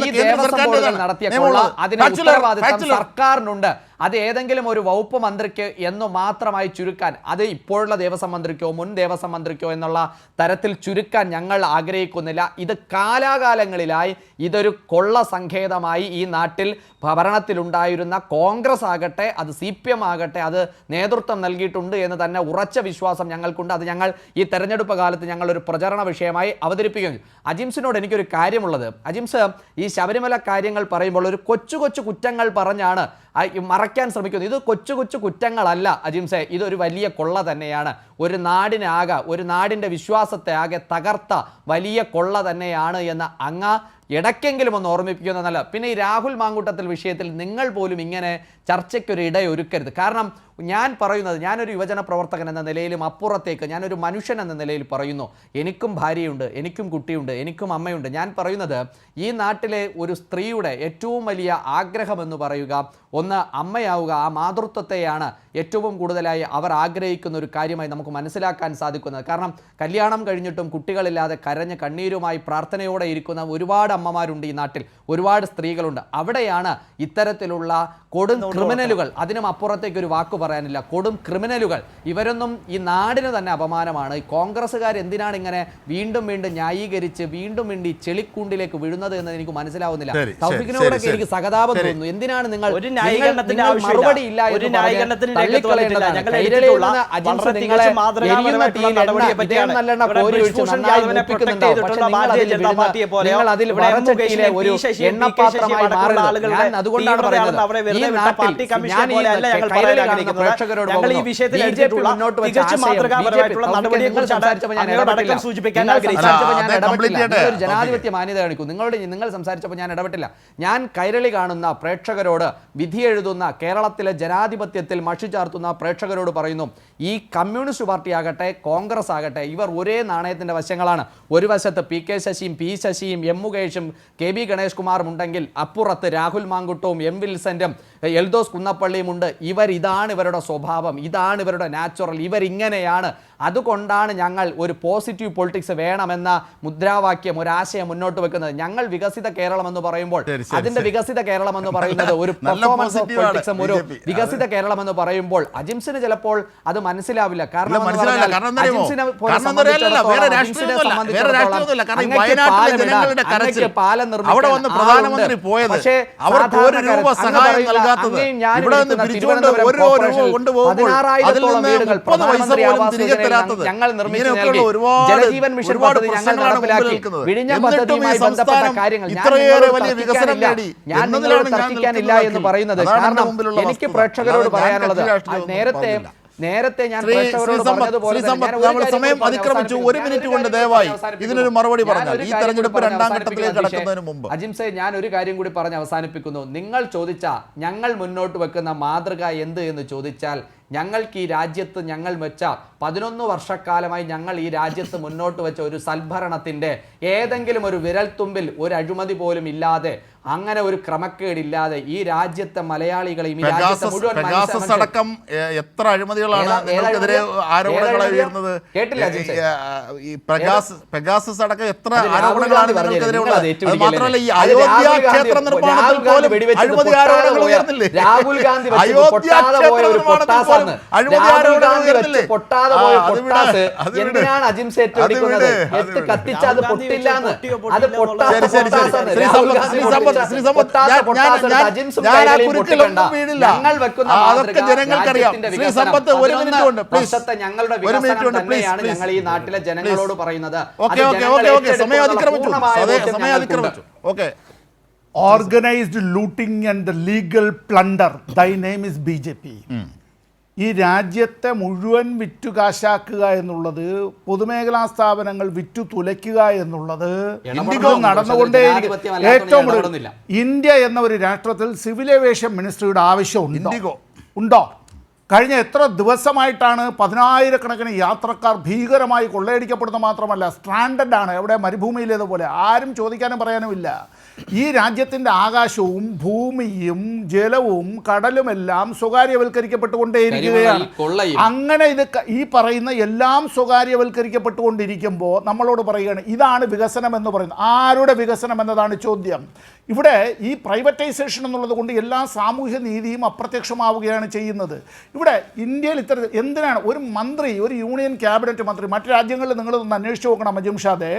ഈ ദേവസ്വം ബോർഡുകൾ നടത്തിയ കൊള്ള അതിന് ഉത്തരവാദിത്തം സർക്കാരിനുണ്ട്. അത് ഏതെങ്കിലും ഒരു വകുപ്പ് മന്ത്രിക്ക് എന്ന് മാത്രമായി ചുരുക്കാൻ, അത് ഇപ്പോഴുള്ള ദേവസ്വം മന്ത്രിക്കോ മുൻ ദേവസ്വം മന്ത്രിക്കോ എന്നുള്ള തരത്തിൽ ചുരുക്കാൻ ഞങ്ങൾ ആഗ്രഹിക്കുന്നില്ല. ഇത് കാലാകാലങ്ങളിലായി ഇതൊരു കൊള്ള സങ്കേതമായി ഈ നാട്ടിൽ ഭരണത്തിലുണ്ടായിരുന്ന കോൺഗ്രസ് ആകട്ടെ അത് CPM ആകട്ടെ അത് നേതൃത്വം നൽകിയിട്ടുണ്ട് എന്ന് തന്നെ ഉറച്ച വിശ്വാസം ഞങ്ങൾക്കുണ്ട്. അത് ഞങ്ങൾ ഈ തെരഞ്ഞെടുപ്പ് കാലത്ത് ഞങ്ങളൊരു പ്രചരണ വിഷയമായി അവതരിപ്പിക്കുകയും. അജിംസിനോട് എനിക്കൊരു കാര്യമുള്ളത്, അജിംസ് ഈ ശബരിമല കാര്യങ്ങൾ പറയുമ്പോൾ ഒരു കൊച്ചു കൊച്ചു കുറ്റങ്ങൾ പറഞ്ഞാണ് മറയ്ക്കാൻ ശ്രമിക്കുന്നത്. ഇത് കൊച്ചു കൊച്ചു കുറ്റങ്ങളല്ല അജിംസെ, ഇതൊരു വലിയ കൊള്ള തന്നെയാണ്. ഒരു നാടിനാകെ, ഒരു നാടിൻ്റെ വിശ്വാസത്തെ ആകെ തകർത്ത വലിയ കൊള്ള തന്നെയാണ് എന്ന് അങ്ങ് ഇടയ്ക്കെങ്കിലും ഒന്ന് ഓർമ്മിപ്പിക്കുന്നതല്ല. പിന്നെ ഈ രാഹുൽ മാങ്കൂട്ടത്തിൽ വിഷയത്തിൽ നിങ്ങൾ പോലും ഇങ്ങനെ ചർച്ചയ്ക്കൊരു ഇടയൊരുക്കരുത്. കാരണം ഞാൻ പറയുന്നത്, ഞാനൊരു യുവജന പ്രവർത്തകൻ എന്ന നിലയിലും അപ്പുറത്തേക്ക് ഞാനൊരു മനുഷ്യൻ എന്ന നിലയിൽ പറയുന്നു, എനിക്കും ഭാര്യയുണ്ട്, എനിക്കും കുട്ടിയുണ്ട്, എനിക്കും അമ്മയുണ്ട്. ഞാൻ പറയുന്നത് ഈ നാട്ടിലെ ഒരു സ്ത്രീയുടെ ഏറ്റവും വലിയ ആഗ്രഹമെന്ന് പറയുക ഒന്ന് അമ്മയാവുക, ആ മാതൃത്വത്തെയാണ് ഏറ്റവും കൂടുതലായി അവർ ആഗ്രഹിക്കുന്ന ഒരു കാര്യമായി നമുക്ക് മനസ്സിലാക്കാൻ സാധിക്കുന്നത്. കാരണം കല്യാണം കഴിഞ്ഞിട്ടും കുട്ടികളില്ലാതെ കരഞ്ഞ് കണ്ണീരുമായി പ്രാർത്ഥനയോടെ ഇരിക്കുന്ന ഒരുപാട് അമ്മമാരുണ്ട് ഈ നാട്ടിൽ, ഒരുപാട് സ്ത്രീകളുണ്ട്. അവിടെയാണ് ഇത്തരത്തിലുള്ള കൊടും ക്രിമിനലുകൾ, അതിനും അപ്പുറത്തേക്ക് ഒരു വാക്ക് പറയാനില്ല, കൊടും ക്രിമിനലുകൾ, ഇവരൊന്നും ഈ നാടിന് തന്നെ അപമാനമാണ്. ഈ കോൺഗ്രസ്സുകാർ എന്തിനാണ് ഇങ്ങനെ വീണ്ടും വീണ്ടും ന്യായീകരിച്ച് വീണ്ടും വീണ്ടും ഈ ചെളിക്കൂണ്ടിലേക്ക് വീഴുന്നത് എന്ന് എനിക്ക് മനസ്സിലാവുന്നില്ല. തൗഫീഖിനോടൊക്കെ എനിക്ക് സഹതാപം തോന്നുന്നു. എന്തിനാണ് നിങ്ങൾ മറുപടി ഇല്ല എന്ന് അതുകൊണ്ടാണ് പറയുന്നത് ഈ നാട്ടിൽ പ്രേക്ഷകരോട് മുന്നോട്ട് വെച്ച ജനാധിപത്യ മാന്യത കാണിക്കൂ. നിങ്ങൾ സംസാരിച്ചപ്പോൾ ഞാൻ ഇടപെട്ടില്ല. ഞാൻ കൈരളി കാണുന്ന പ്രേക്ഷകരോട്, വിധി എഴുതുന്ന കേരളത്തിലെ ജനാധിപത്യത്തിൽ മഷി ചാർത്തുന്ന പ്രേക്ഷകരോട് പറയുന്നു, ഈ കമ്മ്യൂണിസ്റ്റ് പാർട്ടി ആകട്ടെ കോൺഗ്രസ് ആകട്ടെ ഇവർ ഒരേ നാണയത്തിൻ്റെ വശങ്ങളാണ്. ഒരു വശത്ത് PK ശശിയും P ശശിയും M മുകേഷും KB Ganesh കുമാറും ഉണ്ടെങ്കിൽ അപ്പുറത്ത് രാഹുൽ മാങ്കുട്ടവും M വിൽസന്റും എൽദോസ് കുന്നപ്പള്ളിയും ഉണ്ട്. ഇതാണ് ഇവരുടെ സ്വഭാവം, ഇതാണ് ഇവരുടെ നാച്ചുറൽ, ഇവരിങ്ങനെയാണ്. അതുകൊണ്ടാണ് ഞങ്ങൾ ഒരു പോസിറ്റീവ് പൊളിറ്റിക്സ് വേണമെന്ന മുദ്രാവാക്യം, ഒരാശയം മുന്നോട്ട് വെക്കുന്നത്. ഞങ്ങൾ വികസിത കേരളം എന്ന് പറയുമ്പോൾ അതിന്റെ വികസിത കേരളം എന്ന് പറയുന്നത് ഒരു പെർഫോമൻസ് ഓഫ് പൊളിറ്റിക്സും ഒരു വികസിത കേരളം എന്ന് പറയുമ്പോൾ അജിംസിന് ചിലപ്പോൾ അത് മനസ്സിലാവില്ല. കാരണം അവിടെ വന്ന് പ്രധാനമന്ത്രി പോയത് അവർക്ക് 1 രൂപ സഹായം നൽകാൻ നൽകാത്തത്? അങ്ങയും ഞാനും ഇവിടെ നിന്ന് ഇരിക്കുന്ന പിരിച്ചുകൊണ്ട് തിരുവനന്തപുരം ഓരോ കോർപ്പറേഷനിൽ കൊണ്ടുപോകുമ്പോൾ 16,000-ഓളം അതിൽ വീടുകൾ നിന്ന് 30 പൈസ പ്രധാനമന്ത്രി പോലും ആവാസ് തിരികെ യോജനയിൽ തരാത്തത്. ഞങ്ങൾ നിർമ്മിച്ചു ഇങ്ങനെയൊക്കെയുള്ള നൽകി. ഒരുപാട് ജലജീവൻ മിഷൻ ഒരുപാട് പദ്ധതി ഞങ്ങൾ പ്രശ്നങ്ങളാണ് മുമ്പിൽ നടപ്പിലാക്കി. നിൽക്കുന്നത്. വിഴിഞ്ഞം എന്നിട്ടും പദ്ധതിയുമായി ഈ ബന്ധപ്പെട്ട സംസ്ഥാനം കാര്യങ്ങൾ ഞാൻ ഇത്രയേറെ നിങ്ങളോട് വലിയ വികസനം തർക്കിക്കാനില്ല. നേടി ഞാൻ എന്നതിലാണ് നിങ്ങളോട് ഞാൻ തർക്കിക്കാനില്ല നിൽക്കുന്നത് എന്ന് പറയുന്നത് അതാണ് എൻ്റെ കാരണം മുമ്പിലുള്ള എനിക്ക് വസ്തുത. പ്രേക്ഷകരോട് അല്ലാതെ ഞാൻ പറയാനുള്ളത് കക്ഷി രാഷ്ട്രീയമൊന്നും പറഞ്ഞില്ല. നേരത്തെ ഞാൻ ശ്രീ പ്രേക്ഷകരോട് സമ്പത്ത്, പറഞ്ഞതുപോലെ തന്നെ ഞാൻ ഒരു നമ്മൾ കാര്യം സമയം കൂടി പറഞ്ഞ് അതിക്രമിച്ചു. അവസാനിപ്പിക്കുന്നു. ഒരു ഞാൻ മിനിറ്റ് ഒരു കൊണ്ട് കാര്യം ദയവായി കൂടി അവസാനിപ്പിക്കുന്നു. ഇതിനൊരു മറുപടി ഞാൻ പറഞ്ഞാൽ ഒരു ഈ കാര്യം തെരഞ്ഞെടുപ്പ് കൂടി രണ്ടാം പറഞ്ഞ് ഘട്ടത്തിലേക്ക് അവസാനിപ്പിക്കുന്നു. കടക്കുന്നതിന് മുമ്പ് അജിംസെ, ഞാൻ ഒരു കാര്യം കൂടി പറഞ്ഞ് അവസാനിപ്പിക്കുന്നു. നിങ്ങൾ ചോദിച്ച ഞങ്ങൾ മുന്നോട്ട് വെക്കുന്ന മാതൃക എന്ത് എന്ന് ചോദിച്ചാൽ ഞങ്ങൾക്ക് ഈ രാജ്യത്ത് ഞങ്ങൾ വെച്ച 11 വർഷക്കാലമായി ഞങ്ങൾ ഈ രാജ്യത്ത് മുന്നോട്ട് വെച്ച ഒരു സൽഭരണത്തിൻ്റെ ഏതെങ്കിലും ഒരു വിരൽത്തുമ്പിൽ ഒരു അഴിമതി പോലും ഇല്ലാതെ അങ്ങനെ ഒരു ക്രമക്കേടില്ലാതെ ഈ രാജ്യത്തെ മലയാളികളെയും ഈ രാജ്യത്തെ മുഴുവൻ പെഗാസസ് അടക്കം എത്ര അഴിമതികളാണ് നിങ്ങൾക്കെതിരെ ആരോപണങ്ങളായി ഉയർന്നത്? കേട്ടില്ല അജിംസെ. ഈ പെഗാസസ് അടക്കം എത്ര അത് രാഹുൽ ആരോപണങ്ങളാണ് ഗാന്ധി നിങ്ങൾക്കെതിരെ പറഞ്ഞത്. ഉള്ളത്? നിങ്ങൾ അത് മാത്രമല്ല ഈ അത് അയോധ്യ രാഹുൽ ഗാന്ധി ക്ഷേത്ര നിർമ്മാണത്തിൽ രാഹുൽ ഗാന്ധി പോലും വെടിവെച്ചത് അഴിമതി പൊട്ടാതെ ആരോപണങ്ങൾ പോയ- ഉയർന്നില്ലേ? രാഹുൽ ഗാന്ധി വെച്ചത് അയോധ്യ പൊട്ടാതെ ക്ഷേത്ര പോയ ഒരു നിർമ്മാണത്തിൽ പൊട്ടാസാണ്. പോലും അഴിമതി രാഹുൽ ആരോപണങ്ങൾ ഗാന്ധി വെച്ച് ഉയർന്നില്ലേ? പൊട്ടാതെ പോയ അത് വിട്, പൊട്ടാസ് അത് വിട്. എന്തിനാണ് അജിംസെ ഏറ്റെടുക്കുന്നത്? എട്ട് കത്തിച്ച് അത് പൊട്ടില്ലാന്ന്. അത് പൊട്ടാത്ത ശരി, ശരി, ശരി. പൊട്ടാസാണ്. ശ്രീ രാഹുൽ സമ്പത്ത്, ഗാന്ധി ശ്രീ സമ്പത്ത്, പൊട്ടിച്ച ശ്രീ സമ്പത്ത്, പൊട്ടാത്ത പൊട്ടാസാണ്. അജിംസും ഞാൻ ആ കൈരളിയും കുരുക്കിലൊന്നും പൊട്ടിക്കണ്ട. വീടില്ല. ഞങ്ങൾ വെക്കുന്ന അതൊക്കെ മാതൃക ജനങ്ങൾക്കറിയാം. രാജ്യത്തിന്റെ ശ്രീ വികസനം. സമ്പത്ത്, ഒരു 11 മിനിറ്റ് കൊണ്ട് പ്ലീസ്. വർഷത്തെ ഞങ്ങളുടെ ഒരു മിനിറ്റ് വികസനം കൊണ്ട് പ്ലീസ്, തന്നെയാണ് പ്ലീസ്. ഞങ്ങൾ ഈ നാട്ടിലെ ജനങ്ങളോട് പറയുന്നത്. ഓക്കെ അത് ഓക്കെ ജനങ്ങൾ ഓക്കെ ഓക്കെ സമയം ഏറ്റെടുക്കുമെന്നുള്ള അതിക്രമിച്ചു. പൂർണ്ണമായ ബോധ്യം സമയം ഞങ്ങൾക്കുണ്ട്. അതിക്രമിച്ചു. Okay organised looting and the legal plunder ദൈ നെയിം ഇസ് BJP. ഈ രാജ്യത്തെ മുഴുവൻ വിറ്റുകാശാക്കുക എന്നുള്ളത്, പൊതുമേഖലാ സ്ഥാപനങ്ങൾ വിറ്റു തുലയ്ക്കുക എന്നുള്ളത് ഇടപെടണം. നടന്നുകൊണ്ടേയിരിക്കും. ജനാധിപത്യമല്ലാത്ത ഏറ്റവും ഒന്നും കൂടുതൽ ഇടപെടുന്നില്ല. ഇന്ത്യ എന്ന ഒരു രാഷ്ട്രത്തിൽ സിവിൽ ഏവിയേഷൻ മിനിസ്ട്രിയുടെ ആവശ്യം ഇൻഡിഗോ. ഉണ്ടോ? കഴിഞ്ഞ എത്ര ദിവസമായിട്ടാണ് 10,000-കണക്കിന് യാത്രക്കാർ ഭീകരമായി കൊള്ളയടിക്കപ്പെടുന്നത്? മാത്രമല്ല സ്ട്രാൻഡഡ് ആണ്, എവിടെ മരുഭൂമിയിലേതുപോലെ. ആരും ചോദിക്കാനും പറയാനുമില്ല. ഈ രാജ്യത്തിൻ്റെ ആകാശവും ഭൂമിയും ജലവും കടലുമെല്ലാം സ്വകാര്യവൽക്കരിക്കപ്പെട്ടുകൊണ്ടേയിരിക്കുകയാണ്. അങ്ങനെ ഈ പറയുന്ന എല്ലാം സ്വകാര്യവൽക്കരിക്കപ്പെട്ടുകൊണ്ടിരിക്കുമ്പോൾ നമ്മളോട് പറയുകയാണ് ഇതാണ് വികസനം എന്ന് പറയുന്നത്. ആരുടെ വികസനം എന്നതാണ് ചോദ്യം. ഇവിടെ ഈ പ്രൈവറ്റൈസേഷൻ എന്നുള്ളത് കൊണ്ട് എല്ലാ സാമൂഹ്യ നീതിയും അപ്രത്യക്ഷമാവുകയാണ് ചെയ്യുന്നത്. ഇവിടെ ഇന്ത്യയിൽ എന്തിനാണ് ഒരു മന്ത്രി, ഒരു യൂണിയൻ ക്യാബിനറ്റ് മന്ത്രി, മറ്റു രാജ്യങ്ങളിൽ നിങ്ങളൊന്ന് അന്വേഷിച്ച് നോക്കണം അജിംഷാദെ,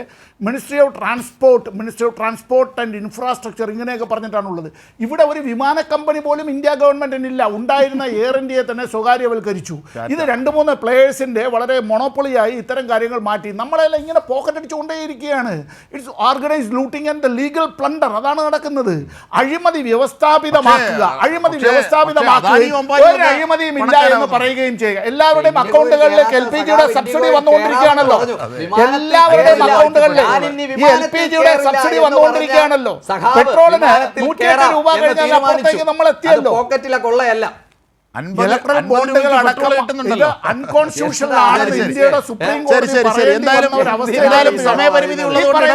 ministry of transport and infrastructure ഇങ്ങനെയൊക്കെ പറഞ്ഞിട്ടാണുള്ളത്. ഇവിടെ ഒരു വിമാന കമ്പനി പോലും ഇന്ത്യ ഗവൺമെൻറ്റിനില്ല. ഉണ്ടായിരുന്ന എയർ ഇന്ത്യയെ തന്നെ സ്വകാര്യവൽക്കരിച്ചു. ഇത് 2-3 പ്ലേയേഴ്സിൻ്റെ വളരെ മൊണോപ്പൊളിയായി ഇത്തരം കാര്യങ്ങൾ മാറ്റി നമ്മളെല്ലാം ഇങ്ങനെ പോക്കറ്റ് അടിച്ചുകൊണ്ടേയിരിക്കുകയാണ്. It's organised looting and the legal plunder. അതാണ് നടക്കുന്നത്. അഴിമതി വ്യവസ്ഥാപിതമാക്കുക, അഴിമതി വ്യവസ്ഥാപിതമാക്കുകയും ഒരു അഴിമതിയും ഇല്ല എന്ന് പറയുകയും ചെയ്യുക. എല്ലാവരുടെയും അക്കൗണ്ടുകളിലേക്ക് LPG-യുടെ സബ്സിഡി വന്നുകൊണ്ടിരിക്കുകയാണല്ലോ. എല്ലാവരുടെയും അക്കൗണ്ടുകളിലേക്ക് ഈ LPG-യുടെ സബ്സിഡി വന്നുകൊണ്ടിരിക്കുകയാണല്ലോ. പെട്രോളിന് 108 രൂപ കഴിഞ്ഞാൽ അപ്പുറത്തേക്ക് നമ്മൾ എത്തിയല്ലോ. പോക്കറ്റിലെ കൊള്ളയല്ല. ഇലക്ട്രൽ ബോണ്ടുകൾ അടക്കം ഇത് അൺകോൺസ്റ്റിറ്റ്യൂഷണൽ ആണെന്ന് ഇന്ത്യയുടെ സുപ്രീം കോടതി എന്തായാലും സമയപരിമിതി ഉള്ളതുകൊണ്ട്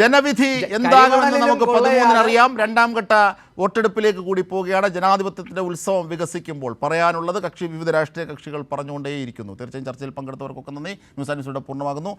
ജനവിധി എന്താകുമെന്ന് നമുക്ക് 13-ന് അറിയാം. രണ്ടാം ഘട്ട വോട്ടെടുപ്പിലേക്ക് കൂടി പോവുകയാണ്. ജനാധിപത്യത്തിന്റെ ഉത്സവം വികസിക്കുമ്പോൾ പറയാനുള്ളത് വിവിധ രാഷ്ട്രീയ കക്ഷികൾ പറഞ്ഞുകൊണ്ടേയിരിക്കുന്നു. തീർച്ചയായും ചർച്ചയിൽ പങ്കെടുത്തവർക്കൊക്കെ നന്ദി. ന്യൂസ് ആൻഡ് ന്യൂസിലൂടെ പൂർണ്ണമാകുന്നു.